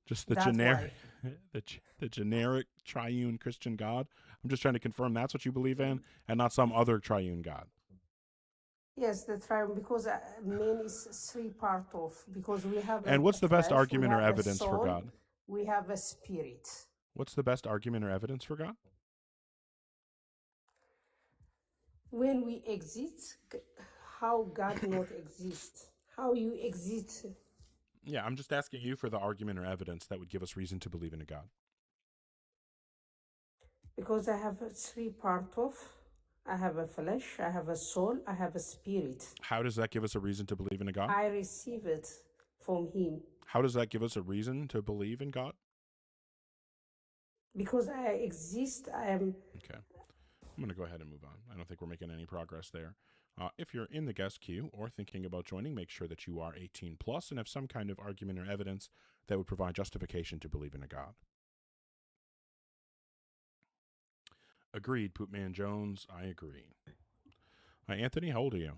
Just the That's generic, why. the generic triune Christian God. I'm just trying to confirm that's what you believe in, and not some other triune God. Yes, the triune, because man is three part of, because we have And what's the best flesh, argument we or have a evidence for soul, God? we have a spirit. What's the best argument or evidence for God? When we exist, how God not exist? How you exist? Yeah, I'm just asking you for the argument or evidence that would give us reason to believe in a God. Because I have three part of. I have a flesh, I have a soul, I have a spirit. How does that give us a reason to believe in a God? I receive it from Him. How does that give us a reason to believe in God? Because I exist, I am. Okay. I'm going to go ahead and move on. I don't think we're making any progress there. If you're in the guest queue or thinking about joining, make sure that you are 18 plus and have some kind of argument or evidence that would provide justification to believe in a God. Agreed, Poopman Jones. I agree. Hi, Anthony. How old are you?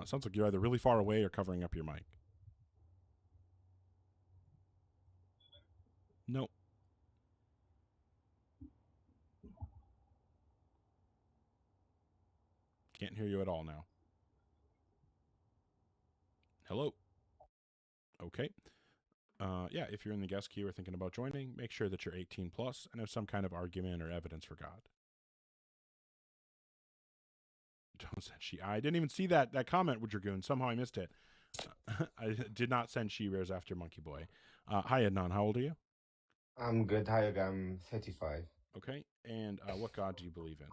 Sounds like you're either really far away or covering up your mic. Nope. Can't hear you at all now. Hello. Okay. Yeah, if you're in the guest queue or thinking about joining, make sure that you're 18 plus and have some kind of argument or evidence for God. Don't send she. I didn't even see that comment, Dragoon. Somehow I missed it. I did not send she bears after Monkey Boy. Hi, Adnan. How old are you? I'm good. Hi, I'm 35. Okay. And what God do you believe in?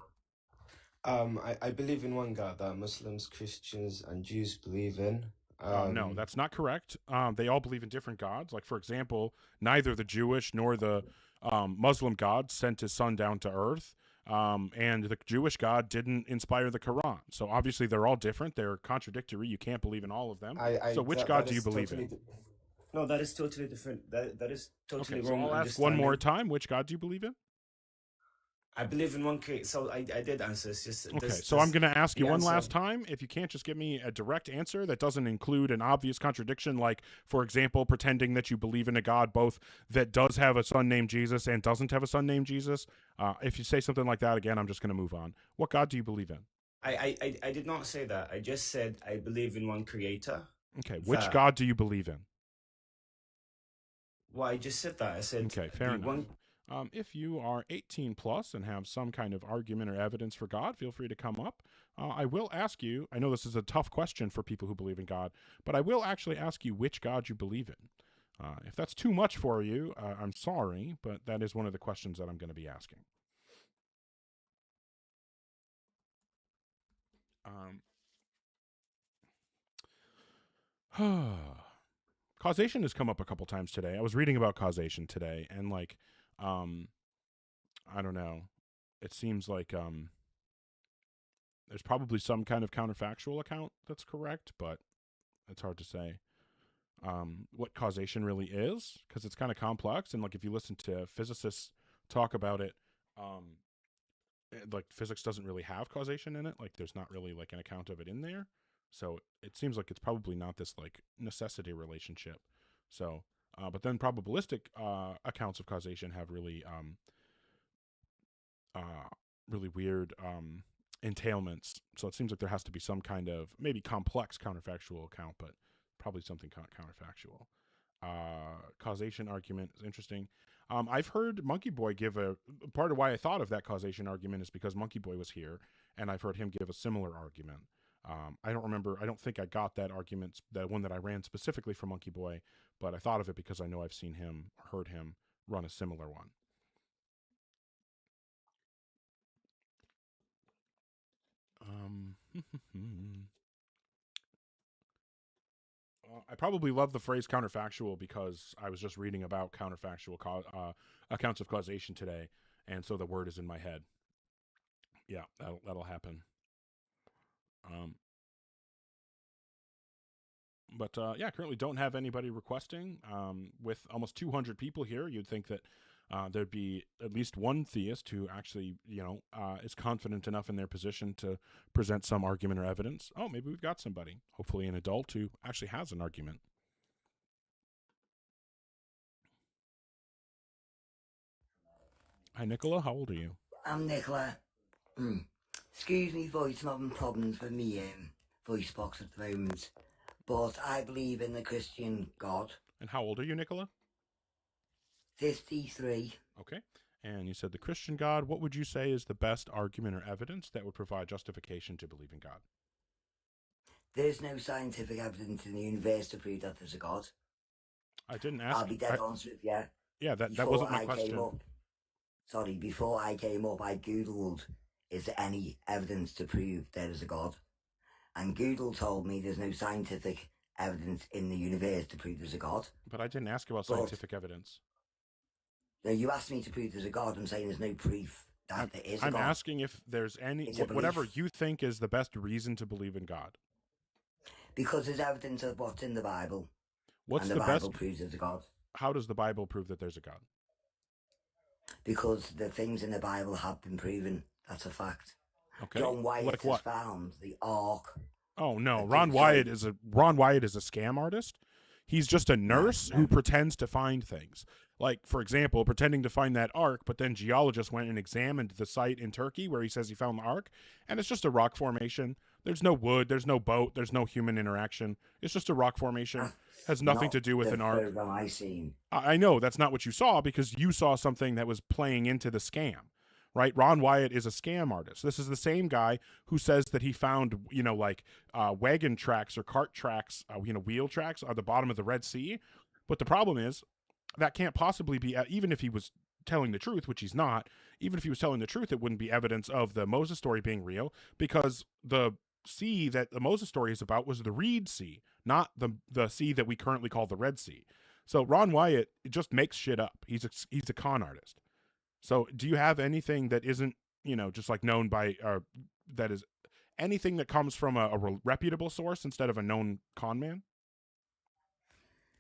I believe in one God that Muslims, Christians, and Jews believe in. No, that's not correct. They all believe in different gods. Like, for example, neither the Jewish nor the Muslim God sent his son down to earth. And the Jewish God didn't inspire the Quran. So obviously they're all different. They're contradictory. You can't believe in all of them. So which God do you believe in? No, that is totally different. That is totally Okay, wrong. so I'll ask one more time. Which God do you believe in? I believe in one case. So I did answer. It's just okay. So I'm going to ask you one last time. If you can't just give me a direct answer that doesn't include an obvious contradiction, like, for example, pretending that you believe in a God both that does have a son named Jesus and doesn't have a son named Jesus. If you say something like that again, I'm just going to move on. What God do you believe in? I did not say that. I just said I believe in one creator. Okay. Which God do you believe in? Well, I just said that. I said okay. Fair enough. If you are 18 plus and have some kind of argument or evidence for God, feel free to come up. I will ask you, I know this is a tough question for people who believe in God, but I will actually ask you which God you believe in. If that's too much for you, I'm sorry, but that is one of the questions that I'm going to be asking. Causation has come up a couple times today. I was reading about causation today, and like, I don't know. It seems like there's probably some kind of counterfactual account that's correct, but it's hard to say what causation really is, because it's kind of complex. And like, if you listen to physicists talk about it, like physics doesn't really have causation in it. Like, there's not really like an account of it in there. So it seems like it's probably not this like necessity relationship. So, but then probabilistic accounts of causation have really really weird entailments. So it seems like there has to be some kind of maybe complex counterfactual account, but probably something counterfactual. Causation argument is interesting. I've heard Monkey Boy give a part of why I thought of that causation argument is because Monkey Boy was here, and I've heard him give a similar argument. I don't remember. I don't think I got that argument, that one that I ran specifically for Monkey Boy, but I thought of it because I know I've seen him, heard him run a similar one. I probably love the phrase counterfactual because I was just reading about counterfactual accounts of causation today, and so the word is in my head. Yeah, that'll happen. But yeah, currently don't have anybody requesting. With almost 200 people here, you'd think that there'd be at least one theist who actually, is confident enough in their position to present some argument or evidence. Oh, maybe we've got somebody, hopefully an adult who actually has an argument. Hi, Nicola. How old are you? I'm Nicola. Excuse me, voice, I'm having problems with me voice box at the moment. But I believe in the Christian God. And how old are you, Nicola? 53. Okay. And you said the Christian God. What would you say is the best argument or evidence that would provide justification to believe in God? There's no scientific evidence in the universe to prove that there's a God. I didn't ask. I'll be dead honest with you. Yeah, that wasn't my question. Before I came up, I Googled, is there any evidence to prove there is a God? And Google told me there's no scientific evidence in the universe to prove there's a God. But I didn't ask about scientific evidence. No, you asked me to prove there's a God. I'm saying there's no proof that there is a I'm God. asking if there's any, It's a whatever belief. you think is the best reason to believe in God. Because there's evidence of what's in the Bible. What's and the the Bible best? proves there's a God. How does the Bible prove that there's a God? Because the things in the Bible have been proven. That's a fact. Okay. John Wyatt Like has what? found the Ark. Oh no, that Ron did Wyatt say- is a scam artist. He's just a nurse who pretends to find things. Like, for example, pretending to find that Ark, but then geologists went and examined the site in Turkey where he says he found the Ark, and it's just a rock formation. There's no wood, there's no boat, there's no human interaction. It's just a rock formation. Has nothing Not to do with the an Ark. program I seen. I know that's not what you saw because you saw something that was playing into the scam, right? Ron Wyatt is a scam artist. This is the same guy who says that he found, wagon tracks or cart tracks, wheel tracks at the bottom of the Red Sea. But the problem is that can't possibly be, even if he was telling the truth, which he's not, even if he was telling the truth, it wouldn't be evidence of the Moses story being real because the sea that the Moses story is about was the Reed Sea, not the sea that we currently call the Red Sea. So Ron Wyatt just makes shit up. He's a con artist. So do you have anything that isn't, just like known by, that is anything that comes from a reputable source instead of a known con man?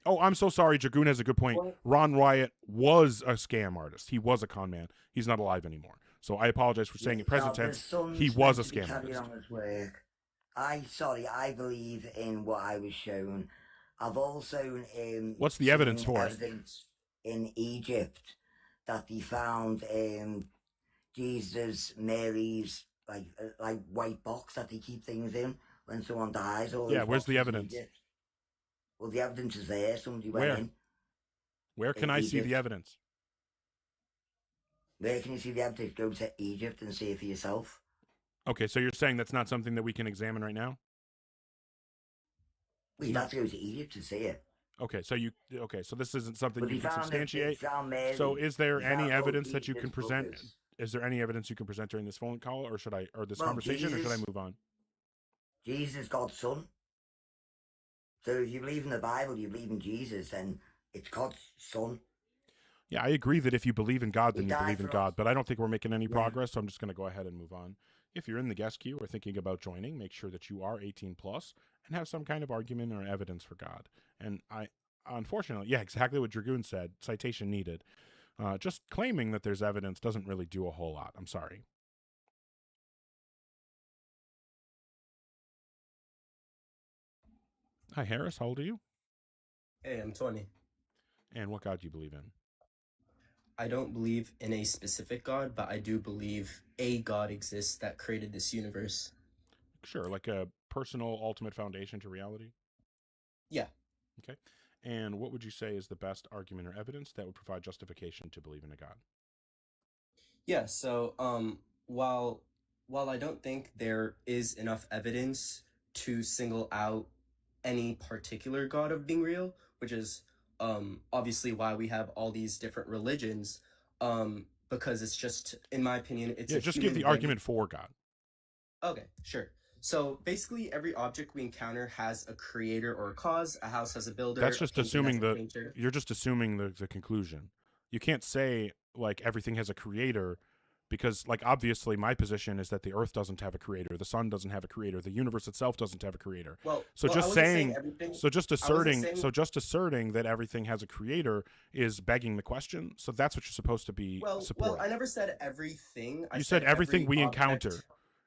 Oh, I'm so sorry. Dragoon has a good point. Ron Wyatt was a scam artist. He was a con man. He's not alive anymore. So I apologize for saying in present No, the tense. son's He was a meant to be scam carrying artist. on his work. I believe in what I was shown. I've also What's the evidence seen for it? evidence in Egypt that they found Jesus, Mary's like white box that they keep things in when someone dies. All Yeah, those where's the boxes in evidence? Egypt. Well, the evidence is there. Somebody went Where? in. Where can in I see Egypt. the evidence? Where can you see the evidence? Go to Egypt and see it for yourself. Okay, so you're saying that's not something that we can examine right now? Well, you'd have to go to Egypt to see it. Okay, so this isn't something But you he can found it- substantiate. he found Mary. So is there He any found evidence both that you can Jesus' present? brothers. Is there any evidence you can present during this phone call or this Well, conversation or should I Jesus- move on? Jesus is God's son. So if you believe in the Bible, you believe in Jesus, then it's God's son. Yeah, I agree that if you believe in God, then He you died believe in for God, us. but I don't think we're making any progress, so I'm just going to go ahead and move on. If you're in the guest queue or thinking about joining, make sure that you are 18 plus and have some kind of argument or evidence for God. And unfortunately, yeah, exactly what Dragoon said, citation needed. Just claiming that there's evidence doesn't really do a whole lot. I'm sorry. Hi, Harris. How old are you? Hey, I'm 20. And what God do you believe in? I don't believe in a specific God, but I do believe a God exists that created this universe. Sure, like a personal ultimate foundation to reality? Yeah. Okay. And what would you say is the best argument or evidence that would provide justification to believe in a God? Yeah, so while I don't think there is enough evidence to single out any particular God of being real, which is obviously why we have all these different religions, because it's just, in my opinion, it's just give the argument for God. Okay, sure. So basically, every object we encounter has a creator or a cause. A house has a builder. That's just a painting assuming has a painter. you're just assuming the conclusion. You can't say like everything has a creator because, like, obviously my position is that the earth doesn't have a creator, the sun doesn't have a creator, the universe itself doesn't have a creator. So just asserting that everything has a creator is begging the question. So that's what you're supposed to be supporting. Well, I never said everything. You said everything we encounter.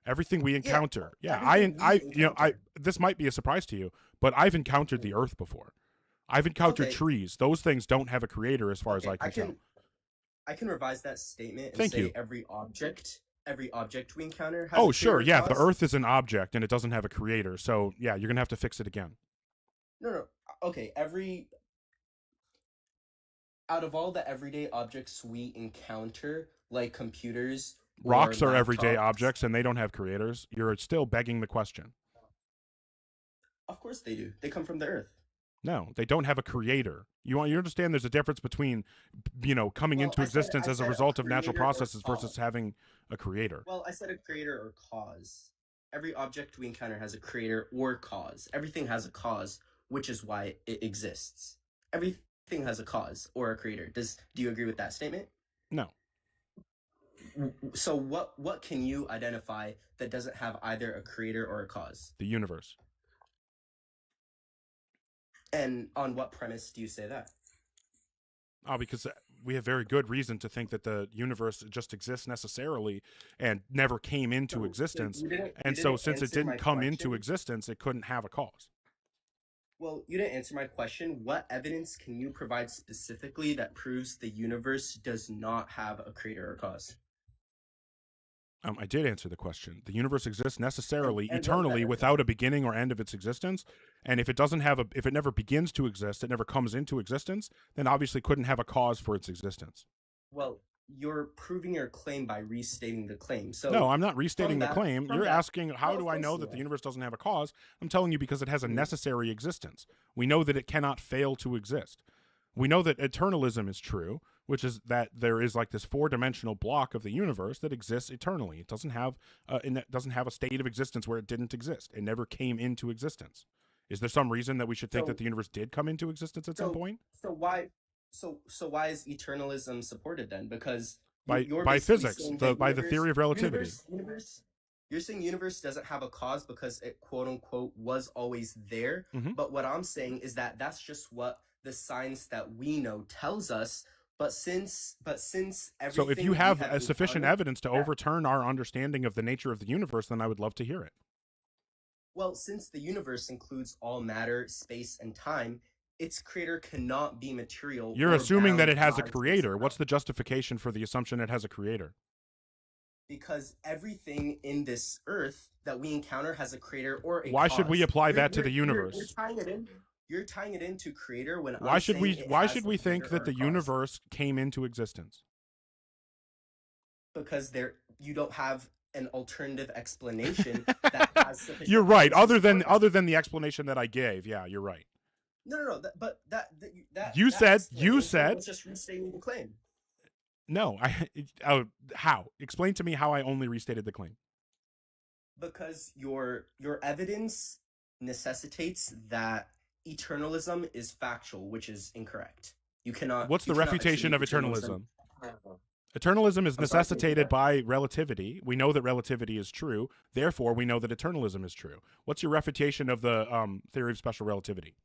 Everything we encounter. This might be a surprise to you, but I've encountered the earth before. I've encountered trees. Those things don't have a creator as far as I can tell. I can revise that statement and Thank say you. every object we encounter has Oh, a sure. creator Yeah, cause. the earth is an object and it doesn't have a creator. So, yeah, you're going to have to fix it again. No. Okay, out of all the everyday objects we encounter, like computers, Rocks or are everyday laptops- objects and they don't have creators. You're still begging the question. Of course they do. They come from the earth. No, they don't have a creator. You understand there's a difference between, coming into existence as a result of natural creator or processes versus cause. having a creator. Well, I said a creator or cause. Every object we encounter has a creator or cause. Everything has a cause, which is why it exists. Everything has a cause or a creator. Do you agree with that statement? No. So what can you identify that doesn't have either a creator or a cause? The universe. And on what premise do you say that? Oh, because we have very good reason to think that the universe just exists necessarily and never came into existence. And so since it didn't come into existence, it couldn't have a cause. Well, you didn't answer my question. What evidence can you provide specifically that proves the universe does not have a creator or cause? I did answer the question. The universe exists necessarily, And eternally, without a beginning or end of its existence. And if it doesn't have if it never begins to exist, it never comes into existence, then obviously couldn't have a cause for its existence. Well, you're proving your claim by restating the claim. So No, I'm not restating from the that- claim. from You're that- asking, how Well, do of I know course that you the are. universe doesn't have a cause? I'm telling you because it has a necessary existence. We know that it cannot fail to exist. We know that eternalism is true, which is that there is like this four-dimensional block of the universe that exists eternally. It doesn't have a state of existence where it didn't exist. It never came into existence. Is there some reason that we should think So- that the universe did come into existence at some point? So why is eternalism supported then? Because By you're by basically physics, saying by that the theory of relativity. You're saying universe doesn't have a cause because it quote unquote was always there. Mhm. But what I'm saying is that that's just what the science that we know tells us. But since everything So if you we have sufficient encountered- evidence to overturn our understanding of the nature of the universe, then I would love to hear it. Well, since the universe includes all matter, space, and time, its creator cannot be material. You're or assuming that bound it has a by creator. What's the justification for the assumption it has a creator? because everything in this earth that we encounter has a creator or a Why should we cause. apply You're- that to the you're- universe? You're tying it into creator when Why I'm should saying we it why has should a we think creator that the or a cause. universe came into existence? Because you don't have an alternative explanation that has sufficient You're right. evidence Other than the explanation that I gave. Yeah, you're right. No. That You said- explanation was just restating the claim. No, how? Explain to me how I only restated the claim. Because your evidence necessitates that eternalism is factual, which is incorrect. You cannot. What's you the cannot refutation of achieve eternalism? Eternalism is I'm sorry, necessitated by relativity. We know that relativity is true. Therefore, we know that eternalism is true. What's your refutation of the theory of special relativity?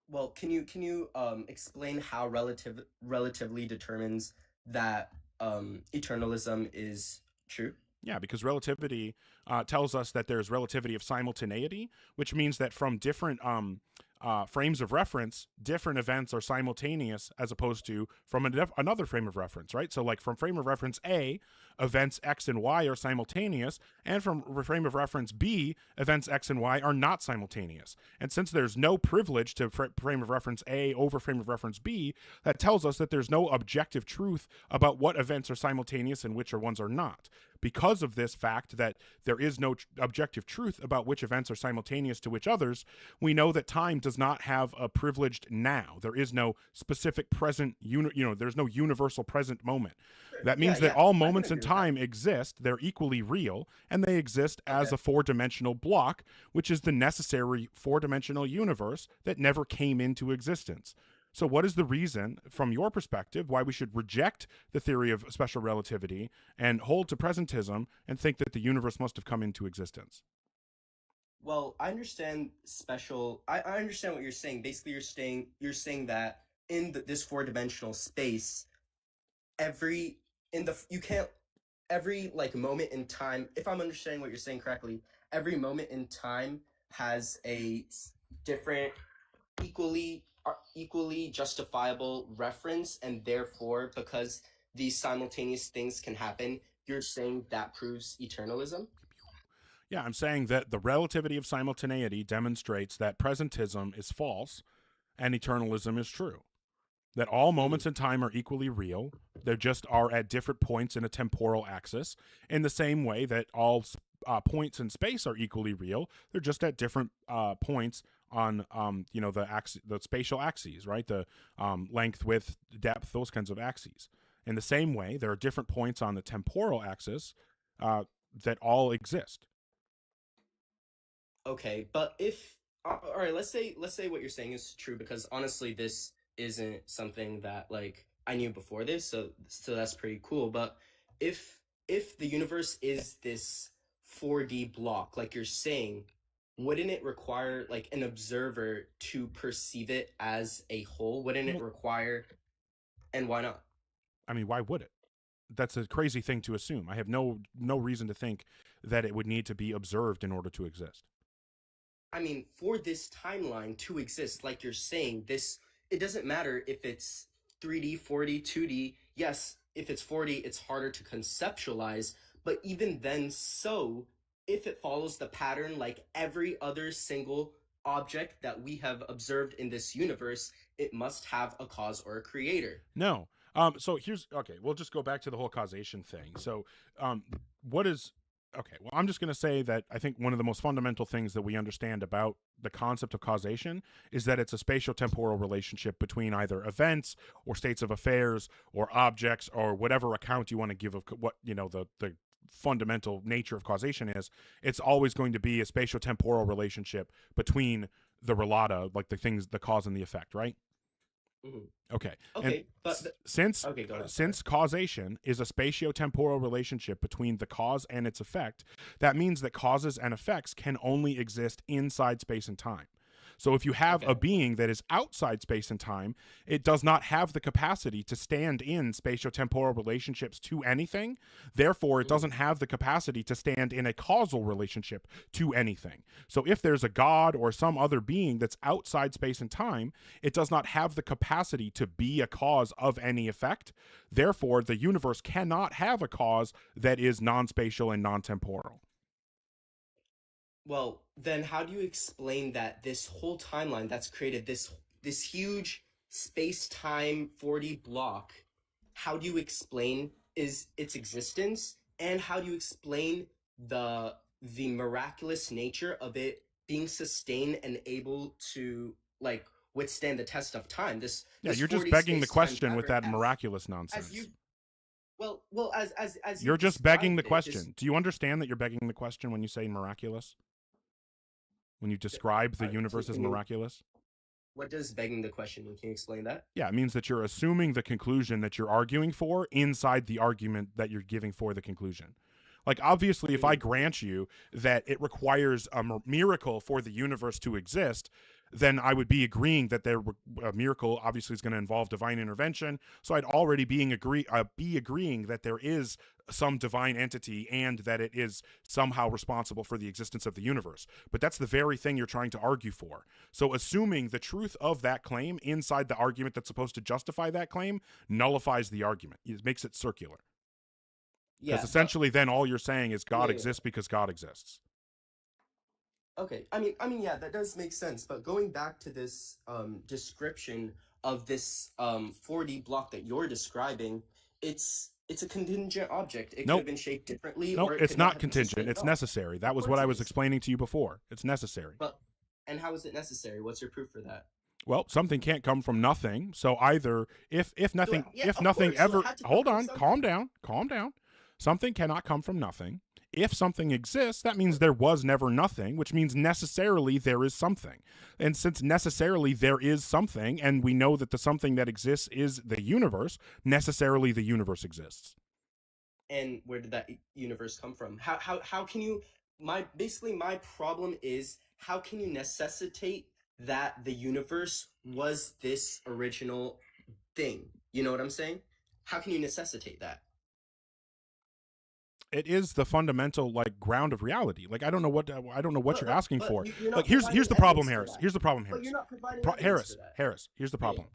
Well, can you explain how relatively determines that eternalism is true? Yeah, because relativity tells us that there's relativity of simultaneity, which means that from different frames of reference, different events are simultaneous as opposed to from another frame of reference, right? So like from frame of reference A, events X and Y are simultaneous, and from frame of reference B, events X and Y are not simultaneous. And since there's no privilege to frame of reference A over frame of reference B, that tells us that there's no objective truth about what events are simultaneous and which ones are not. Because of this fact that there is no objective truth about which events are simultaneous to which others, we know that time does not have a privileged now. There is no specific present, there's no universal present moment. That means that all moments in time exist, they're equally real, and they exist as a four-dimensional block, which is the necessary four-dimensional universe that never came into existence. So what is the reason, from your perspective, why we should reject the theory of special relativity and hold to presentism and think that the universe must have come into existence? Well, I understand I understand what you're saying. Basically, you're saying that in this four-dimensional space, every like moment in time, if I'm understanding what you're saying correctly, every moment in time has a different, equally justifiable reference, and therefore, because these simultaneous things can happen, you're saying that proves eternalism? Yeah, I'm saying that the relativity of simultaneity demonstrates that presentism is false and eternalism is true. That all moments in time are equally real. They just are at different points in a temporal axis, in the same way that all points in space are equally real. They're just at different points on the spatial axes, right? The length, width, depth, those kinds of axes. In the same way, there are different points on the temporal axis that all exist. Okay, but if all right, let's say what you're saying is true, because honestly, this isn't something that like I knew before this, so that's pretty cool. But if the universe is this 4D block, like you're saying, wouldn't it require like an observer to perceive it as a whole? Wouldn't it require, and why not? I mean, why would it? That's a crazy thing to assume. I have no reason to think that it would need to be observed in order to exist. I mean, for this timeline to exist, like you're saying, it doesn't matter if it's 3D, 4D, 2D. Yes, if it's 4D, it's harder to conceptualize, but even then, so if it follows the pattern like every other single object that we have observed in this universe, it must have a cause or a creator. No. So we'll just go back to the whole causation thing. So okay, well, I'm just going to say that I think one of the most fundamental things that we understand about the concept of causation is that it's a spatio-temporal relationship between either events or states of affairs or objects or whatever account you want to give of what, the fundamental nature of causation is. It's always going to be a spatio-temporal relationship between the relata, like the cause and the effect, right? Mm-hmm. Okay. Okay, and since causation is a spatio-temporal relationship between the cause and its effect, that means that causes and effects can only exist inside space and time. So if you have a being that is outside space and time, it does not have the capacity to stand in spatio-temporal relationships to anything. Therefore, it doesn't have the capacity to stand in a causal relationship to anything. So if there's a god or some other being that's outside space and time, it does not have the capacity to be a cause of any effect. Therefore, the universe cannot have a cause that is non-spatial and non-temporal. Well, then how do you explain that this whole timeline that's created this huge space-time 4D block, how do you explain its existence, and how do you explain the miraculous nature of it being sustained and able to like withstand the test of time? You're just begging the question with that miraculous nonsense. You're just begging the question. Do you understand that you're begging the question when you say miraculous? When you describe the universe as miraculous? What does begging the question mean? Can you explain that? Yeah, it means that you're assuming the conclusion that you're arguing for inside the argument that you're giving for the conclusion. Like, obviously, if I grant you that it requires a miracle for the universe to exist, then I would be agreeing that a miracle obviously is going to involve divine intervention. So I'd already be agreeing that there is some divine entity and that it is somehow responsible for the existence of the universe. But that's the very thing you're trying to argue for. So assuming the truth of that claim inside the argument that's supposed to justify that claim nullifies the argument. It makes it circular. Because essentially then all you're saying is God exists because God exists. Okay, I mean, yeah, that does make sense. But going back to this description of this 4D block that you're describing, it's a contingent object. It could have been shaped differently. No, it's not contingent. It's necessary. That was what I was explaining to you before. It's necessary. And how is it necessary? What's your proof for that? Well, something can't come from nothing. So either if nothing hold on, calm down. Something cannot come from nothing if something exists, that means there was never nothing, which means necessarily there is something. And since necessarily there is something, and we know that the something that exists is the universe, necessarily the universe exists. And where did that universe come from? How can you, my problem is, how can you necessitate that the universe was this original thing? You know what I'm saying? How can you necessitate that? It is the fundamental like ground of reality. Like I don't know what you're asking for. Like here's the problem, Harris. Here's the problem, Harris. But you're not providing evidence for that. Harris, here's the problem.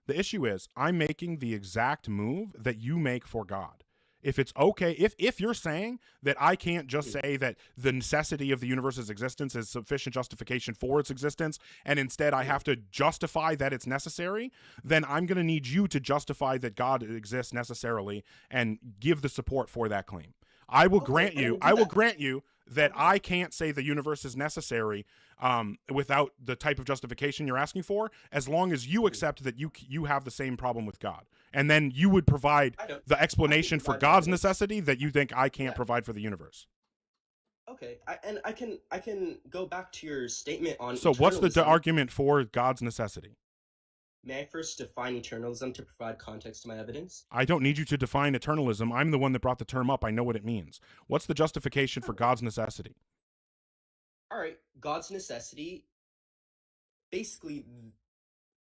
The issue is I'm making the exact move that you make for God. If it's okay, if you're saying that I can't just say that the necessity of the universe's existence is sufficient justification for its existence, and instead I have to justify that it's necessary, then I'm going to need you to justify that God exists necessarily and give the support for that claim. I will grant you that I can't say the universe is necessary without the type of justification you're asking for, as long as you accept that you have the same problem with God. And then you would provide the explanation for God's necessity that you think I can't provide for the universe. Okay, I can go back to your statement on So what's the argument for God's necessity? May I first define eternalism to provide context to my evidence? I don't need you to define eternalism. I'm the one that brought the term up. I know what it means. What's the justification for God's necessity? All right, God's necessity, basically,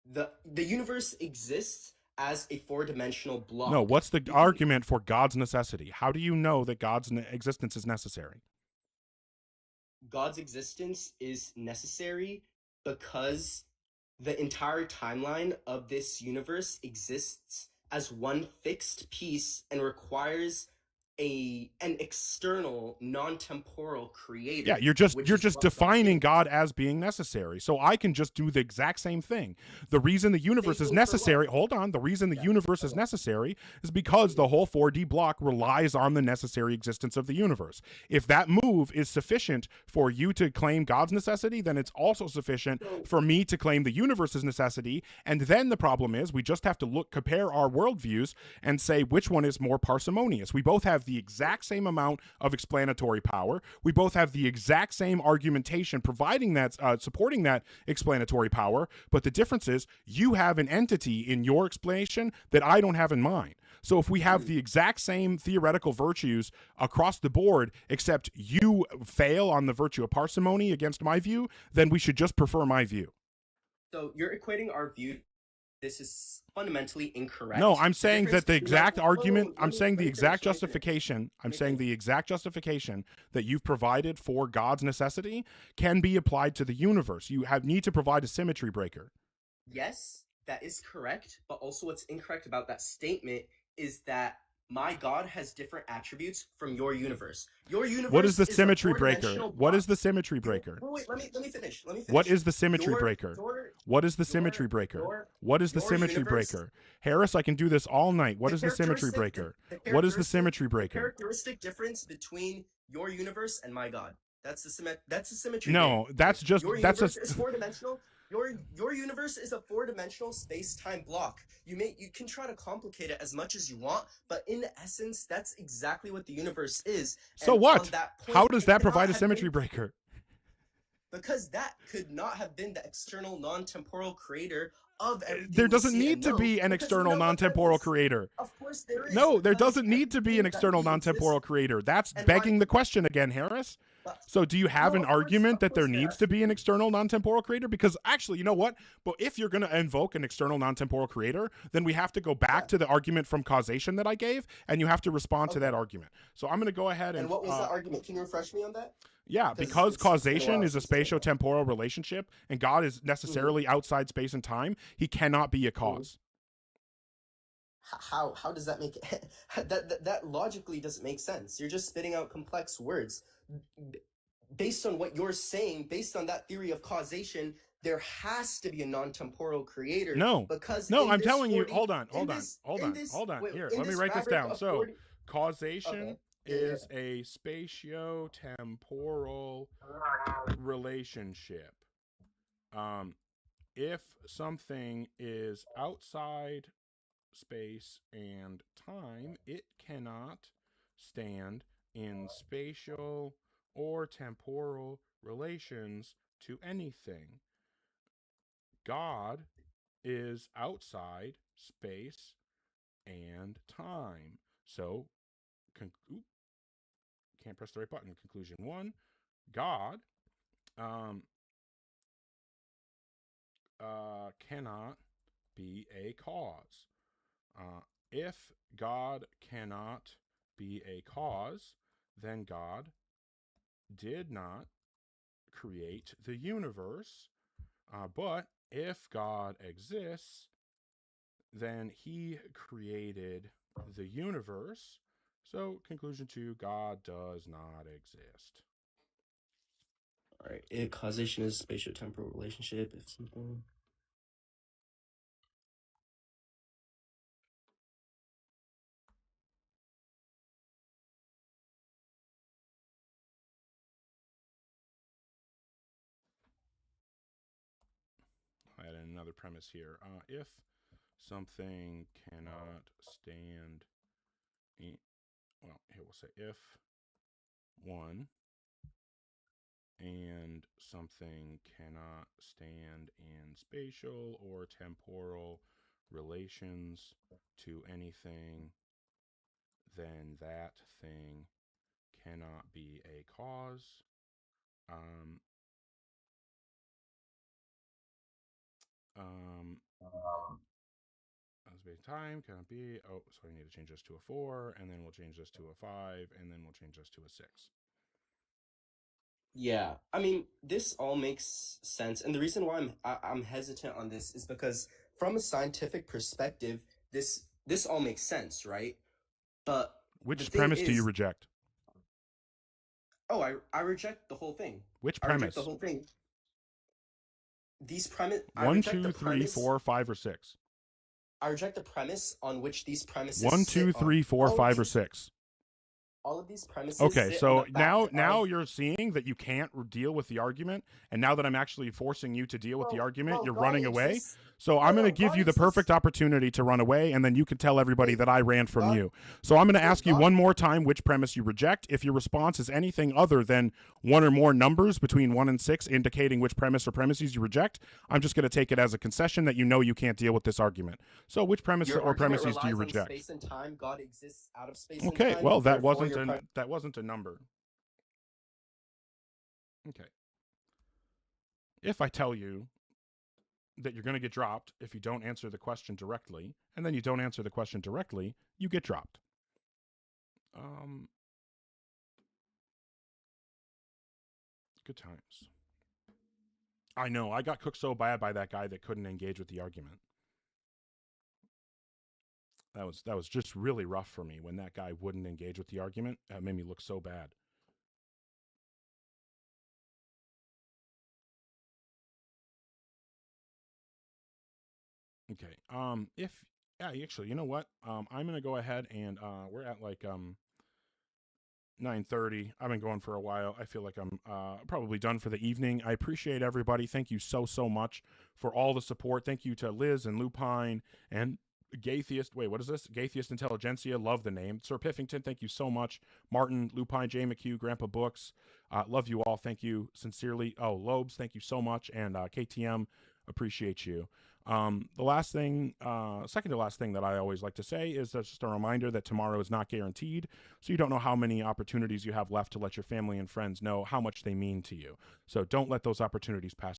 the universe exists as a four-dimensional block. No, what's the argument for God's necessity? How do you know that God's existence is necessary? God's existence is necessary because the entire timeline of this universe exists as one fixed piece and requires an external non-temporal creator. Yeah, you're just defining God as being necessary. So I can just do the exact same thing. The reason the universe is necessary, the reason the universe is necessary is because the whole 4D block relies on the necessary existence of the universe. If that move is sufficient for you to claim God's necessity, then it's also sufficient for me to claim the universe's necessity. And then the problem is we just have to compare our worldviews and say which one is more parsimonious. We both have the exact same amount of explanatory power. We both have the exact same argumentation providing that, supporting that explanatory power. But the difference is you have an entity in your explanation that I don't have in mine. So if we have the exact same theoretical virtues across the board, except you fail on the virtue of parsimony against my view, then we should just prefer my view. So you're equating our view. This is fundamentally incorrect. No, I'm saying that the exact argument, I'm saying the exact justification, I'm saying the exact justification that you've provided for God's necessity can be applied to the universe. You need to provide a symmetry breaker. Yes, that is correct. But also what's incorrect about that statement is that my God has different attributes from your universe. Your universe. What is the symmetry breaker? What is the symmetry breaker? Wait, let me finish. What is the symmetry breaker? What is the symmetry breaker? What is the symmetry breaker? Harris, I can do this all night. What is the symmetry breaker? What is the symmetry breaker? The characteristic difference between your universe and my God. That's the symmetry. No, that's just your universe is four-dimensional. Your universe is a four-dimensional space-time block. You can try to complicate it as much as you want, but in essence, that's exactly what the universe is. So what? How does that provide a symmetry breaker? Because that could not have been the external non-temporal creator of everything. There doesn't need to be an external non-temporal creator. Of course there is. No, there doesn't need to be an external non-temporal creator. That's begging the question again, Harris. So do you have an argument that there needs to be an external non-temporal creator? Because actually, you know what? But if you're going to invoke an external non-temporal creator, then we have to go back to the argument from causation that I gave, and you have to respond to that argument. So I'm going to go ahead and... And what was that argument? Can you refresh me on that? Yeah, because causation is a spatio-temporal relationship, and God is necessarily outside space and time, he cannot be a cause. How does that make it? that logically doesn't make sense. You're just spitting out complex words. Based on what you're saying, based on that theory of causation, there has to be a non-temporal creator. No, because I'm telling you, hold on. Here, let me write this down. So, causation is a spatio-temporal relationship. If something is outside space and time, it cannot stand in spatial or temporal relations to anything. God is outside space and time. So, can't press the right button. Conclusion 1, God cannot be a cause. If God cannot be a cause, then God did not create the universe. But if God exists, then he created the universe. So, conclusion 2, God does not exist. All right. Causation is spatio-temporal relationship. If something. I had another premise here. If something cannot stand in, well, here we'll say if 1 and something cannot stand in spatial or temporal relations to anything, then that thing cannot be a cause. Space time cannot be. Oh, so I need to change this to a 4, and then we'll change this to a 5, and then we'll change this to a 6. Yeah, I mean, this all makes sense, and the reason why I'm hesitant on this is because from a scientific perspective, this all makes sense, right? But which premise do you reject? Oh, I reject the whole thing. Which premise? I reject the whole thing. These premise 1, 2, 3, 4, 5, or 6. I reject the premise on which these premises 1, 2, 3, 4, 5, or 6. All of these premises. Okay, so now you're seeing that you can't deal with the argument, and now that I'm actually forcing you to deal with the argument, you're running away. So I'm going to give you the perfect opportunity to run away, and then you can tell everybody that I ran from you. So I'm going to ask you one more time which premise you reject. If your response is anything other than 1 or more numbers between 1 and 6 indicating which premise or premises you reject, I'm just going to take it as a concession that you know you can't deal with this argument. So which premise or premises do you reject? Space and time. God exists out of space okay, and time. Well, that wasn't a number. Okay. If I tell you that you're going to get dropped if you don't answer the question directly, and then you don't answer the question directly, you get dropped. Good times. I know, I got cooked so bad by that guy that couldn't engage with the argument. That was just really rough for me when that guy wouldn't engage with the argument. That made me look so bad. Okay. Actually, you know what? I'm gonna go ahead and we're at like 9:30. I've been going for a while. I feel like I'm probably done for the evening. I appreciate everybody. Thank you so much for all the support. Thank you to Liz and Lupine and Gaytheist. Wait, what is this? Gaytheist Intelligentsia. Love the name. Sir Piffington, thank you so much. Martin, Lupine, J. McHugh, Grandpa Books. Love you all. Thank you sincerely. Oh, Lobes, thank you so much. And KTM, appreciate you. The last thing, second to last thing that I always like to say is just a reminder that tomorrow is not guaranteed. So you don't know how many opportunities you have left to let your family and friends know how much they mean to you. So don't let those opportunities pass